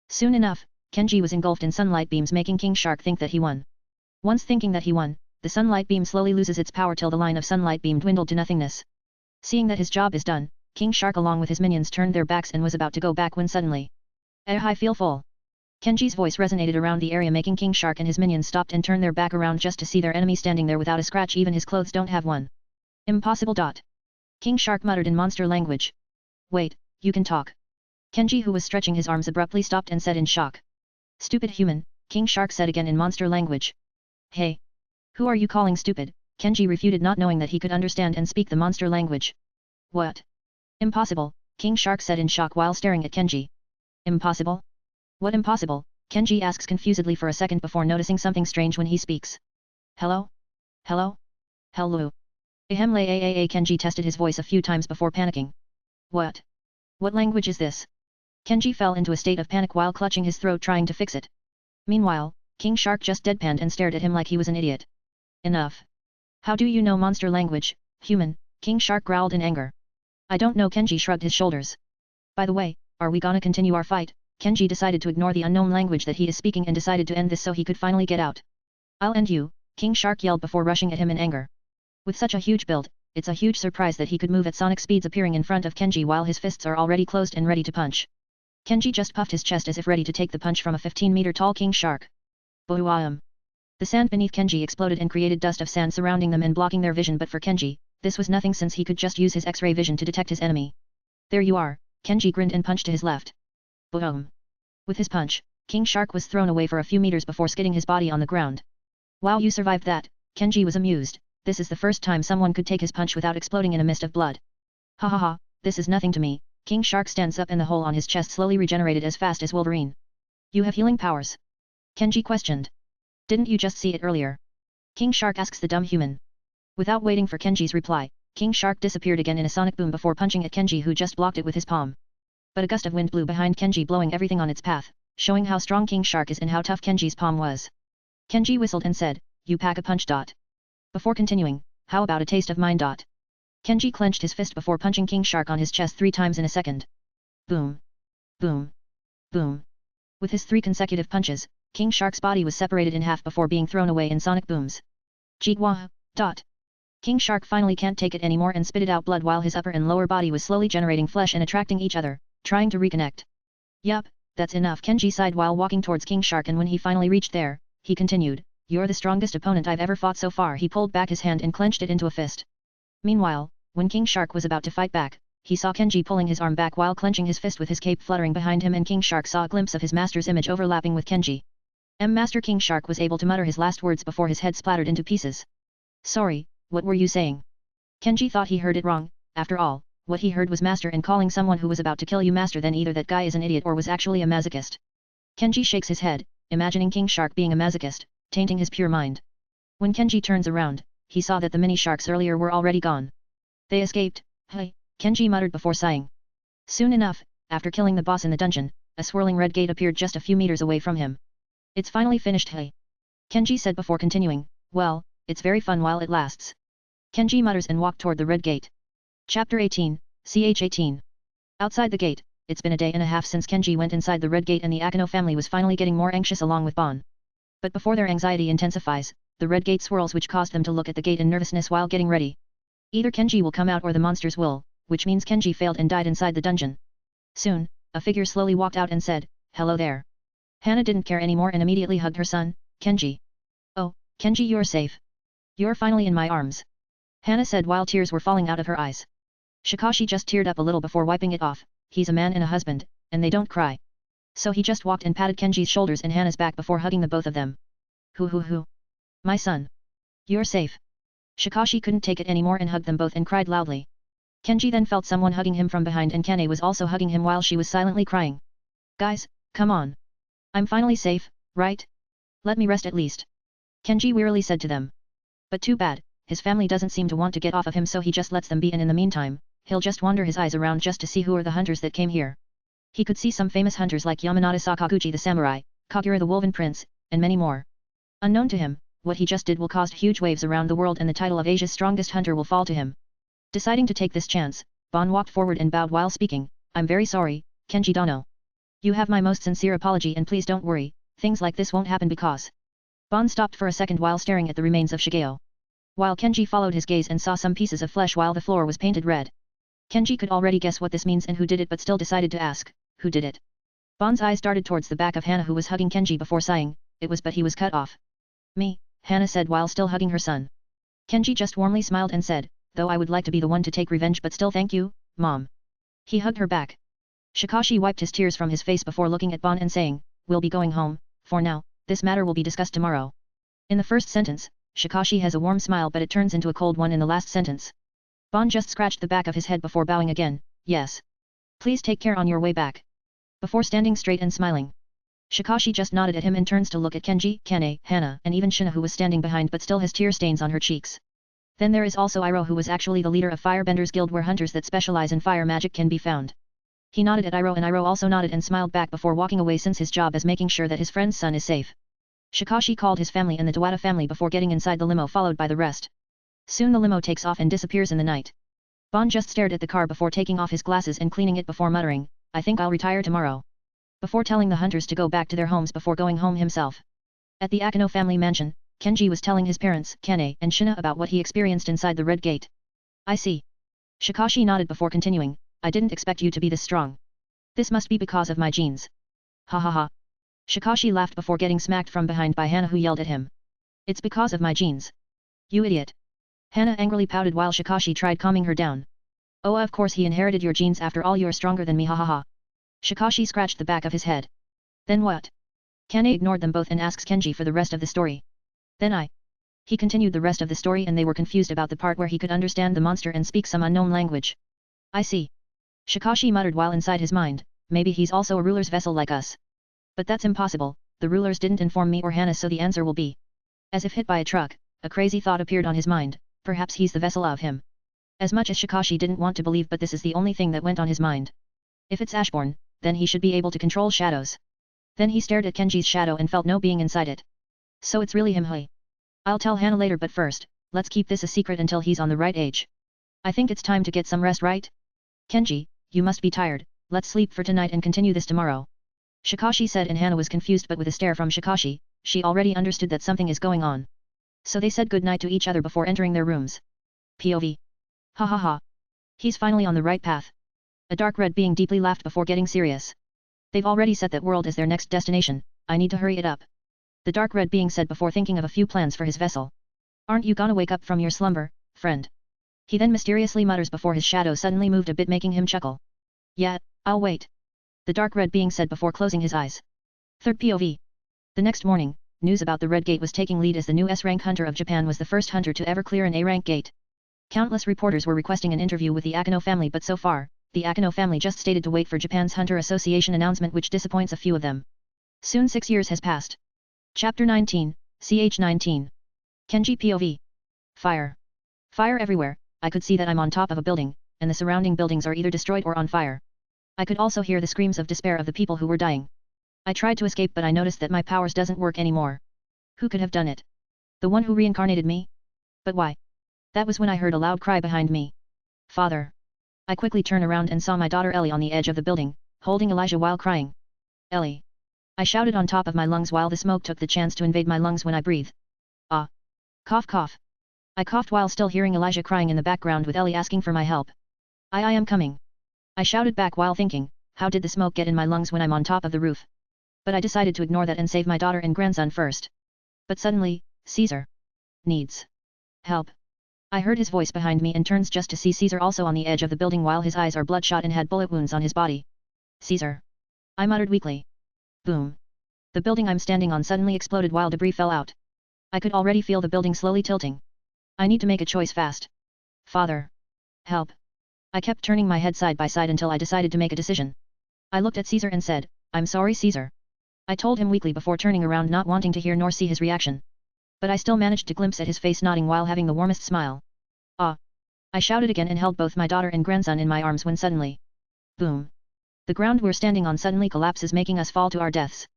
Soon enough, Kenji was engulfed in sunlight beams, making King Shark think that he won. Once thinking that he won, the sunlight beam slowly loses its power till the line of sunlight beam dwindled to nothingness. Seeing that his job is done, King Shark along with his minions turned their backs and was about to go back when suddenly, I feel full. Kenji's voice resonated around the area, making King Shark and his minions stopped and turn their back around just to see their enemy standing there without a scratch, even his clothes don't have one. Impossible. King Shark muttered in monster language. Wait, you can talk. Kenji, who was stretching his arms, abruptly stopped and said in shock. Stupid human, King Shark said again in monster language. Hey! Who are you calling stupid? Kenji refuted, not knowing that he could understand and speak the monster language. What? Impossible, King Shark said in shock while staring at Kenji. Impossible? What impossible? Kenji asks confusedly for a second before noticing something strange when he speaks. Hello? Hello? Hello? Ahem lay aaa Kenji tested his voice a few times before panicking. What? What language is this? Kenji fell into a state of panic while clutching his throat trying to fix it. Meanwhile, King Shark just deadpanned and stared at him like he was an idiot. Enough. How do you know monster language, human? King Shark growled in anger. I don't know. Kenji shrugged his shoulders. By the way, are we gonna continue our fight? Kenji decided to ignore the unknown language that he is speaking and decided to end this so he could finally get out. I'll end you, King Shark yelled before rushing at him in anger. With such a huge build, it's a huge surprise that he could move at sonic speeds appearing in front of Kenji while his fists are already closed and ready to punch. Kenji just puffed his chest as if ready to take the punch from a 15-meter-tall King Shark. Boom! The sand beneath Kenji exploded and created dust of sand surrounding them and blocking their vision, but for Kenji, this was nothing since he could just use his X-ray vision to detect his enemy. There you are, Kenji grinned and punched to his left. Boom! With his punch, King Shark was thrown away for a few meters before skidding his body on the ground. Wow, you survived that, Kenji was amused. This is the first time someone could take his punch without exploding in a mist of blood. Ha ha ha, this is nothing to me. King Shark stands up and the hole on his chest slowly regenerated as fast as Wolverine. You have healing powers? Kenji questioned. Didn't you just see it earlier? King Shark asks the dumb human. Without waiting for Kenji's reply, King Shark disappeared again in a sonic boom before punching at Kenji, who just blocked it with his palm. But a gust of wind blew behind Kenji, blowing everything on its path, showing how strong King Shark is and how tough Kenji's palm was. Kenji whistled and said, "You pack a punch." Before continuing, how about a taste of mine? Kenji clenched his fist before punching King Shark on his chest 3 times in a second. Boom! Boom! Boom! With his 3 consecutive punches, King Shark's body was separated in half before being thrown away in sonic booms. Jigwah! King Shark finally can't take it anymore and spitted out blood while his upper and lower body was slowly generating flesh and attracting each other, trying to reconnect. Yup, that's enough, Kenji sighed while walking towards King Shark, and when he finally reached there, he continued, "You're the strongest opponent I've ever fought so far." He pulled back his hand and clenched it into a fist. Meanwhile, when King Shark was about to fight back, he saw Kenji pulling his arm back while clenching his fist with his cape fluttering behind him, and King Shark saw a glimpse of his master's image overlapping with Kenji. Master King Shark was able to mutter his last words before his head splattered into pieces. Sorry, what were you saying? Kenji thought he heard it wrong. After all, what he heard was master and calling someone who was about to kill you master. Then either that guy is an idiot or was actually a masochist. Kenji shakes his head, imagining King Shark being a masochist, tainting his pure mind. When Kenji turns around, he saw that the mini sharks earlier were already gone. They escaped. Hey, Kenji muttered before sighing. Soon enough, after killing the boss in the dungeon, a swirling red gate appeared just a few meters away from him. It's finally finished, hey, Kenji said before continuing, well, it's very fun while it lasts. Kenji mutters and walked toward the red gate. Chapter 18, ch 18. Outside the gate, it's been a day and a half since Kenji went inside the red gate, and the Akeno family was finally getting more anxious along with Bon. But before their anxiety intensifies, the red gate swirls, which caused them to look at the gate in nervousness while getting ready. Either Kenji will come out or the monsters will, which means Kenji failed and died inside the dungeon. Soon, a figure slowly walked out and said, "Hello there." Hana didn't care anymore and immediately hugged her son, Kenji. "Oh, Kenji, you're safe. You're finally in my arms," Hana said while tears were falling out of her eyes. Shikashi just teared up a little before wiping it off. He's a man and a husband, and they don't cry. So he just walked and patted Kenji's shoulders and Hana's back before hugging the both of them. Hoo. My son. You're safe. Shikashi couldn't take it anymore and hugged them both and cried loudly. Kenji then felt someone hugging him from behind, and Kane was also hugging him while she was silently crying. Guys, come on. I'm finally safe, right? Let me rest at least. Kenji wearily said to them. But too bad, his family doesn't seem to want to get off of him, so he just lets them be, and in the meantime, he'll just wander his eyes around just to see who are the hunters that came here. He could see some famous hunters like Yamanata Sakaguchi the samurai, Kagura the Wolven Prince, and many more. Unknown to him, what he just did will cause huge waves around the world, and the title of Asia's strongest hunter will fall to him. Deciding to take this chance, Bon walked forward and bowed while speaking. I'm very sorry, Kenji Dono. You have my most sincere apology, and please don't worry, things like this won't happen because... Bon stopped for a second while staring at the remains of Shigeo. While Kenji followed his gaze and saw some pieces of flesh while the floor was painted red. Kenji could already guess what this means and who did it, but still decided to ask, who did it? Bon's eyes darted towards the back of Hana, who was hugging Kenji before sighing, it was, but he was cut off. Me, Hana said while still hugging her son. Kenji just warmly smiled and said, though I would like to be the one to take revenge, but still thank you, Mom. He hugged her back. Shikashi wiped his tears from his face before looking at Bon and saying, we'll be going home, for now, this matter will be discussed tomorrow. In the first sentence, Shikashi has a warm smile, but it turns into a cold one in the last sentence. Bon just scratched the back of his head before bowing again, yes. Please take care on your way back. Before standing straight and smiling. Shikashi just nodded at him and turns to look at Kenji, Kane, Hana, and even Shina, who was standing behind but still has tear stains on her cheeks. Then there is also Iroh, who was actually the leader of Firebenders Guild, where hunters that specialize in fire magic can be found. He nodded at Iroh, and Iroh also nodded and smiled back before walking away, since his job is making sure that his friend's son is safe. Shikashi called his family and the Dawada family before getting inside the limo, followed by the rest. Soon the limo takes off and disappears in the night. Bon just stared at the car before taking off his glasses and cleaning it before muttering, "I think I'll retire tomorrow," before telling the hunters to go back to their homes before going home himself. At the Akeno family mansion, Kenji was telling his parents, Kane and Shina, about what he experienced inside the Red Gate. "I see." Shikashi nodded before continuing, "I didn't expect you to be this strong. This must be because of my genes." Ha ha ha. Shikashi laughed before getting smacked from behind by Hana, who yelled at him, "It's because of my genes. You idiot." Hana angrily pouted while Shikashi tried calming her down. "Oh, of course he inherited your genes, after all you're stronger than me, ha ha ha." Shikashi scratched the back of his head. "Then what?" Kane ignored them both and asks Kenji for the rest of the story. "Then He continued the rest of the story, and they were confused about the part where he could understand the monster and speak some unknown language. "I see." Shikashi muttered while inside his mind, "Maybe he's also a ruler's vessel like us. But that's impossible, the rulers didn't inform me or Hana, so the answer will be." As if hit by a truck, a crazy thought appeared on his mind, perhaps he's the vessel of him. As much as Shikashi didn't want to believe, but this is the only thing that went on his mind. If it's Ashborn, then he should be able to control shadows. Then he stared at Kenji's shadow and felt no being inside it. So it's really him, hey? I'll tell Hana later, but first, let's keep this a secret until he's on the right age. I think it's time to get some rest, right? Kenji, you must be tired, let's sleep for tonight and continue this tomorrow. Shikashi said, and Hana was confused, but with a stare from Shikashi, she already understood that something is going on. So they said good night to each other before entering their rooms. POV. Ha ha ha. He's finally on the right path. A dark red being deeply laughed before getting serious. They've already set that world as their next destination, I need to hurry it up. The dark red being said before thinking of a few plans for his vessel. Aren't you gonna wake up from your slumber, friend? He then mysteriously mutters before his shadow suddenly moved a bit, making him chuckle. Yeah, I'll wait. The dark red being said before closing his eyes. Third POV. The next morning, news about the Red Gate was taking lead, as the new S-rank hunter of Japan was the first hunter to ever clear an A-rank gate. Countless reporters were requesting an interview with the Akeno family, but so far, the Akeno family just stated to wait for Japan's Hunter Association announcement, which disappoints a few of them. Soon 6 years has passed. Chapter 19, CH19. Kenji POV. Fire. Fire everywhere. I could see that I'm on top of a building, and the surrounding buildings are either destroyed or on fire. I could also hear the screams of despair of the people who were dying. I tried to escape, but I noticed that my powers doesn't work anymore. Who could have done it? The one who reincarnated me? But why? That was when I heard a loud cry behind me. Father. I quickly turned around and saw my daughter Ellie on the edge of the building, holding Elijah while crying. Ellie. I shouted on top of my lungs while the smoke took the chance to invade my lungs when I breathed. Ah. Cough cough. I coughed while still hearing Elijah crying in the background with Ellie asking for my help. I am coming. I shouted back while thinking, how did the smoke get in my lungs when I'm on top of the roof? But I decided to ignore that and save my daughter and grandson first. But suddenly, Caesar needs help. I heard his voice behind me and turns just to see Caesar also on the edge of the building while his eyes are bloodshot and had bullet wounds on his body. Caesar. I muttered weakly. Boom. The building I'm standing on suddenly exploded while debris fell out. I could already feel the building slowly tilting. I need to make a choice fast. Father. Help. I kept turning my head side by side until I decided to make a decision. I looked at Caesar and said, I'm sorry, Caesar. I told him weakly before turning around, not wanting to hear nor see his reaction. But I still managed to glimpse at his face nodding while having the warmest smile. Ah! I shouted again and held both my daughter and grandson in my arms when suddenly. Boom! The ground we're standing on suddenly collapses, making us fall to our deaths.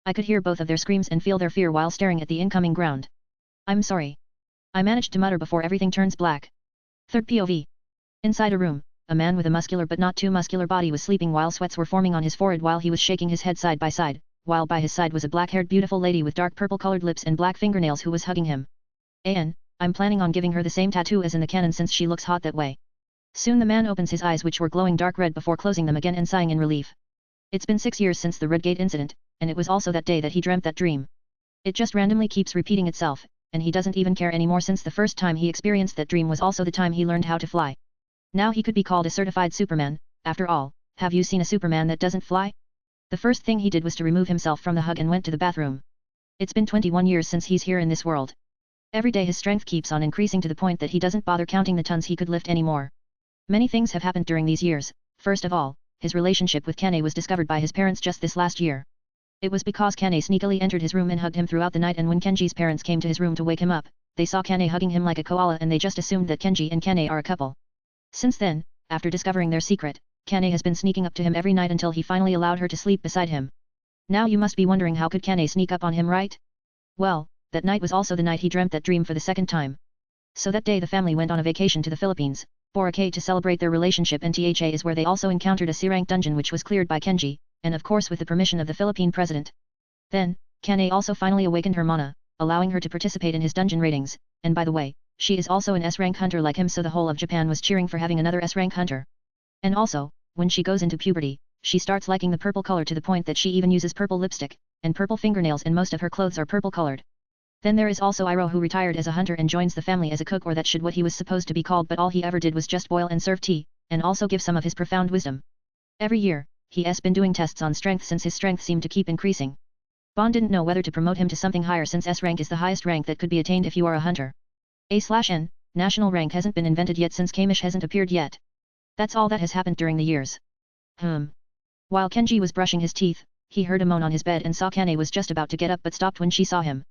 I could hear both of their screams and feel their fear while staring at the incoming ground. I'm sorry. I managed to mutter before everything turns black. Third POV. Inside a room, a man with a muscular but not too muscular body was sleeping while sweats were forming on his forehead while he was shaking his head side by side, while by his side was a black-haired beautiful lady with dark purple-colored lips and black fingernails who was hugging him. I'm planning on giving her the same tattoo as in the canon since she looks hot that way. Soon the man opens his eyes, which were glowing dark red, before closing them again and sighing in relief. It's been 6 years since the Red Gate incident, and it was also that day that he dreamt that dream. It just randomly keeps repeating itself, and he doesn't even care anymore since the first time he experienced that dream was also the time he learned how to fly. Now he could be called a certified Superman. After all, have you seen a Superman that doesn't fly? The first thing he did was to remove himself from the hug and went to the bathroom. It's been 21 years since he's here in this world. Every day his strength keeps on increasing to the point that he doesn't bother counting the tons he could lift anymore. Many things have happened during these years. First of all, his relationship with Kane was discovered by his parents just this last year. It was because Kane sneakily entered his room and hugged him throughout the night, and when Kenji's parents came to his room to wake him up, they saw Kane hugging him like a koala and they just assumed that Kenji and Kane are a couple. Since then, after discovering their secret, Kane has been sneaking up to him every night until he finally allowed her to sleep beside him. Now you must be wondering how could Kane sneak up on him, right? Well, that night was also the night he dreamt that dream for the second time. So that day the family went on a vacation to the Philippines, Boracay, to celebrate their relationship, and Tha is where they also encountered a C-rank dungeon which was cleared by Kenji, and of course with the permission of the Philippine president. Then, Kane also finally awakened her mana, allowing her to participate in his dungeon raidings, and by the way, she is also an S-rank hunter like him, so the whole of Japan was cheering for having another S-rank hunter. And also, when she goes into puberty, she starts liking the purple color to the point that she even uses purple lipstick, and purple fingernails, and most of her clothes are purple colored. Then there is also Iroh, who retired as a hunter and joins the family as a cook, or that should what he was supposed to be called, but all he ever did was just boil and serve tea, and also give some of his profound wisdom. Every year, he has been doing tests on strength since his strength seemed to keep increasing. Bond didn't know whether to promote him to something higher since S rank is the highest rank that could be attained if you are a hunter. A/N, national rank hasn't been invented yet since Kamish hasn't appeared yet. That's all that has happened during the years. While Kenji was brushing his teeth, he heard a moan on his bed and saw Kane was just about to get up but stopped when she saw him.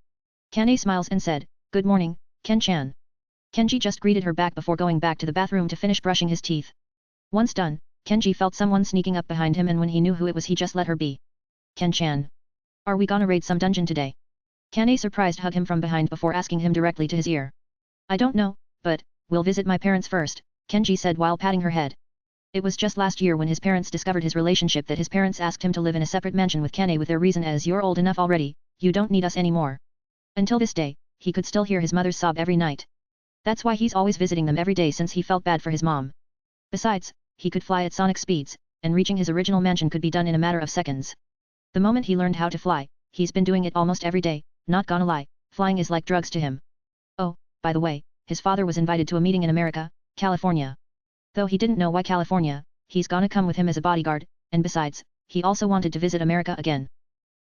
Kane smiles and said, "Good morning, Ken-chan." Kenji just greeted her back before going back to the bathroom to finish brushing his teeth. Once done, Kenji felt someone sneaking up behind him, and when he knew who it was he just let her be. "Ken-chan. Are we gonna raid some dungeon today?" Kane surprised hugged him from behind before asking him directly to his ear. "I don't know, but we'll visit my parents first," Kenji said while patting her head. It was just last year when his parents discovered his relationship that his parents asked him to live in a separate mansion with Kane with their reason as, "You're old enough already, you don't need us anymore." Until this day, he could still hear his mother's sob every night. That's why he's always visiting them every day, since he felt bad for his mom. Besides, he could fly at sonic speeds, and reaching his original mansion could be done in a matter of seconds. The moment he learned how to fly, he's been doing it almost every day. Not gonna lie, flying is like drugs to him. Oh, by the way, his father was invited to a meeting in America, California. Though he didn't know why California, he's gonna come with him as a bodyguard, and besides, he also wanted to visit America again.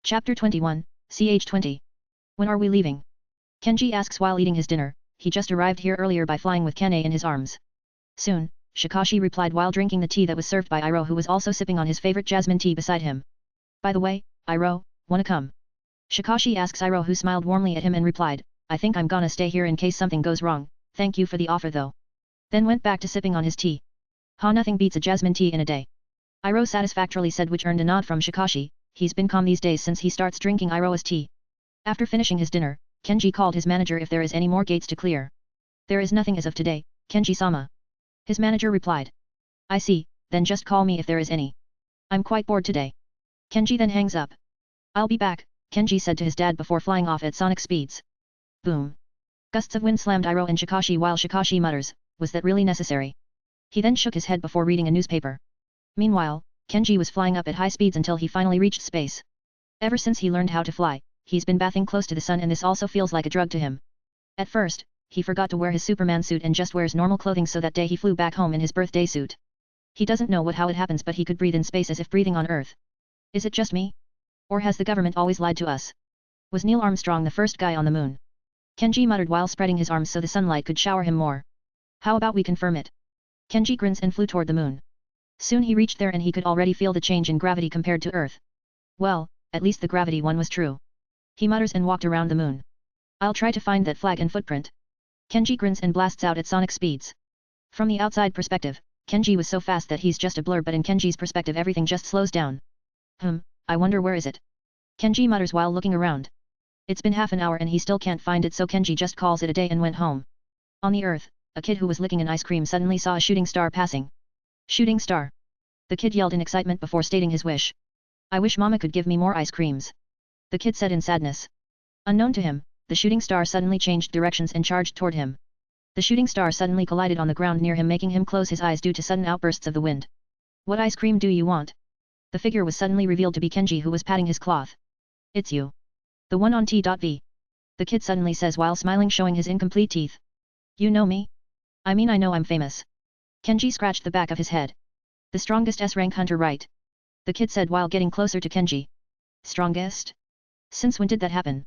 Chapter 21, Ch 20. When are we leaving? Kenji asks while eating his dinner. He just arrived here earlier by flying with Kane in his arms. Soon, Shikashi replied while drinking the tea that was served by Iroh, who was also sipping on his favorite jasmine tea beside him. "By the way, Iroh, wanna come?" Shikashi asks Iroh, who smiled warmly at him and replied, "I think I'm gonna stay here in case something goes wrong, thank you for the offer though." Then went back to sipping on his tea. Nothing beats a jasmine tea in a day." Iroh satisfactorily said, which earned a nod from Shikashi. He's been calm these days since he starts drinking Iroh's tea. After finishing his dinner, Kenji called his manager if there is any more gates to clear. "There is nothing as of today, Kenji-sama." His manager replied. "I see, then just call me if there is any. I'm quite bored today." Kenji then hangs up. "I'll be back," Kenji said to his dad before flying off at sonic speeds. Boom. Gusts of wind slammed Iroh and Shikashi while Shikashi mutters, "Was that really necessary?" He then shook his head before reading a newspaper. Meanwhile, Kenji was flying up at high speeds until he finally reached space. Ever since he learned how to fly, he's been bathing close to the sun, and this also feels like a drug to him. At first, he forgot to wear his Superman suit and just wears normal clothing, so that day he flew back home in his birthday suit. He doesn't know how it happens, but he could breathe in space as if breathing on Earth. Is it just me? Or has the government always lied to us? Was Neil Armstrong the first guy on the moon? Kenji muttered while spreading his arms so the sunlight could shower him more. "How about we confirm it?" Kenji grins and flew toward the moon. Soon he reached there and he could already feel the change in gravity compared to Earth. Well, at least the gravity one was true. He mutters and walked around the moon. "I'll try to find that flag and footprint." Kenji grins and blasts out at sonic speeds. From the outside perspective, Kenji was so fast that he's just a blur, but in Kenji's perspective everything just slows down. I wonder where is it? Kenji mutters while looking around. It's been half an hour and he still can't find it, so Kenji just calls it a day and went home. On the Earth, a kid who was licking an ice cream suddenly saw a shooting star passing. "Shooting star!" The kid yelled in excitement before stating his wish. "I wish Mama could give me more ice creams," the kid said in sadness. Unknown to him, the shooting star suddenly changed directions and charged toward him. The shooting star suddenly collided on the ground near him, making him close his eyes due to sudden outbursts of the wind. "What ice cream do you want?" The figure was suddenly revealed to be Kenji, who was patting his cloth. "It's you. The one on T.V. The kid suddenly says while smiling, showing his incomplete teeth. "You know me? I mean, I know I'm famous." Kenji scratched the back of his head. "The strongest S-rank hunter, right?" the kid said while getting closer to Kenji. "Strongest? Since when did that happen?"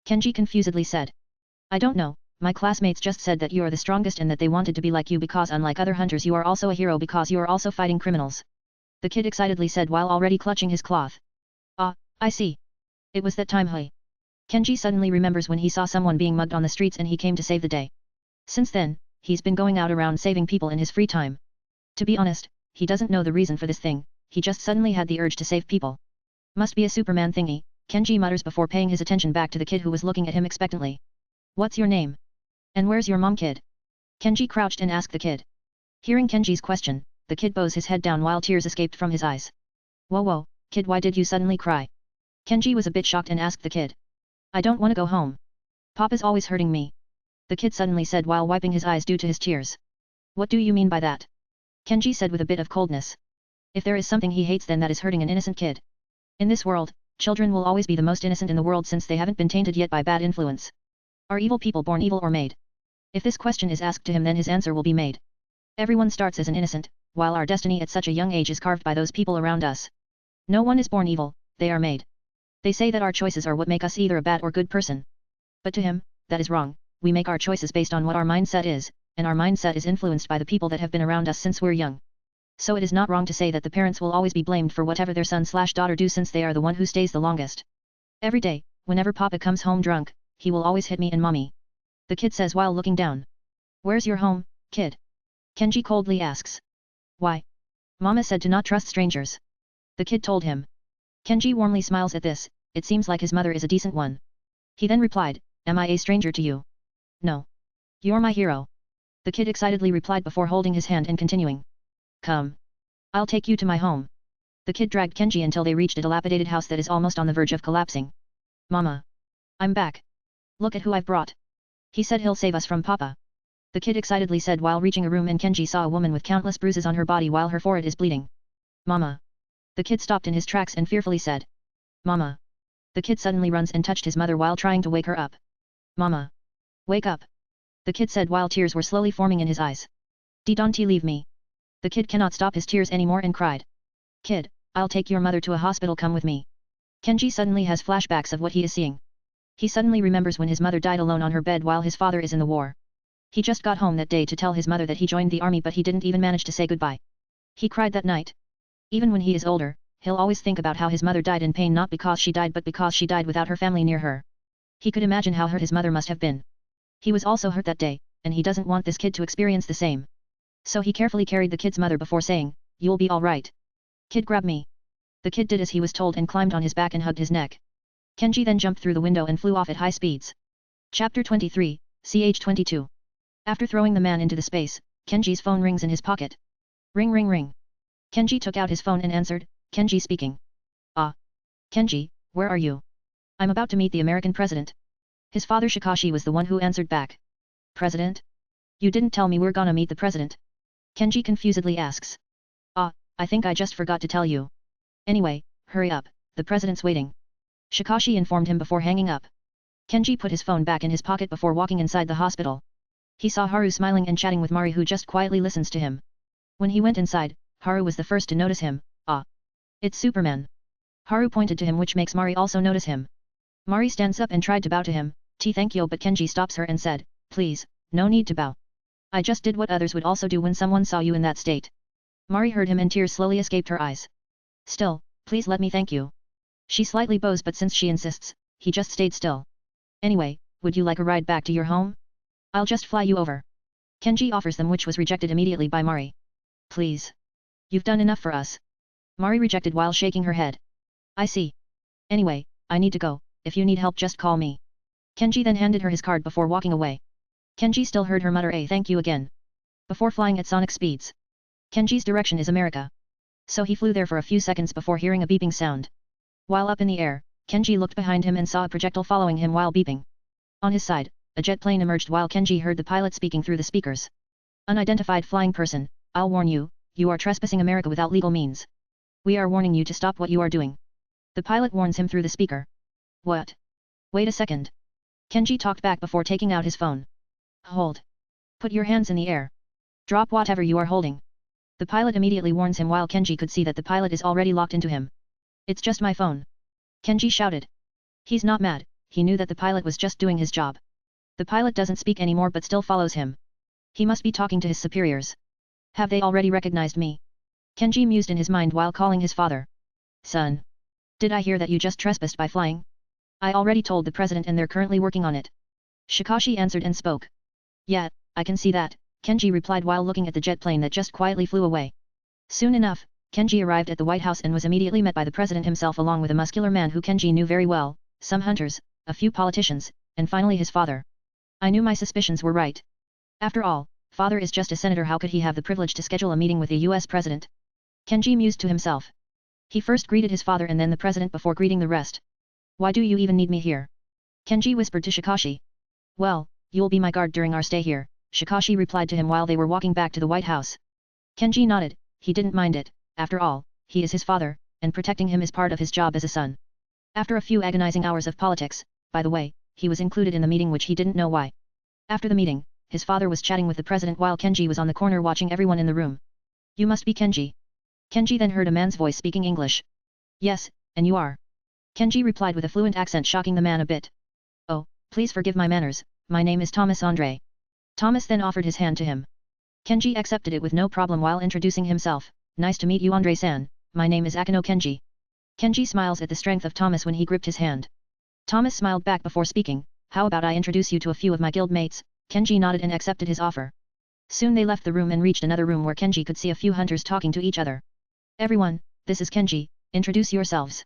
Kenji confusedly said. "I don't know, my classmates just said that you are the strongest and that they wanted to be like you because unlike other hunters you are also a hero because you are also fighting criminals," the kid excitedly said while already clutching his cloth. "Ah, I see. It was that time, hey." Kenji suddenly remembers when he saw someone being mugged on the streets and he came to save the day. Since then, he's been going out around saving people in his free time. To be honest, he doesn't know the reason for this thing, he just suddenly had the urge to save people. Must be a Superman thingy, Kenji mutters before paying his attention back to the kid who was looking at him expectantly. What's your name? And where's your mom, kid? Kenji crouched and asked the kid. Hearing Kenji's question, the kid bows his head down while tears escaped from his eyes. Whoa, kid, why did you suddenly cry? Kenji was a bit shocked and asked the kid. I don't want to go home. Papa's always hurting me. The kid suddenly said while wiping his eyes due to his tears. What do you mean by that? Kenji said with a bit of coldness. If there is something he hates, then that is hurting an innocent kid. In this world, children will always be the most innocent in the world since they haven't been tainted yet by bad influence. Are evil people born evil or made? If this question is asked to him, then his answer will be made. Everyone starts as an innocent, while our destiny at such a young age is carved by those people around us. No one is born evil, they are made. They say that our choices are what make us either a bad or good person. But to him, that is wrong. We make our choices based on what our mindset is, and our mindset is influenced by the people that have been around us since we're young. So it is not wrong to say that the parents will always be blamed for whatever their son/daughter do since they are the one who stays the longest. Every day, whenever Papa comes home drunk, he will always hit me and Mommy. The kid says while looking down. Where's your home, kid? Kenji coldly asks. Why? Mama said to not trust strangers. The kid told him. Kenji warmly smiles at this, it seems like his mother is a decent one. He then replied, am I a stranger to you? No. You're my hero. The kid excitedly replied before holding his hand and continuing. Come. I'll take you to my home. The kid dragged Kenji until they reached a dilapidated house that is almost on the verge of collapsing. Mama. I'm back. Look at who I've brought. He said he'll save us from Papa. The kid excitedly said while reaching a room, and Kenji saw a woman with countless bruises on her body while her forehead is bleeding. Mama. The kid stopped in his tracks and fearfully said. Mama. The kid suddenly runs and touched his mother while trying to wake her up. Mama. Wake up. The kid said while tears were slowly forming in his eyes. Don't leave me. The kid cannot stop his tears anymore and cried. Kid, I'll take your mother to a hospital, come with me. Kenji suddenly has flashbacks of what he is seeing. He suddenly remembers when his mother died alone on her bed while his father is in the war. He just got home that day to tell his mother that he joined the army, but he didn't even manage to say goodbye. He cried that night. Even when he is older, he'll always think about how his mother died in pain, not because she died but because she died without her family near her. He could imagine how hurt his mother must have been. He was also hurt that day, and he doesn't want this kid to experience the same. So he carefully carried the kid's mother before saying, you'll be alright. Kid, grab me. The kid did as he was told and climbed on his back and hugged his neck. Kenji then jumped through the window and flew off at high speeds. Chapter 23, ch 22. After throwing the man into the space, Kenji's phone rings in his pocket. Ring ring ring. Kenji took out his phone and answered, Kenji speaking. Ah. Kenji, where are you? I'm about to meet the American president. His father Shikashi was the one who answered back. President? You didn't tell me we're gonna meet the president. Kenji confusedly asks. Ah, I think I just forgot to tell you. Anyway, hurry up, the president's waiting. Shikashi informed him before hanging up. Kenji put his phone back in his pocket before walking inside the hospital. He saw Haru smiling and chatting with Mari, who just quietly listens to him. When he went inside, Haru was the first to notice him. Ah. It's Superman. Haru pointed to him, which makes Mari also notice him. Mari stands up and tried to bow to him, thank you, but Kenji stops her and said, please, no need to bow. I just did what others would also do when someone saw you in that state. Mari heard him and tears slowly escaped her eyes. Still, please let me thank you. She slightly bows, but since she insists, he just stayed still. Anyway, would you like a ride back to your home? I'll just fly you over. Kenji offers them, which was rejected immediately by Mari. Please. You've done enough for us. Mari rejected while shaking her head. I see. Anyway, I need to go, if you need help just call me. Kenji then handed her his card before walking away. Kenji still heard her mutter a thank you again. Before flying at sonic speeds. Kenji's direction is America. So he flew there for a few seconds before hearing a beeping sound. While up in the air, Kenji looked behind him and saw a projectile following him while beeping. On his side, a jet plane emerged while Kenji heard the pilot speaking through the speakers. Unidentified flying person, I'll warn you, you are trespassing America without legal means. We are warning you to stop what you are doing. The pilot warns him through the speaker. What? Wait a second. Kenji talked back before taking out his phone. Hold. Put your hands in the air. Drop whatever you are holding. The pilot immediately warns him while Kenji could see that the pilot is already locked into him. It's just my phone. Kenji shouted. He's not mad, he knew that the pilot was just doing his job. The pilot doesn't speak anymore but still follows him. He must be talking to his superiors. Have they already recognized me? Kenji mused in his mind while calling his father. Son. Did I hear that you just trespassed by flying? I already told the president and they're currently working on it. Shikashi answered and spoke. Yeah, I can see that, Kenji replied while looking at the jet plane that just quietly flew away. Soon enough, Kenji arrived at the White House and was immediately met by the president himself along with a muscular man who Kenji knew very well, some hunters, a few politicians, and finally his father. I knew my suspicions were right. After all, father is just a senator, how could he have the privilege to schedule a meeting with the US president? Kenji mused to himself. He first greeted his father and then the president before greeting the rest. Why do you even need me here? Kenji whispered to Shikashi. Well, you'll be my guard during our stay here, Shikashi replied to him while they were walking back to the White House. Kenji nodded, he didn't mind it, after all, he is his father, and protecting him is part of his job as a son. After a few agonizing hours of politics, by the way, he was included in the meeting which he didn't know why. After the meeting, his father was chatting with the president while Kenji was on the corner watching everyone in the room. You must be Kenji. Kenji then heard a man's voice speaking English. Yes, and you are. Kenji replied with a fluent accent, shocking the man a bit. Oh, please forgive my manners, my name is Thomas Andre. Thomas then offered his hand to him. Kenji accepted it with no problem while introducing himself. Nice to meet you, Andre-san, my name is Kenji. Kenji smiles at the strength of Thomas when he gripped his hand. Thomas smiled back before speaking, how about I introduce you to a few of my guild mates? Kenji nodded and accepted his offer. Soon they left the room and reached another room where Kenji could see a few hunters talking to each other. Everyone, this is Kenji, introduce yourselves.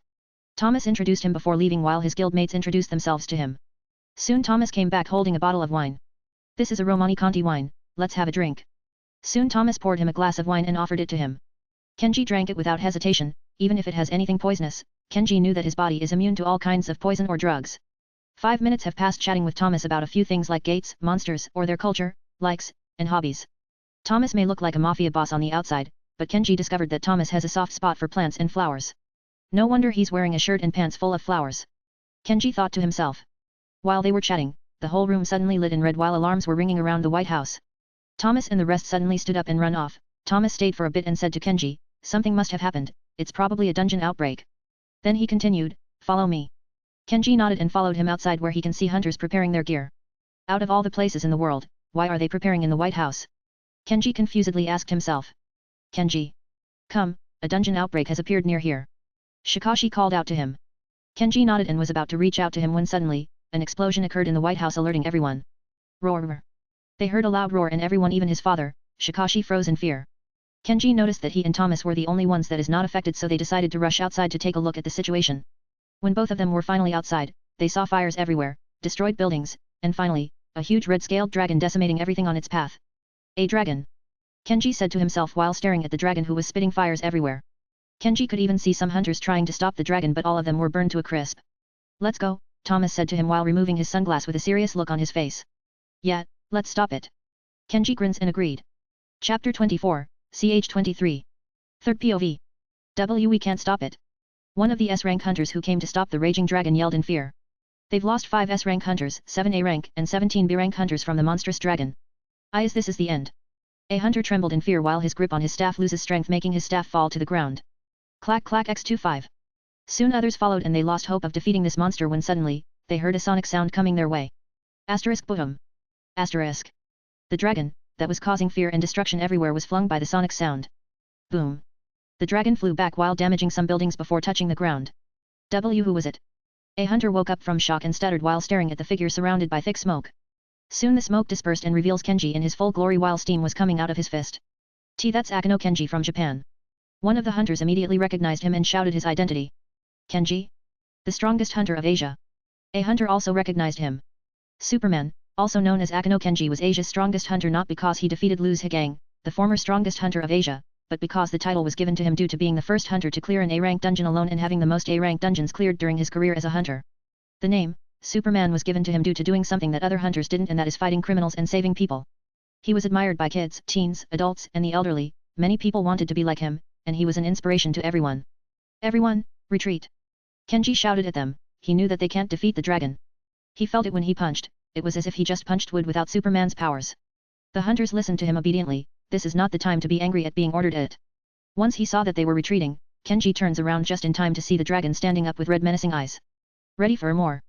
Thomas introduced him before leaving while his guildmates introduced themselves to him. Soon Thomas came back holding a bottle of wine. This is a Romani Conti wine, let's have a drink. Soon Thomas poured him a glass of wine and offered it to him. Kenji drank it without hesitation, even if it has anything poisonous, Kenji knew that his body is immune to all kinds of poison or drugs. 5 minutes have passed chatting with Thomas about a few things like gates, monsters, or their culture, likes, and hobbies. Thomas may look like a mafia boss on the outside, but Kenji discovered that Thomas has a soft spot for plants and flowers. No wonder he's wearing a shirt and pants full of flowers. Kenji thought to himself. While they were chatting, the whole room suddenly lit in red while alarms were ringing around the White House. Thomas and the rest suddenly stood up and ran off. Thomas stayed for a bit and said to Kenji, something must have happened, it's probably a dungeon outbreak. Then he continued, follow me. Kenji nodded and followed him outside where he can see hunters preparing their gear. Out of all the places in the world, why are they preparing in the White House? Kenji confusedly asked himself. Kenji. Come, a dungeon outbreak has appeared near here. Shikashi called out to him. Kenji nodded and was about to reach out to him when suddenly, an explosion occurred in the White House alerting everyone. Roar! They heard a loud roar and everyone, even his father, Shikashi, froze in fear. Kenji noticed that he and Thomas were the only ones that is not affected, so they decided to rush outside to take a look at the situation. When both of them were finally outside, they saw fires everywhere, destroyed buildings, and finally, a huge red-scaled dragon decimating everything on its path. A dragon! Kenji said to himself while staring at the dragon who was spitting fires everywhere. Kenji could even see some hunters trying to stop the dragon, but all of them were burned to a crisp. Let's go, Thomas said to him while removing his sunglass with a serious look on his face. Yeah, let's stop it. Kenji grins and agreed. Chapter 24, CH 23. Third POV. We can't stop it. One of the S-rank hunters who came to stop the raging dragon yelled in fear. They've lost 5 S-rank hunters, 7 A-rank and 17 B-rank hunters from the monstrous dragon. This is the end. A hunter trembled in fear while his grip on his staff loses strength, making his staff fall to the ground. Clack clack X25. Soon others followed and they lost hope of defeating this monster when suddenly, they heard a sonic sound coming their way. Asterisk boom. Asterisk. The dragon, that was causing fear and destruction everywhere, was flung by the sonic sound. Boom. The dragon flew back while damaging some buildings before touching the ground. Who was it? A hunter woke up from shock and stuttered while staring at the figure surrounded by thick smoke. Soon the smoke dispersed and reveals Kenji in his full glory while steam was coming out of his fist. That's Kenji from Japan. One of the hunters immediately recognized him and shouted his identity. Kenji? The strongest hunter of Asia. A hunter also recognized him. Superman, also known as Kenji, was Asia's strongest hunter not because he defeated Luz Higang, the former strongest hunter of Asia, but because the title was given to him due to being the first hunter to clear an A-rank dungeon alone and having the most A-rank dungeons cleared during his career as a hunter. The name, Superman, was given to him due to doing something that other hunters didn't, and that is fighting criminals and saving people. He was admired by kids, teens, adults, and the elderly. Many people wanted to be like him, and he was an inspiration to everyone. Everyone, retreat! Kenji shouted at them. He knew that they can't defeat the dragon. He felt it when he punched. It was as if he just punched wood without Superman's powers. The hunters listened to him obediently. This is not the time to be angry at being ordered at. Once he saw that they were retreating, Kenji turns around just in time to see the dragon standing up with red menacing eyes. Ready for more?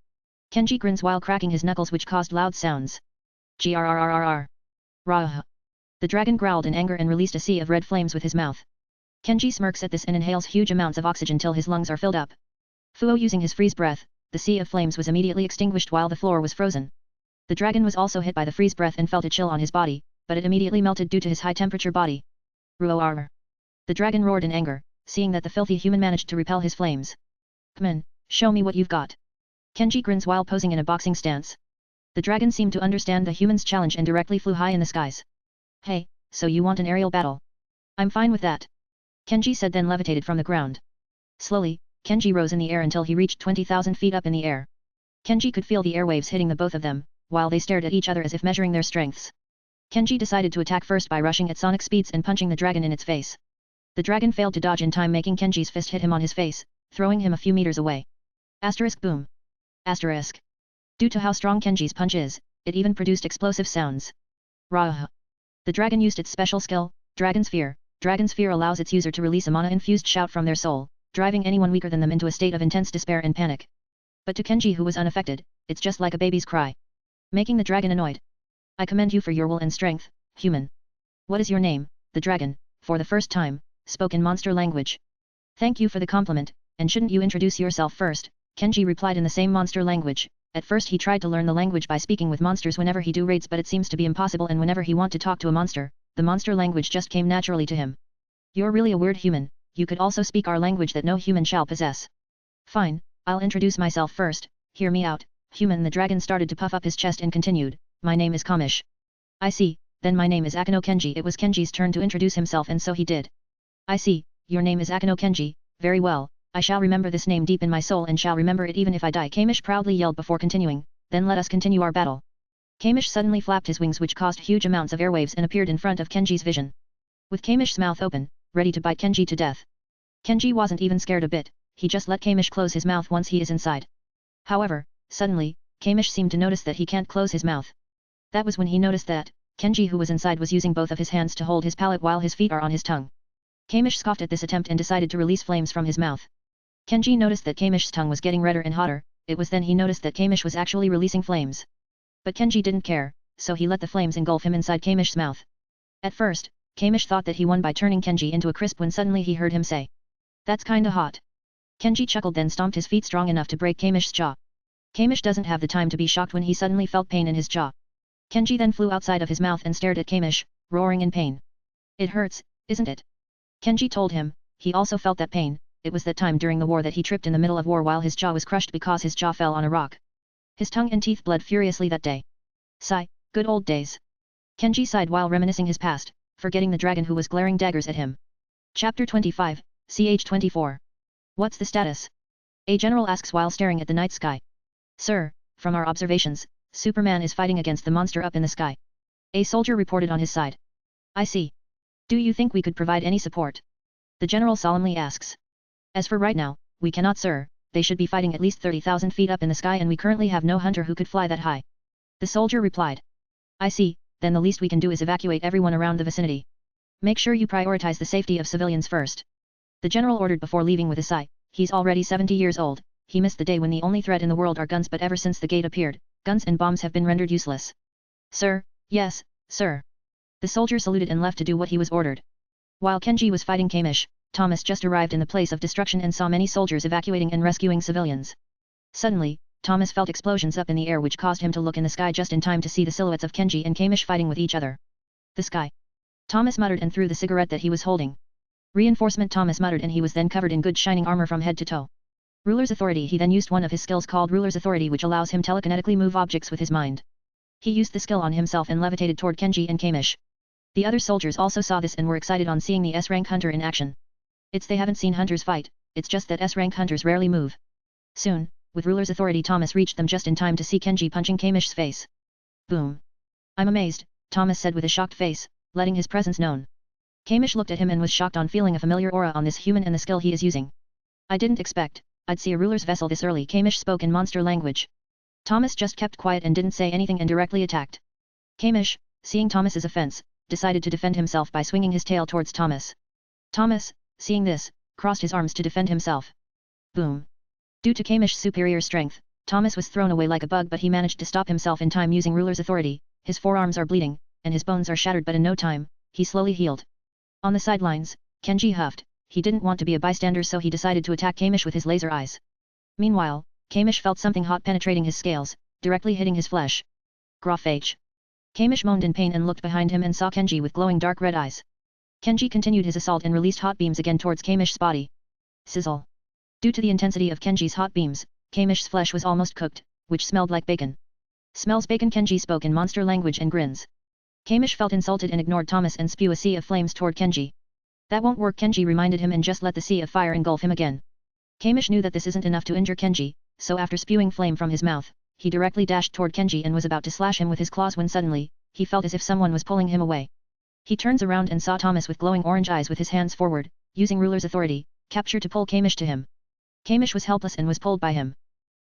Kenji grins while cracking his knuckles, which caused loud sounds. Grrrrrrr. Rah. The dragon growled in anger and released a sea of red flames with his mouth. Kenji smirks at this and inhales huge amounts of oxygen till his lungs are filled up. Fuo using his freeze breath, the sea of flames was immediately extinguished while the floor was frozen. The dragon was also hit by the freeze breath and felt a chill on his body, but it immediately melted due to his high-temperature body. Roar! The dragon roared in anger, seeing that the filthy human managed to repel his flames. Come on, show me what you've got. Kenji grins while posing in a boxing stance. The dragon seemed to understand the human's challenge and directly flew high in the skies. Hey, so you want an aerial battle? I'm fine with that. Kenji said, then levitated from the ground. Slowly, Kenji rose in the air until he reached 20,000 feet up in the air. Kenji could feel the airwaves hitting the both of them, while they stared at each other as if measuring their strengths. Kenji decided to attack first by rushing at sonic speeds and punching the dragon in its face. The dragon failed to dodge in time, making Kenji's fist hit him on his face, throwing him a few meters away. Asterisk boom. Asterisk. Due to how strong Kenji's punch is, it even produced explosive sounds. Rah! The dragon used its special skill, Dragon's Fear. Dragon's Fear allows its user to release a mana-infused shout from their soul, driving anyone weaker than them into a state of intense despair and panic. But to Kenji, who was unaffected, it's just like a baby's cry. Making the dragon annoyed. I commend you for your will and strength, human. What is your name? The dragon, for the first time, spoke in monster language. Thank you for the compliment, and shouldn't you introduce yourself first? Kenji replied in the same monster language. At first he tried to learn the language by speaking with monsters whenever he do raids, but it seems to be impossible, and whenever he want to talk to a monster, the monster language just came naturally to him. You're really a weird human, you could also speak our language that no human shall possess. Fine, I'll introduce myself first, hear me out, human. The dragon started to puff up his chest and continued, my name is Kamish. I see, then my name is Kenji. It was Kenji's turn to introduce himself, and so he did. I see, your name is Kenji, very well, I shall remember this name deep in my soul and shall remember it even if I die, Kamish proudly yelled before continuing, then let us continue our battle. Kamish suddenly flapped his wings, which caused huge amounts of airwaves, and appeared in front of Kenji's vision. With Kamish's mouth open, ready to bite Kenji to death. Kenji wasn't even scared a bit, he just let Kamish close his mouth once he is inside. However, suddenly, Kamish seemed to notice that he can't close his mouth. That was when he noticed that Kenji, who was inside, was using both of his hands to hold his palate while his feet are on his tongue. Kamish scoffed at this attempt and decided to release flames from his mouth. Kenji noticed that Kamish's tongue was getting redder and hotter. It was then he noticed that Kamish was actually releasing flames. But Kenji didn't care, so he let the flames engulf him inside Kamish's mouth. At first, Kamish thought that he won by turning Kenji into a crisp, when suddenly he heard him say, "That's kinda hot." Kenji chuckled, then stomped his feet strong enough to break Kamish's jaw. Kamish doesn't have the time to be shocked when he suddenly felt pain in his jaw. Kenji then flew outside of his mouth and stared at Kamish, roaring in pain. It hurts, isn't it? Kenji told him. He also felt that pain. It was that time during the war that he tripped in the middle of war while his jaw was crushed because his jaw fell on a rock. His tongue and teeth bled furiously that day. Sigh, good old days. Kenji sighed while reminiscing his past, forgetting the dragon who was glaring daggers at him. Chapter 25, ch 24. What's the status? A general asks while staring at the night sky. Sir, from our observations, Superman is fighting against the monster up in the sky. A soldier reported on his side. I see. Do you think we could provide any support? The general solemnly asks. As for right now, we cannot, sir. They should be fighting at least 30,000 feet up in the sky, and we currently have no hunter who could fly that high. The soldier replied. I see, then the least we can do is evacuate everyone around the vicinity. Make sure you prioritize the safety of civilians first. The general ordered before leaving with a sigh. He's already 70 years old. He missed the day when the only threat in the world are guns, but ever since the gate appeared, guns and bombs have been rendered useless. Sir, yes, sir. The soldier saluted and left to do what he was ordered. While Kenji was fighting Kamish, Thomas just arrived in the place of destruction and saw many soldiers evacuating and rescuing civilians. Suddenly, Thomas felt explosions up in the air, which caused him to look in the sky just in time to see the silhouettes of Kenji and Kamish fighting with each other. The sky. Thomas muttered and threw the cigarette that he was holding. Reinforcement, Thomas muttered, and he was then covered in good shining armor from head to toe. Ruler's Authority. He then used one of his skills called Ruler's Authority, which allows him telekinetically move objects with his mind. He used the skill on himself and levitated toward Kenji and Kamish. The other soldiers also saw this and were excited on seeing the S-rank hunter in action. It's they haven't seen hunters fight, it's just that S-rank hunters rarely move. Soon, with Ruler's Authority, Thomas reached them just in time to see Kenji punching Kamish's face. Boom. I'm amazed, Thomas said with a shocked face, letting his presence known. Kamish looked at him and was shocked on feeling a familiar aura on this human and the skill he is using. I didn't expect I'd see a ruler's vessel this early. Kamish spoke in monster language. Thomas just kept quiet and didn't say anything and directly attacked. Kamish, seeing Thomas's offense, decided to defend himself by swinging his tail towards Thomas. Thomas, seeing this, crossed his arms to defend himself. Boom. Due to Kamish's superior strength, Thomas was thrown away like a bug, but he managed to stop himself in time using Ruler's Authority. His forearms are bleeding, and his bones are shattered, but in no time, he slowly healed. On the sidelines, Kenji huffed. He didn't want to be a bystander, so he decided to attack Kamish with his laser eyes. Meanwhile, Kamish felt something hot penetrating his scales, directly hitting his flesh. Groff H. Kamish moaned in pain and looked behind him and saw Kenji with glowing dark red eyes. Kenji continued his assault and released hot beams again towards Kamish's body. Sizzle. Due to the intensity of Kenji's hot beams, Kamish's flesh was almost cooked, which smelled like bacon. Smells bacon. Kenji spoke in monster language and grins. Kamish felt insulted and ignored Thomas and spew a sea of flames toward Kenji. That won't work, Kenji reminded him, and just let the sea of fire engulf him again. Kamish knew that this isn't enough to injure Kenji, so after spewing flame from his mouth, he directly dashed toward Kenji and was about to slash him with his claws when suddenly, he felt as if someone was pulling him away. He turns around and saw Thomas with glowing orange eyes with his hands forward, using ruler's authority, capture to pull Kamish to him. Kamish was helpless and was pulled by him.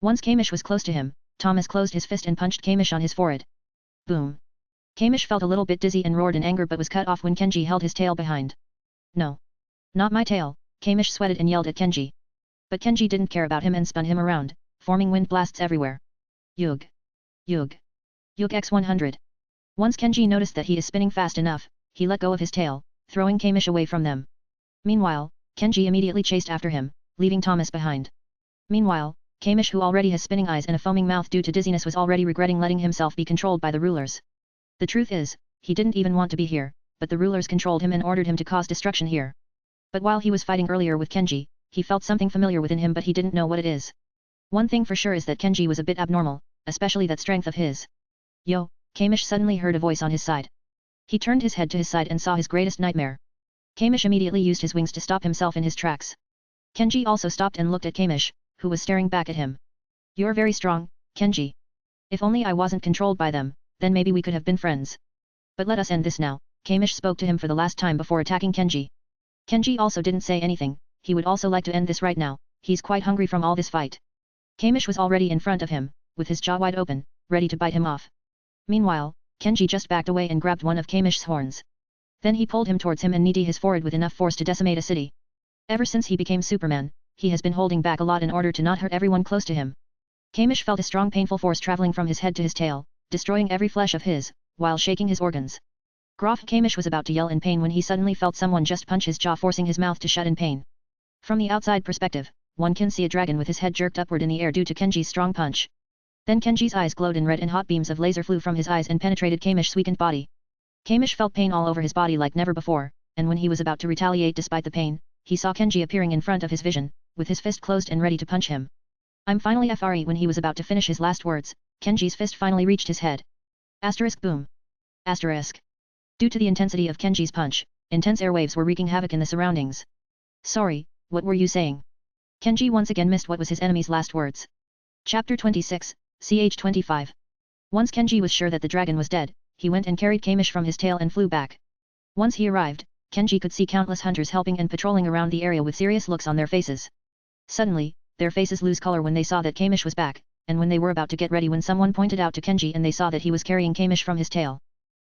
Once Kamish was close to him, Thomas closed his fist and punched Kamish on his forehead. Boom. Kamish felt a little bit dizzy and roared in anger but was cut off when Kenji held his tail behind. No. Not my tail, Kamish sweated and yelled at Kenji. But Kenji didn't care about him and spun him around, forming wind blasts everywhere. Yug. Yug. Yug x100. Once Kenji noticed that he is spinning fast enough, he let go of his tail, throwing Kamish away from them. Meanwhile, Kenji immediately chased after him, leaving Thomas behind. Meanwhile, Kamish, who already has spinning eyes and a foaming mouth due to dizziness, was already regretting letting himself be controlled by the rulers. The truth is, he didn't even want to be here, but the rulers controlled him and ordered him to cause destruction here. But while he was fighting earlier with Kenji, he felt something familiar within him but he didn't know what it is. One thing for sure is that Kenji was a bit abnormal, especially that strength of his. Yo, Kamish suddenly heard a voice on his side. He turned his head to his side and saw his greatest nightmare. Kamish immediately used his wings to stop himself in his tracks. Kenji also stopped and looked at Kamish, who was staring back at him. You're very strong, Kenji. If only I wasn't controlled by them, then maybe we could have been friends. But let us end this now, Kamish spoke to him for the last time before attacking Kenji. Kenji also didn't say anything, he would also like to end this right now, he's quite hungry from all this fight. Kamish was already in front of him, with his jaw wide open, ready to bite him off. Meanwhile, Kenji just backed away and grabbed one of Kamish's horns. Then he pulled him towards him and kneed his forehead with enough force to decimate a city. Ever since he became Superman, he has been holding back a lot in order to not hurt everyone close to him. Kamish felt a strong painful force traveling from his head to his tail, destroying every flesh of his, while shaking his organs. Groff. Kamish was about to yell in pain when he suddenly felt someone just punch his jaw, forcing his mouth to shut in pain. From the outside perspective, one can see a dragon with his head jerked upward in the air due to Kenji's strong punch. Then Kenji's eyes glowed in red and hot beams of laser flew from his eyes and penetrated Kamish's weakened body. Kamish felt pain all over his body like never before, and when he was about to retaliate despite the pain, he saw Kenji appearing in front of his vision, with his fist closed and ready to punch him. I'm finally free. When he was about to finish his last words, Kenji's fist finally reached his head. Asterisk boom. Asterisk. Due to the intensity of Kenji's punch, intense airwaves were wreaking havoc in the surroundings. Sorry, what were you saying? Kenji once again missed what was his enemy's last words. Chapter 26, ch 25. Once Kenji was sure that the dragon was dead, he went and carried Kamish from his tail and flew back. Once he arrived, Kenji could see countless hunters helping and patrolling around the area with serious looks on their faces. Suddenly, their faces lose color when they saw that Kamish was back, and when they were about to get ready when someone pointed out to Kenji and they saw that he was carrying Kamish from his tail.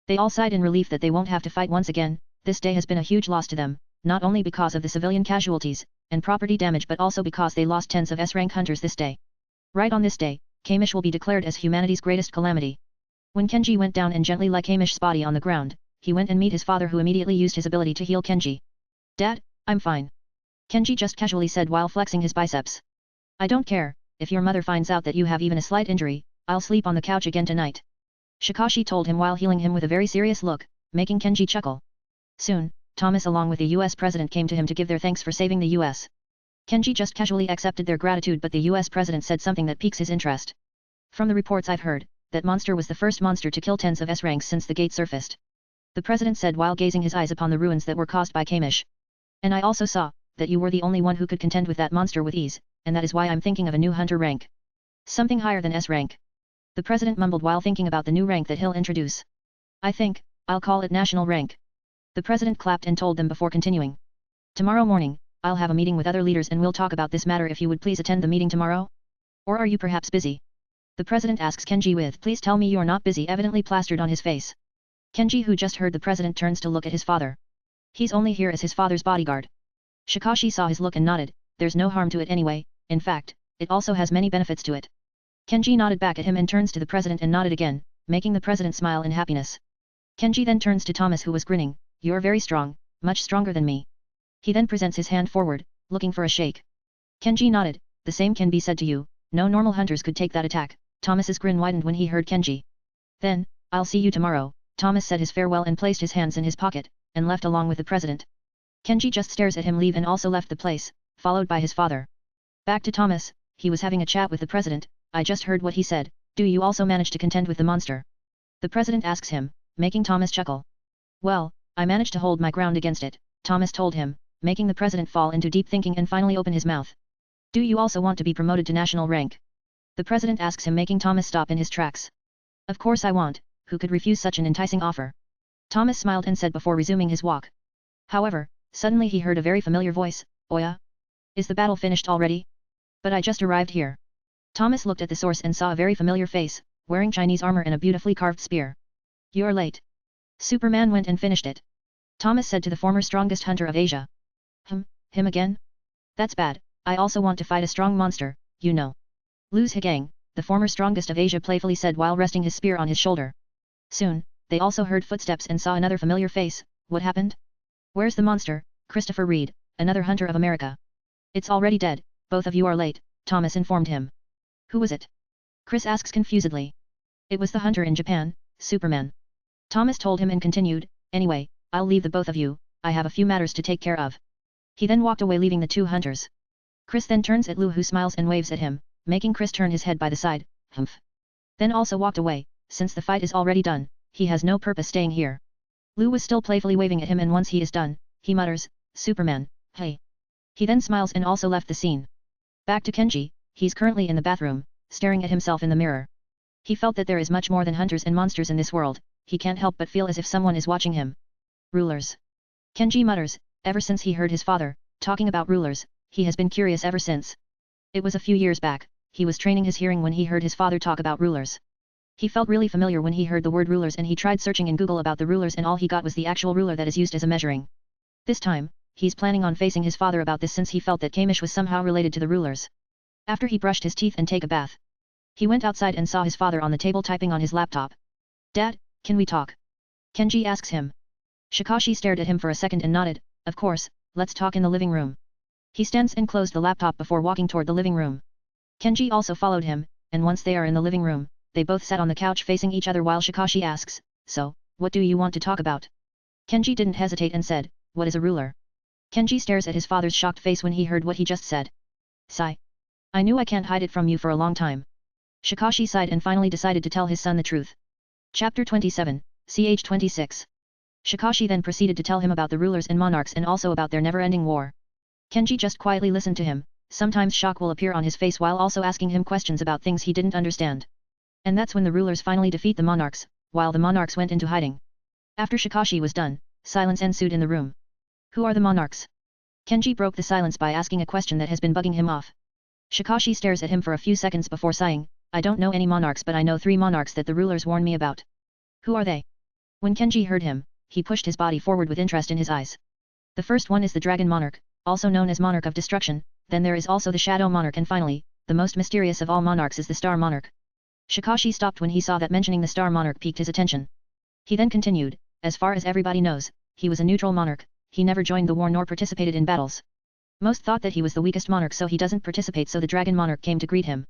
They all sighed in relief that they won't have to fight once again. This day has been a huge loss to them, not only because of the civilian casualties and property damage but also because they lost tens of S-rank hunters this day. Right on this day, Kamish will be declared as humanity's greatest calamity. When Kenji went down and gently lay Kamish's body on the ground, he went and met his father, who immediately used his ability to heal Kenji. Dad, I'm fine. Kenji just casually said while flexing his biceps. I don't care, if your mother finds out that you have even a slight injury, I'll sleep on the couch again tonight. Shikashi told him while healing him with a very serious look, making Kenji chuckle. Soon, Thomas along with the US president came to him to give their thanks for saving the US. Kenji just casually accepted their gratitude, but the US president said something that piques his interest. From the reports I've heard, that monster was the first monster to kill tens of S ranks since the gate surfaced. The president said while gazing his eyes upon the ruins that were caused by Kamish. And I also saw, that you were the only one who could contend with that monster with ease, and that is why I'm thinking of a new hunter rank. Something higher than S rank. The president mumbled while thinking about the new rank that he'll introduce. I think, I'll call it national rank. The president clapped and told them before continuing. Tomorrow morning, I'll have a meeting with other leaders and we'll talk about this matter. If you would please attend the meeting tomorrow? Or are you perhaps busy? The president asks Kenji with, please tell me you're not busy, evidently plastered on his face. Kenji, who just heard the president, turns to look at his father. He's only here as his father's bodyguard. Shikashi saw his look and nodded, there's no harm to it anyway, in fact, it also has many benefits to it. Kenji nodded back at him and turns to the president and nodded again, making the president smile in happiness. Kenji then turns to Thomas, who was grinning, you're very strong, much stronger than me. He then presents his hand forward, looking for a shake. Kenji nodded, the same can be said to you, No normal hunters could take that attack. Thomas's grin widened when he heard Kenji. Then, I'll see you tomorrow. Thomas said his farewell and placed his hands in his pocket, and left along with the president. Kenji just stares at him leave and also left the place, followed by his father. Back to Thomas, he was having a chat with the president. I just heard what he said. Do you also manage to contend with the monster? The president asks him, making Thomas chuckle. Well, I managed to hold my ground against it, Thomas told him, making the president fall into deep thinking and finally open his mouth. Do you also want to be promoted to national rank? The president asks him, making Thomas stop in his tracks. Of course I want, who could refuse such an enticing offer? Thomas smiled and said before resuming his walk. However, suddenly he heard a very familiar voice, Oya? Is the battle finished already? But I just arrived here. Thomas looked at the source and saw a very familiar face, wearing Chinese armor and a beautifully carved spear. You're late. Superman went and finished it. Thomas said to the former strongest hunter of Asia. Him again? That's bad, I also want to fight a strong monster, you know. Lose Higang, the former strongest of Asia playfully said while resting his spear on his shoulder. Soon, they also heard footsteps and saw another familiar face. What happened? Where's the monster? Christopher Reed, another hunter of America. It's already dead, both of you are late, Thomas informed him. Who was it? Chris asks confusedly. It was the hunter in Japan, Superman. Thomas told him and continued, anyway, I'll leave the both of you, I have a few matters to take care of. He then walked away leaving the two hunters. Chris then turns at Lou who smiles and waves at him, making Chris turn his head by the side, humph. Then also walked away, since the fight is already done, he has no purpose staying here. Lou was still playfully waving at him and once he is done, he mutters, Superman, hey. He then smiles and also left the scene. Back to Kenji, he's currently in the bathroom, staring at himself in the mirror. He felt that there is much more than hunters and monsters in this world, he can't help but feel as if someone is watching him. Rulers. Kenji mutters, ever since he heard his father talking about rulers, he has been curious ever since. It was a few years back, he was training his hearing when he heard his father talk about rulers. He felt really familiar when he heard the word rulers and he tried searching in Google about the rulers and all he got was the actual ruler that is used as a measuring. This time, he's planning on facing his father about this since he felt that Kamish was somehow related to the rulers. After he brushed his teeth and take a bath, he went outside and saw his father on the table typing on his laptop. Dad, can we talk? Kenji asks him. Shikashi stared at him for a second and nodded, of course, let's talk in the living room. He stands and closed the laptop before walking toward the living room. Kenji also followed him, and once they are in the living room, they both sat on the couch facing each other while Shikashi asks, so, what do you want to talk about? Kenji didn't hesitate and said, what is a ruler? Kenji stares at his father's shocked face when he heard what he just said. Sigh. I knew I can't hide it from you for a long time. Shikashi sighed and finally decided to tell his son the truth. Chapter 27, ch 26. Shikashi then proceeded to tell him about the rulers and monarchs and also about their never-ending war. Kenji just quietly listened to him, sometimes shock will appear on his face while also asking him questions about things he didn't understand. And that's when the rulers finally defeat the monarchs, while the monarchs went into hiding. After Shikashi was done, silence ensued in the room. Who are the monarchs? Kenji broke the silence by asking a question that has been bugging him off. Shikashi stares at him for a few seconds before sighing, I don't know any monarchs but I know 3 monarchs that the rulers warned me about. Who are they? When Kenji heard him, he pushed his body forward with interest in his eyes. The first one is the Dragon Monarch, also known as Monarch of Destruction, then there is also the Shadow Monarch and finally, the most mysterious of all monarchs is the Star Monarch. Shikashi stopped when he saw that mentioning the Star Monarch piqued his attention. He then continued, as far as everybody knows, he was a neutral monarch, he never joined the war nor participated in battles. Most thought that he was the weakest monarch so he doesn't participate so the Dragon Monarch came to greet him.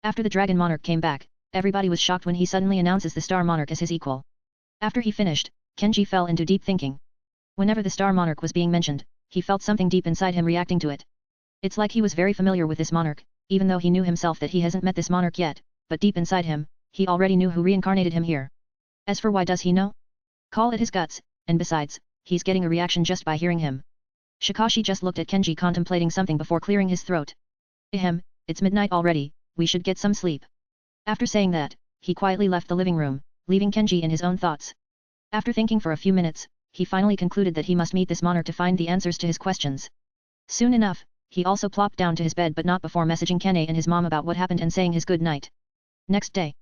After the Dragon Monarch came back, everybody was shocked when he suddenly announces the Star Monarch as his equal. After he finished, Kenji fell into deep thinking. Whenever the Star Monarch was being mentioned, he felt something deep inside him reacting to it. It's like he was very familiar with this monarch, even though he knew himself that he hasn't met this monarch yet, but deep inside him, he already knew who reincarnated him here. As for why does he know? Call it his guts, and besides, he's getting a reaction just by hearing him. Shikashi just looked at Kenji contemplating something before clearing his throat. Ahem, it's midnight already, we should get some sleep. After saying that, he quietly left the living room, leaving Kenji in his own thoughts. After thinking for a few minutes, he finally concluded that he must meet this monarch to find the answers to his questions. Soon enough, he also plopped down to his bed but not before messaging Kane and his mom about what happened and saying his good night. Next day.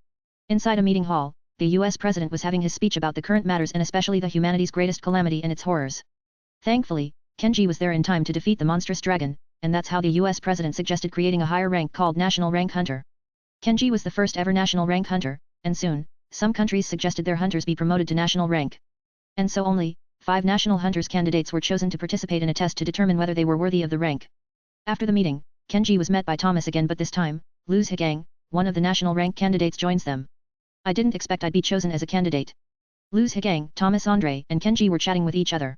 Inside a meeting hall, the US president was having his speech about the current matters and especially the humanity's greatest calamity and its horrors. Thankfully, Kenji was there in time to defeat the monstrous dragon, and that's how the US president suggested creating a higher rank called National Rank Hunter. Kenji was the first ever National Rank Hunter, and soon, some countries suggested their hunters be promoted to national rank. And so only, 5 national hunters candidates were chosen to participate in a test to determine whether they were worthy of the rank. After the meeting, Kenji was met by Thomas again but this time, Luz Higang, one of the national rank candidates joins them. I didn't expect I'd be chosen as a candidate. Luz Higang, Thomas Andre, and Kenji were chatting with each other.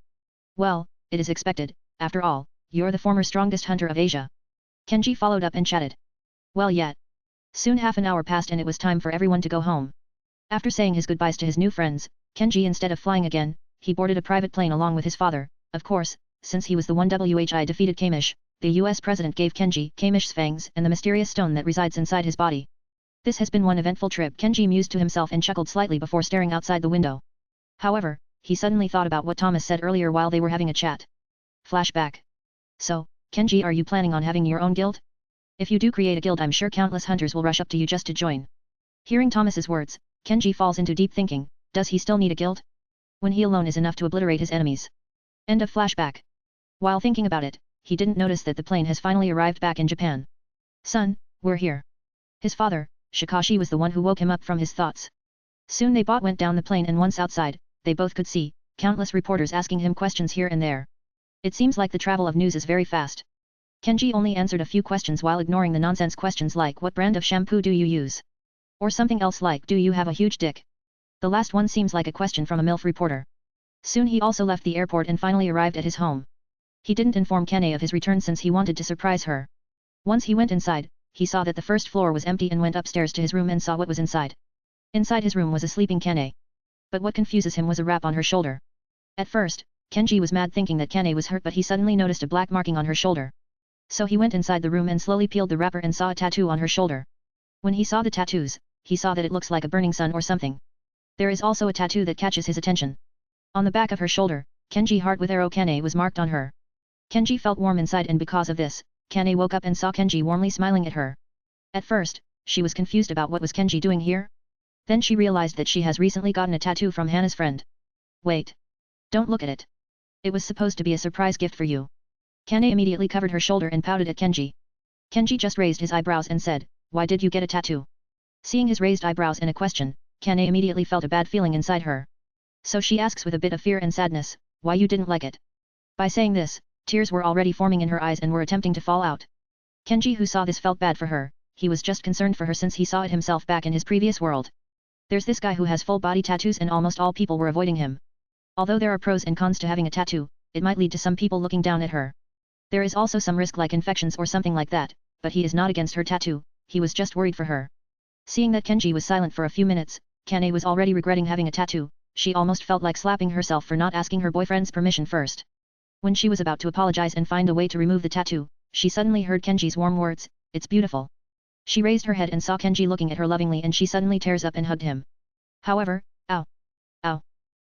Well, it is expected, after all, you're the former strongest hunter of Asia. Kenji followed up and chatted. Well yet. Soon half an hour passed and it was time for everyone to go home. After saying his goodbyes to his new friends, Kenji instead of flying again, he boarded a private plane along with his father. Of course, since he was the one whi defeated Kamish, the US president gave Kenji Kamish's fangs and the mysterious stone that resides inside his body. This has been one eventful trip, Kenji mused to himself and chuckled slightly before staring outside the window. However, he suddenly thought about what Thomas said earlier while they were having a chat. Flashback. So, Kenji, are you planning on having your own guild? If you do create a guild, I'm sure countless hunters will rush up to you just to join. Hearing Thomas's words, Kenji falls into deep thinking. Does he still need a guild? When he alone is enough to obliterate his enemies. End of flashback. While thinking about it, he didn't notice that the plane has finally arrived back in Japan. Son, we're here. His father, Shikashi, was the one who woke him up from his thoughts. Soon they both went down the plane and once outside, they both could see countless reporters asking him questions here and there. It seems like the travel of news is very fast. Kenji only answered a few questions while ignoring the nonsense questions like what brand of shampoo do you use? Or something else like do you have a huge dick? The last one seems like a question from a MILF reporter. Soon he also left the airport and finally arrived at his home. He didn't inform Kane of his return since he wanted to surprise her. Once he went inside, he saw that the first floor was empty and went upstairs to his room and saw what was inside. Inside his room was a sleeping Kane. But what confuses him was a wrap on her shoulder. At first, Kenji was mad thinking that Kane was hurt, but he suddenly noticed a black marking on her shoulder. So he went inside the room and slowly peeled the wrapper and saw a tattoo on her shoulder. When he saw the tattoos, he saw that it looks like a burning sun or something. There is also a tattoo that catches his attention. On the back of her shoulder, Kenji heart with arrow Kane was marked on her. Kenji felt warm inside, and because of this, Kane woke up and saw Kenji warmly smiling at her. At first, she was confused about what was Kenji doing here. Then she realized that she has recently gotten a tattoo from Hana's friend. Wait. Don't look at it. It was supposed to be a surprise gift for you. Kane immediately covered her shoulder and pouted at Kenji. Kenji just raised his eyebrows and said, "Why did you get a tattoo?" Seeing his raised eyebrows and a question, Kane immediately felt a bad feeling inside her. So she asks with a bit of fear and sadness, "Why you didn't like it?" By saying this, tears were already forming in her eyes and were attempting to fall out. Kenji, who saw this, felt bad for her. He was just concerned for her since he saw it himself back in his previous world. There's this guy who has full body tattoos and almost all people were avoiding him. Although there are pros and cons to having a tattoo, it might lead to some people looking down at her. There is also some risk like infections or something like that, but he is not against her tattoo, he was just worried for her. Seeing that Kenji was silent for a few minutes, Kane was already regretting having a tattoo. She almost felt like slapping herself for not asking her boyfriend's permission first. When she was about to apologize and find a way to remove the tattoo, she suddenly heard Kenji's warm words, "It's beautiful." She raised her head and saw Kenji looking at her lovingly, and she suddenly tears up and hugged him. However, ow. Ow.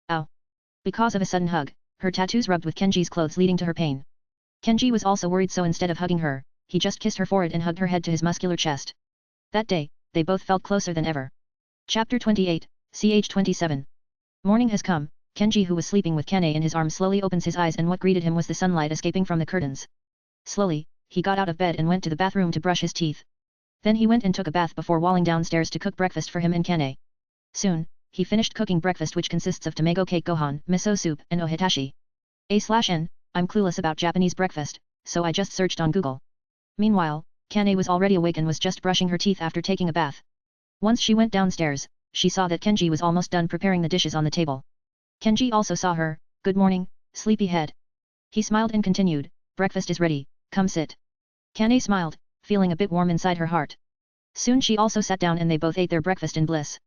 Ow. Because of a sudden hug, her tattoos rubbed with Kenji's clothes, leading to her pain. Kenji was also worried, so instead of hugging her, he just kissed her forehead and hugged her head to his muscular chest. That day, they both felt closer than ever. Chapter 28, ch 27. Morning has come. Kenji, who was sleeping with Kane in his arms, slowly opens his eyes, and what greeted him was the sunlight escaping from the curtains. Slowly, he got out of bed and went to the bathroom to brush his teeth. Then he went and took a bath before walking downstairs to cook breakfast for him and Kane. Soon, he finished cooking breakfast, which consists of tamago cake gohan, miso soup, and ohitashi. I'm clueless about Japanese breakfast, so I just searched on Google. Meanwhile, Kane was already awake and was just brushing her teeth after taking a bath. Once she went downstairs, she saw that Kenji was almost done preparing the dishes on the table. Kenji also saw her. "Good morning, sleepyhead." He smiled and continued, "Breakfast is ready, come sit." Kane smiled, feeling a bit warm inside her heart. Soon she also sat down and they both ate their breakfast in bliss.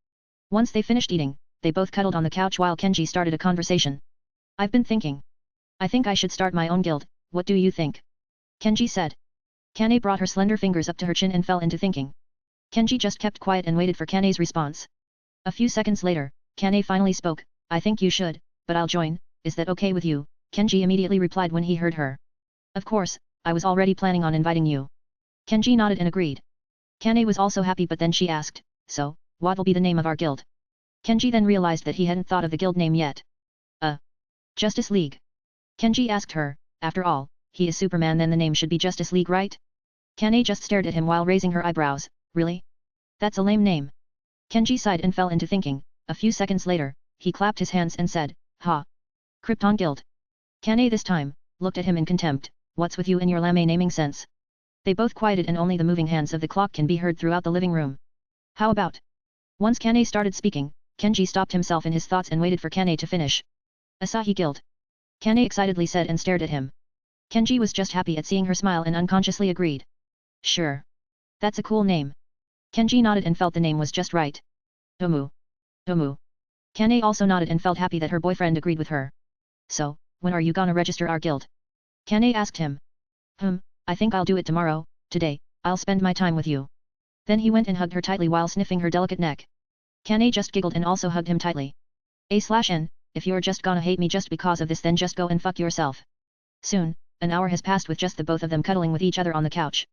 Once they finished eating, they both cuddled on the couch while Kenji started a conversation. "I've been thinking. I think I should start my own guild, what do you think?" Kenji said. Kane brought her slender fingers up to her chin and fell into thinking. Kenji just kept quiet and waited for Kane's response. A few seconds later, Kane finally spoke, "I think you should, but I'll join, is that okay with you?" Kenji immediately replied when he heard her. "Of course, I was already planning on inviting you." Kenji nodded and agreed. Kane was also happy, but then she asked, "So, what'll be the name of our guild?" Kenji then realized that he hadn't thought of the guild name yet. Justice League. Kenji asked her, after all, he is Superman, then the name should be Justice League, right? Kane just stared at him while raising her eyebrows, "Really? That's a lame name." Kenji sighed and fell into thinking. A few seconds later, he clapped his hands and said, "Ha! Krypton Guild." Kane this time, looked at him in contempt, "What's with you and your lame naming sense? They both quieted and only the moving hands of the clock can be heard throughout the living room. How about? Once Kane started speaking, Kenji stopped himself in his thoughts and waited for Kane to finish. Asahi Guild. Kane excitedly said and stared at him. Kenji was just happy at seeing her smile and unconsciously agreed. Sure. That's a cool name. Kenji nodded and felt the name was just right. Domu. Domu. Kane also nodded and felt happy that her boyfriend agreed with her. So, when are you gonna register our guild? Kane asked him. I think I'll do it tomorrow. Today, I'll spend my time with you. Then he went and hugged her tightly while sniffing her delicate neck. Kane just giggled and also hugged him tightly. A/N, if you're just gonna hate me just because of this then just go and fuck yourself. Soon, an hour has passed with just the both of them cuddling with each other on the couch.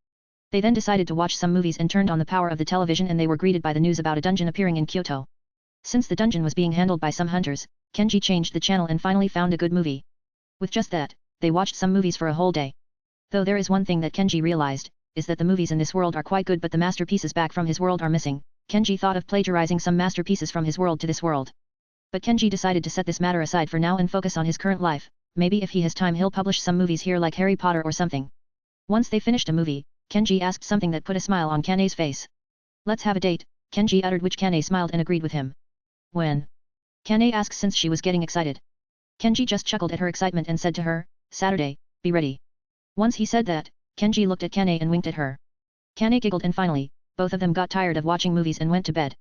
They then decided to watch some movies and turned on the power of the television and they were greeted by the news about a dungeon appearing in Kyoto. Since the dungeon was being handled by some hunters, Kenji changed the channel and finally found a good movie. With just that, they watched some movies for a whole day. Though there is one thing that Kenji realized, is that the movies in this world are quite good but the masterpieces back from his world are missing. Kenji thought of plagiarizing some masterpieces from his world to this world. But Kenji decided to set this matter aside for now and focus on his current life. Maybe if he has time he'll publish some movies here like Harry Potter or something. Once they finished a movie, Kenji asked something that put a smile on Kane's face. Let's have a date, Kenji uttered, which Kane smiled and agreed with him. When? Kane asked since she was getting excited. Kenji just chuckled at her excitement and said to her, Saturday, be ready. Once he said that, Kenji looked at Kane and winked at her. Kane giggled and finally, both of them got tired of watching movies and went to bed.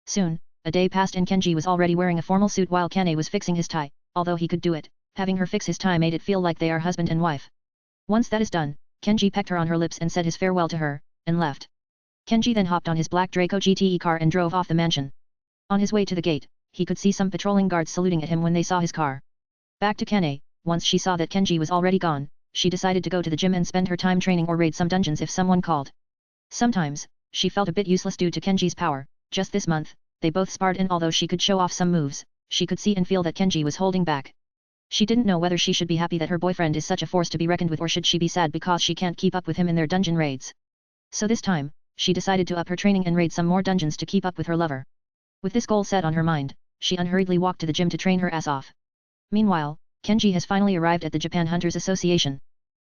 Soon, a day passed and Kenji was already wearing a formal suit while Kane was fixing his tie. Although he could do it, having her fix his tie made it feel like they are husband and wife. Once that is done, Kenji pecked her on her lips and said his farewell to her, and left. Kenji then hopped on his black Draco GTE car and drove off the mansion. On his way to the gate, he could see some patrolling guards saluting at him when they saw his car. Back to Kane, once she saw that Kenji was already gone, she decided to go to the gym and spend her time training or raid some dungeons if someone called. Sometimes, she felt a bit useless due to Kenji's power. Just this month, they both sparred and although she could show off some moves, she could see and feel that Kenji was holding back. She didn't know whether she should be happy that her boyfriend is such a force to be reckoned with or should she be sad because she can't keep up with him in their dungeon raids. So this time, she decided to up her training and raid some more dungeons to keep up with her lover. With this goal set on her mind, she unhurriedly walked to the gym to train her ass off. Meanwhile, Kenji has finally arrived at the Japan Hunters Association.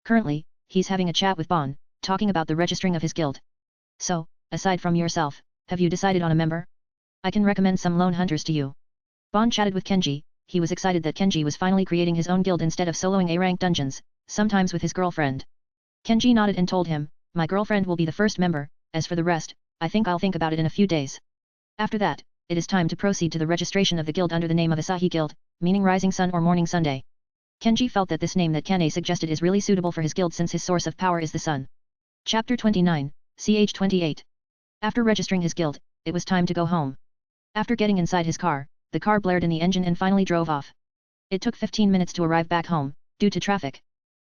Currently, he's having a chat with Bon, talking about the registering of his guild. So, aside from yourself, have you decided on a member? I can recommend some lone hunters to you. Bon chatted with Kenji. He was excited that Kenji was finally creating his own guild instead of soloing A-rank dungeons, sometimes with his girlfriend. Kenji nodded and told him, my girlfriend will be the first member, as for the rest, I think I'll think about it in a few days. After that, it is time to proceed to the registration of the guild under the name of Asahi Guild, meaning Rising Sun or Morning Sunday. Kenji felt that this name that Kane suggested is really suitable for his guild since his source of power is the sun. Chapter 29, CH 28. After registering his guild, it was time to go home. After getting inside his car, the car blared in the engine and finally drove off. It took 15 minutes to arrive back home, due to traffic.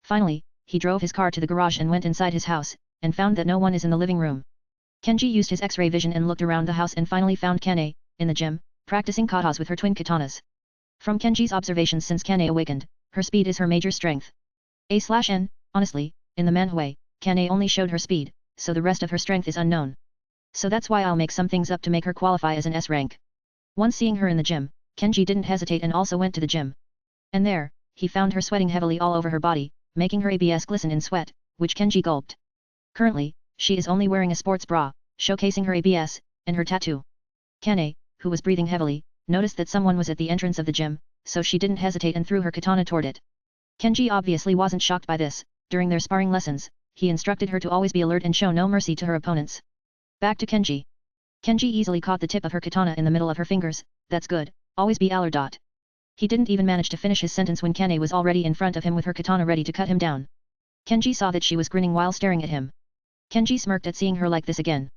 Finally, he drove his car to the garage and went inside his house, and found that no one is in the living room. Kenji used his X-ray vision and looked around the house and finally found Kane, in the gym, practicing katas with her twin katanas. From Kenji's observations since Kane awakened, her speed is her major strength. A/N, honestly, in the manhwa, Kane only showed her speed, so the rest of her strength is unknown. So that's why I'll make some things up to make her qualify as an S rank. Once seeing her in the gym, Kenji didn't hesitate and also went to the gym. And there, he found her sweating heavily all over her body, making her abs glisten in sweat, which Kenji gulped. Currently, she is only wearing a sports bra, showcasing her abs, and her tattoo. Kane, who was breathing heavily, noticed that someone was at the entrance of the gym, so she didn't hesitate and threw her katana toward it. Kenji obviously wasn't shocked by this. During their sparring lessons, he instructed her to always be alert and show no mercy to her opponents. Back to Kenji. Kenji easily caught the tip of her katana in the middle of her fingers. That's good, always be alert. He didn't even manage to finish his sentence when Kane was already in front of him with her katana ready to cut him down. Kenji saw that she was grinning while staring at him. Kenji smirked at seeing her like this again.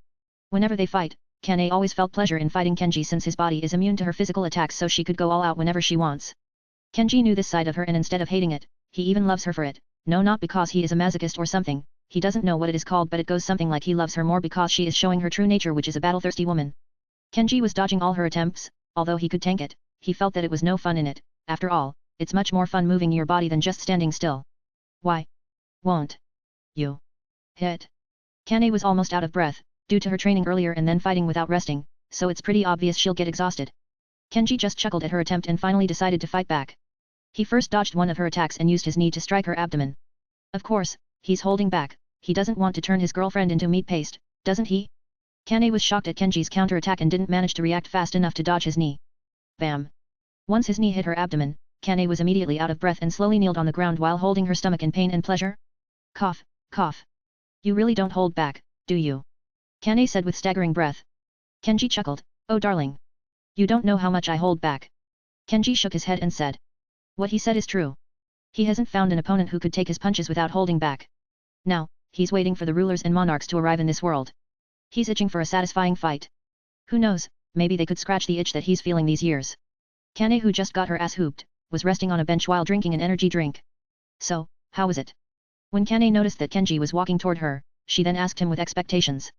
Whenever they fight, Kane always felt pleasure in fighting Kenji since his body is immune to her physical attacks so she could go all out whenever she wants. Kenji knew this side of her and instead of hating it, he even loves her for it. No, not because he is a masochist or something, he doesn't know what it is called, but it goes something like he loves her more because she is showing her true nature, which is a battle-thirsty woman. Kenji was dodging all her attempts. Although he could tank it, he felt that it was no fun in it. After all, it's much more fun moving your body than just standing still. Why won't you hit? Kane was almost out of breath, due to her training earlier and then fighting without resting, so it's pretty obvious she'll get exhausted. Kenji just chuckled at her attempt and finally decided to fight back. He first dodged one of her attacks and used his knee to strike her abdomen. Of course, he's holding back, he doesn't want to turn his girlfriend into meat paste, doesn't he? Kane was shocked at Kenji's counter-attack and didn't manage to react fast enough to dodge his knee. Bam! Once his knee hit her abdomen, Kane was immediately out of breath and slowly kneeled on the ground while holding her stomach in pain and pleasure. Cough, cough. You really don't hold back, do you? Kane said with staggering breath. Kenji chuckled, oh darling. You don't know how much I hold back. Kenji shook his head and said. What he said is true. He hasn't found an opponent who could take his punches without holding back. Now, he's waiting for the rulers and monarchs to arrive in this world. He's itching for a satisfying fight. Who knows, maybe they could scratch the itch that he's feeling these years. Kane, who just got her ass hooped, was resting on a bench while drinking an energy drink. So, how was it? When Kane noticed that Kenji was walking toward her, she then asked him with expectations.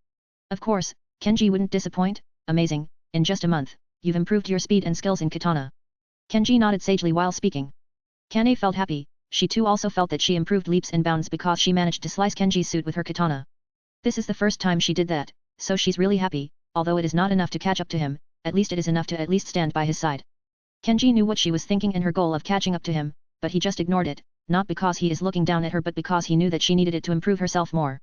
Of course, Kenji wouldn't disappoint. Amazing, in just a month, you've improved your speed and skills in katana. Kenji nodded sagely while speaking. Kane felt happy, she too also felt that she improved leaps and bounds because she managed to slice Kenji's suit with her katana. This is the first time she did that, so she's really happy, although it is not enough to catch up to him, at least it is enough to at least stand by his side. Kenji knew what she was thinking in her goal of catching up to him, but he just ignored it, not because he is looking down at her but because he knew that she needed it to improve herself more.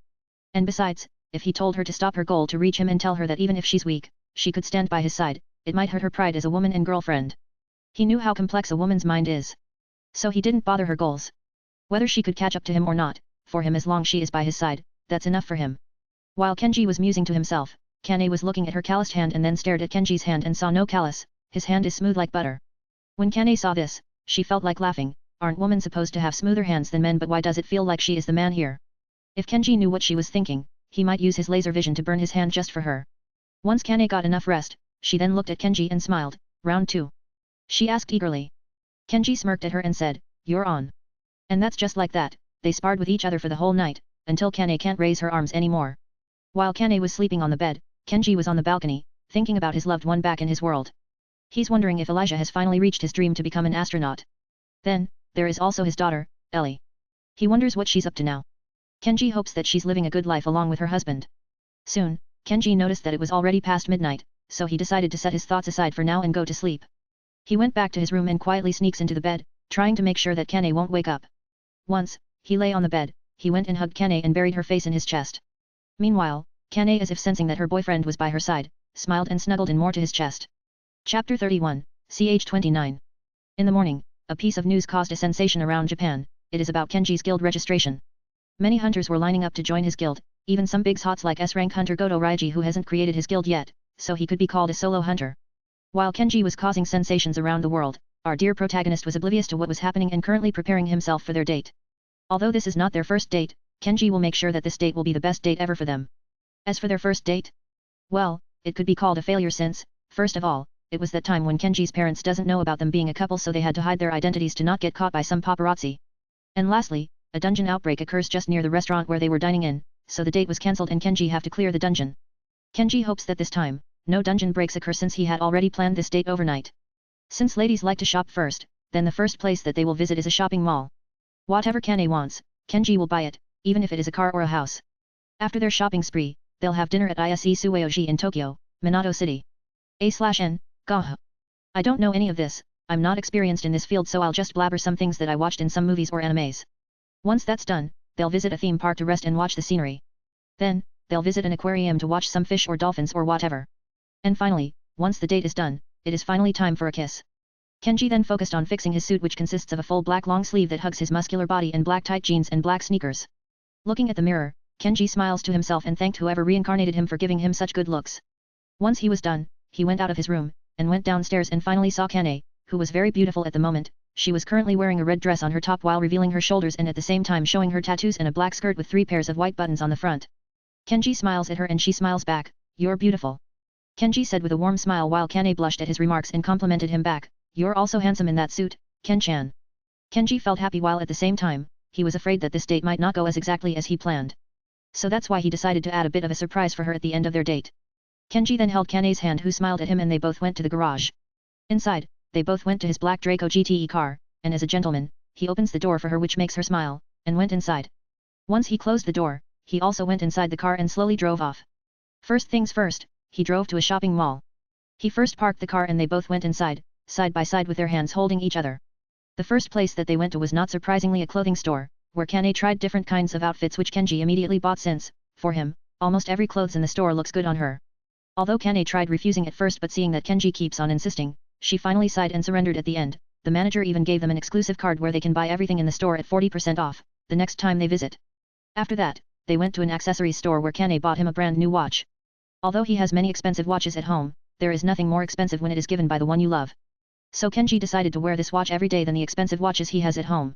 And besides, if he told her to stop her goal to reach him and tell her that even if she's weak, she could stand by his side, it might hurt her pride as a woman and girlfriend. He knew how complex a woman's mind is. So he didn't bother her goals. Whether she could catch up to him or not, for him as long as she is by his side, that's enough for him. While Kenji was musing to himself, Kane was looking at her calloused hand and then stared at Kenji's hand and saw no callus, his hand is smooth like butter. When Kane saw this, she felt like laughing, aren't women supposed to have smoother hands than men, but why does it feel like she is the man here? If Kenji knew what she was thinking, he might use his laser vision to burn his hand just for her. Once Kane got enough rest, she then looked at Kenji and smiled. Round 2. She asked eagerly. Kenji smirked at her and said, you're on. And that's just like that, they sparred with each other for the whole night, until Kane can't raise her arms anymore. While Kane was sleeping on the bed, Kenji was on the balcony, thinking about his loved one back in his world. He's wondering if Elijah has finally reached his dream to become an astronaut. Then, there is also his daughter, Ellie. He wonders what she's up to now. Kenji hopes that she's living a good life along with her husband. Soon, Kenji noticed that it was already past midnight, so he decided to set his thoughts aside for now and go to sleep. He went back to his room and quietly sneaks into the bed, trying to make sure that Kane won't wake up. Once, he lay on the bed, he went and hugged Kane and buried her face in his chest. Meanwhile, Kane, as if sensing that her boyfriend was by her side, smiled and snuggled in more to his chest. Chapter 31, ch 29. In the morning, a piece of news caused a sensation around Japan. It is about Kenji's guild registration. Many hunters were lining up to join his guild, even some big hots like S-rank hunter Goto Raiji, who hasn't created his guild yet, so he could be called a solo hunter. While Kenji was causing sensations around the world, our dear protagonist was oblivious to what was happening and currently preparing himself for their date. Although this is not their first date, Kenji will make sure that this date will be the best date ever for them. As for their first date? Well, it could be called a failure since, first of all, it was that time when Kenji's parents doesn't know about them being a couple, so they had to hide their identities to not get caught by some paparazzi. And lastly, a dungeon outbreak occurs just near the restaurant where they were dining in, so the date was cancelled and Kenji have to clear the dungeon. Kenji hopes that this time, no dungeon breaks occur since he had already planned this date overnight. Since ladies like to shop first, then the first place that they will visit is a shopping mall. Whatever Kane wants, Kenji will buy it, even if it is a car or a house. After their shopping spree, they'll have dinner at Ise Sueoji in Tokyo, Minato City. A/N, Gah. I don't know any of this, I'm not experienced in this field, so I'll just blabber some things that I watched in some movies or animes. Once that's done, they'll visit a theme park to rest and watch the scenery. Then, they'll visit an aquarium to watch some fish or dolphins or whatever. And finally, once the date is done, it is finally time for a kiss. Kenji then focused on fixing his suit, which consists of a full black long sleeve that hugs his muscular body and black tight jeans and black sneakers. Looking at the mirror, Kenji smiles to himself and thanked whoever reincarnated him for giving him such good looks. Once he was done, he went out of his room, and went downstairs and finally saw Kane, who was very beautiful at the moment. She was currently wearing a red dress on her top while revealing her shoulders and at the same time showing her tattoos and a black skirt with 3 pairs of white buttons on the front. Kenji smiles at her and she smiles back. You're beautiful. Kenji said with a warm smile while Kane blushed at his remarks and complimented him back. You're also handsome in that suit, Ken-chan. Kenji felt happy while at the same time, he was afraid that this date might not go as exactly as he planned. So that's why he decided to add a bit of a surprise for her at the end of their date. Kenji then held Kane's hand, who smiled at him, and they both went to the garage. Inside, they both went to his black Draco GTE car, and as a gentleman, he opens the door for her, which makes her smile, and went inside. Once he closed the door, he also went inside the car and slowly drove off. First things first, he drove to a shopping mall. He first parked the car and they both went inside, side by side with their hands holding each other. The first place that they went to was not surprisingly a clothing store, where Kane tried different kinds of outfits which Kenji immediately bought since, for him, almost every clothes in the store looks good on her. Although Kane tried refusing at first but seeing that Kenji keeps on insisting, she finally sighed and surrendered at the end. The manager even gave them an exclusive card where they can buy everything in the store at 40% off, the next time they visit. After that, they went to an accessories store where Kane bought him a brand new watch. Although he has many expensive watches at home, there is nothing more expensive when it is given by the one you love. So Kenji decided to wear this watch every day than the expensive watches he has at home.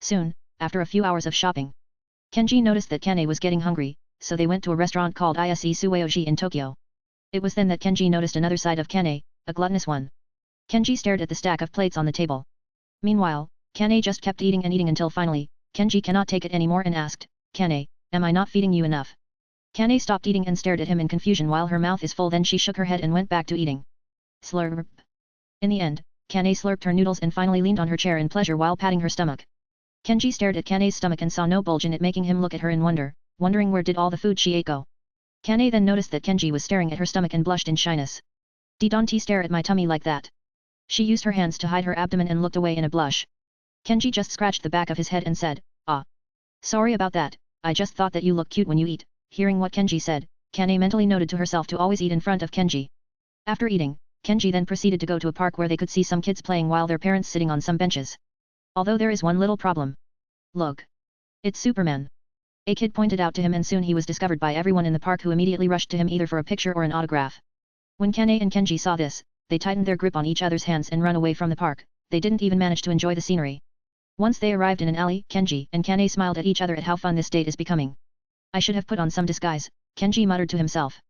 Soon, after a few hours of shopping, Kenji noticed that Kane was getting hungry, so they went to a restaurant called Ise Sueoji in Tokyo. It was then that Kenji noticed another side of Kane, a gluttonous one. Kenji stared at the stack of plates on the table. Meanwhile, Kane just kept eating and eating until finally, Kenji cannot take it anymore and asked, "Kane, am I not feeding you enough?" Kane stopped eating and stared at him in confusion while her mouth is full, then she shook her head and went back to eating. Slurp. In the end, Kane slurped her noodles and finally leaned on her chair in pleasure while patting her stomach. Kenji stared at Kane's stomach and saw no bulge in it, making him look at her in wonder, wondering where did all the food she ate go. Kane then noticed that Kenji was staring at her stomach and blushed in shyness. Don't stare at my tummy like that. She used her hands to hide her abdomen and looked away in a blush. Kenji just scratched the back of his head and said, "Ah. Sorry about that, I just thought that you look cute when you eat." Hearing what Kenji said, Kane mentally noted to herself to always eat in front of Kenji. After eating, Kenji then proceeded to go to a park where they could see some kids playing while their parents sitting on some benches. Although there is one little problem. Look. It's Superman. A kid pointed out to him and soon he was discovered by everyone in the park who immediately rushed to him either for a picture or an autograph. When Kane and Kenji saw this, they tightened their grip on each other's hands and ran away from the park. They didn't even manage to enjoy the scenery. Once they arrived in an alley, Kenji and Kane smiled at each other at how fun this date is becoming. I should have put on some disguise, Kenji muttered to himself.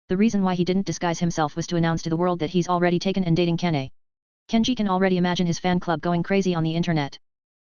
The reason why he didn't disguise himself was to announce to the world that he's already taken and dating Kane. Kenji can already imagine his fan club going crazy on the internet.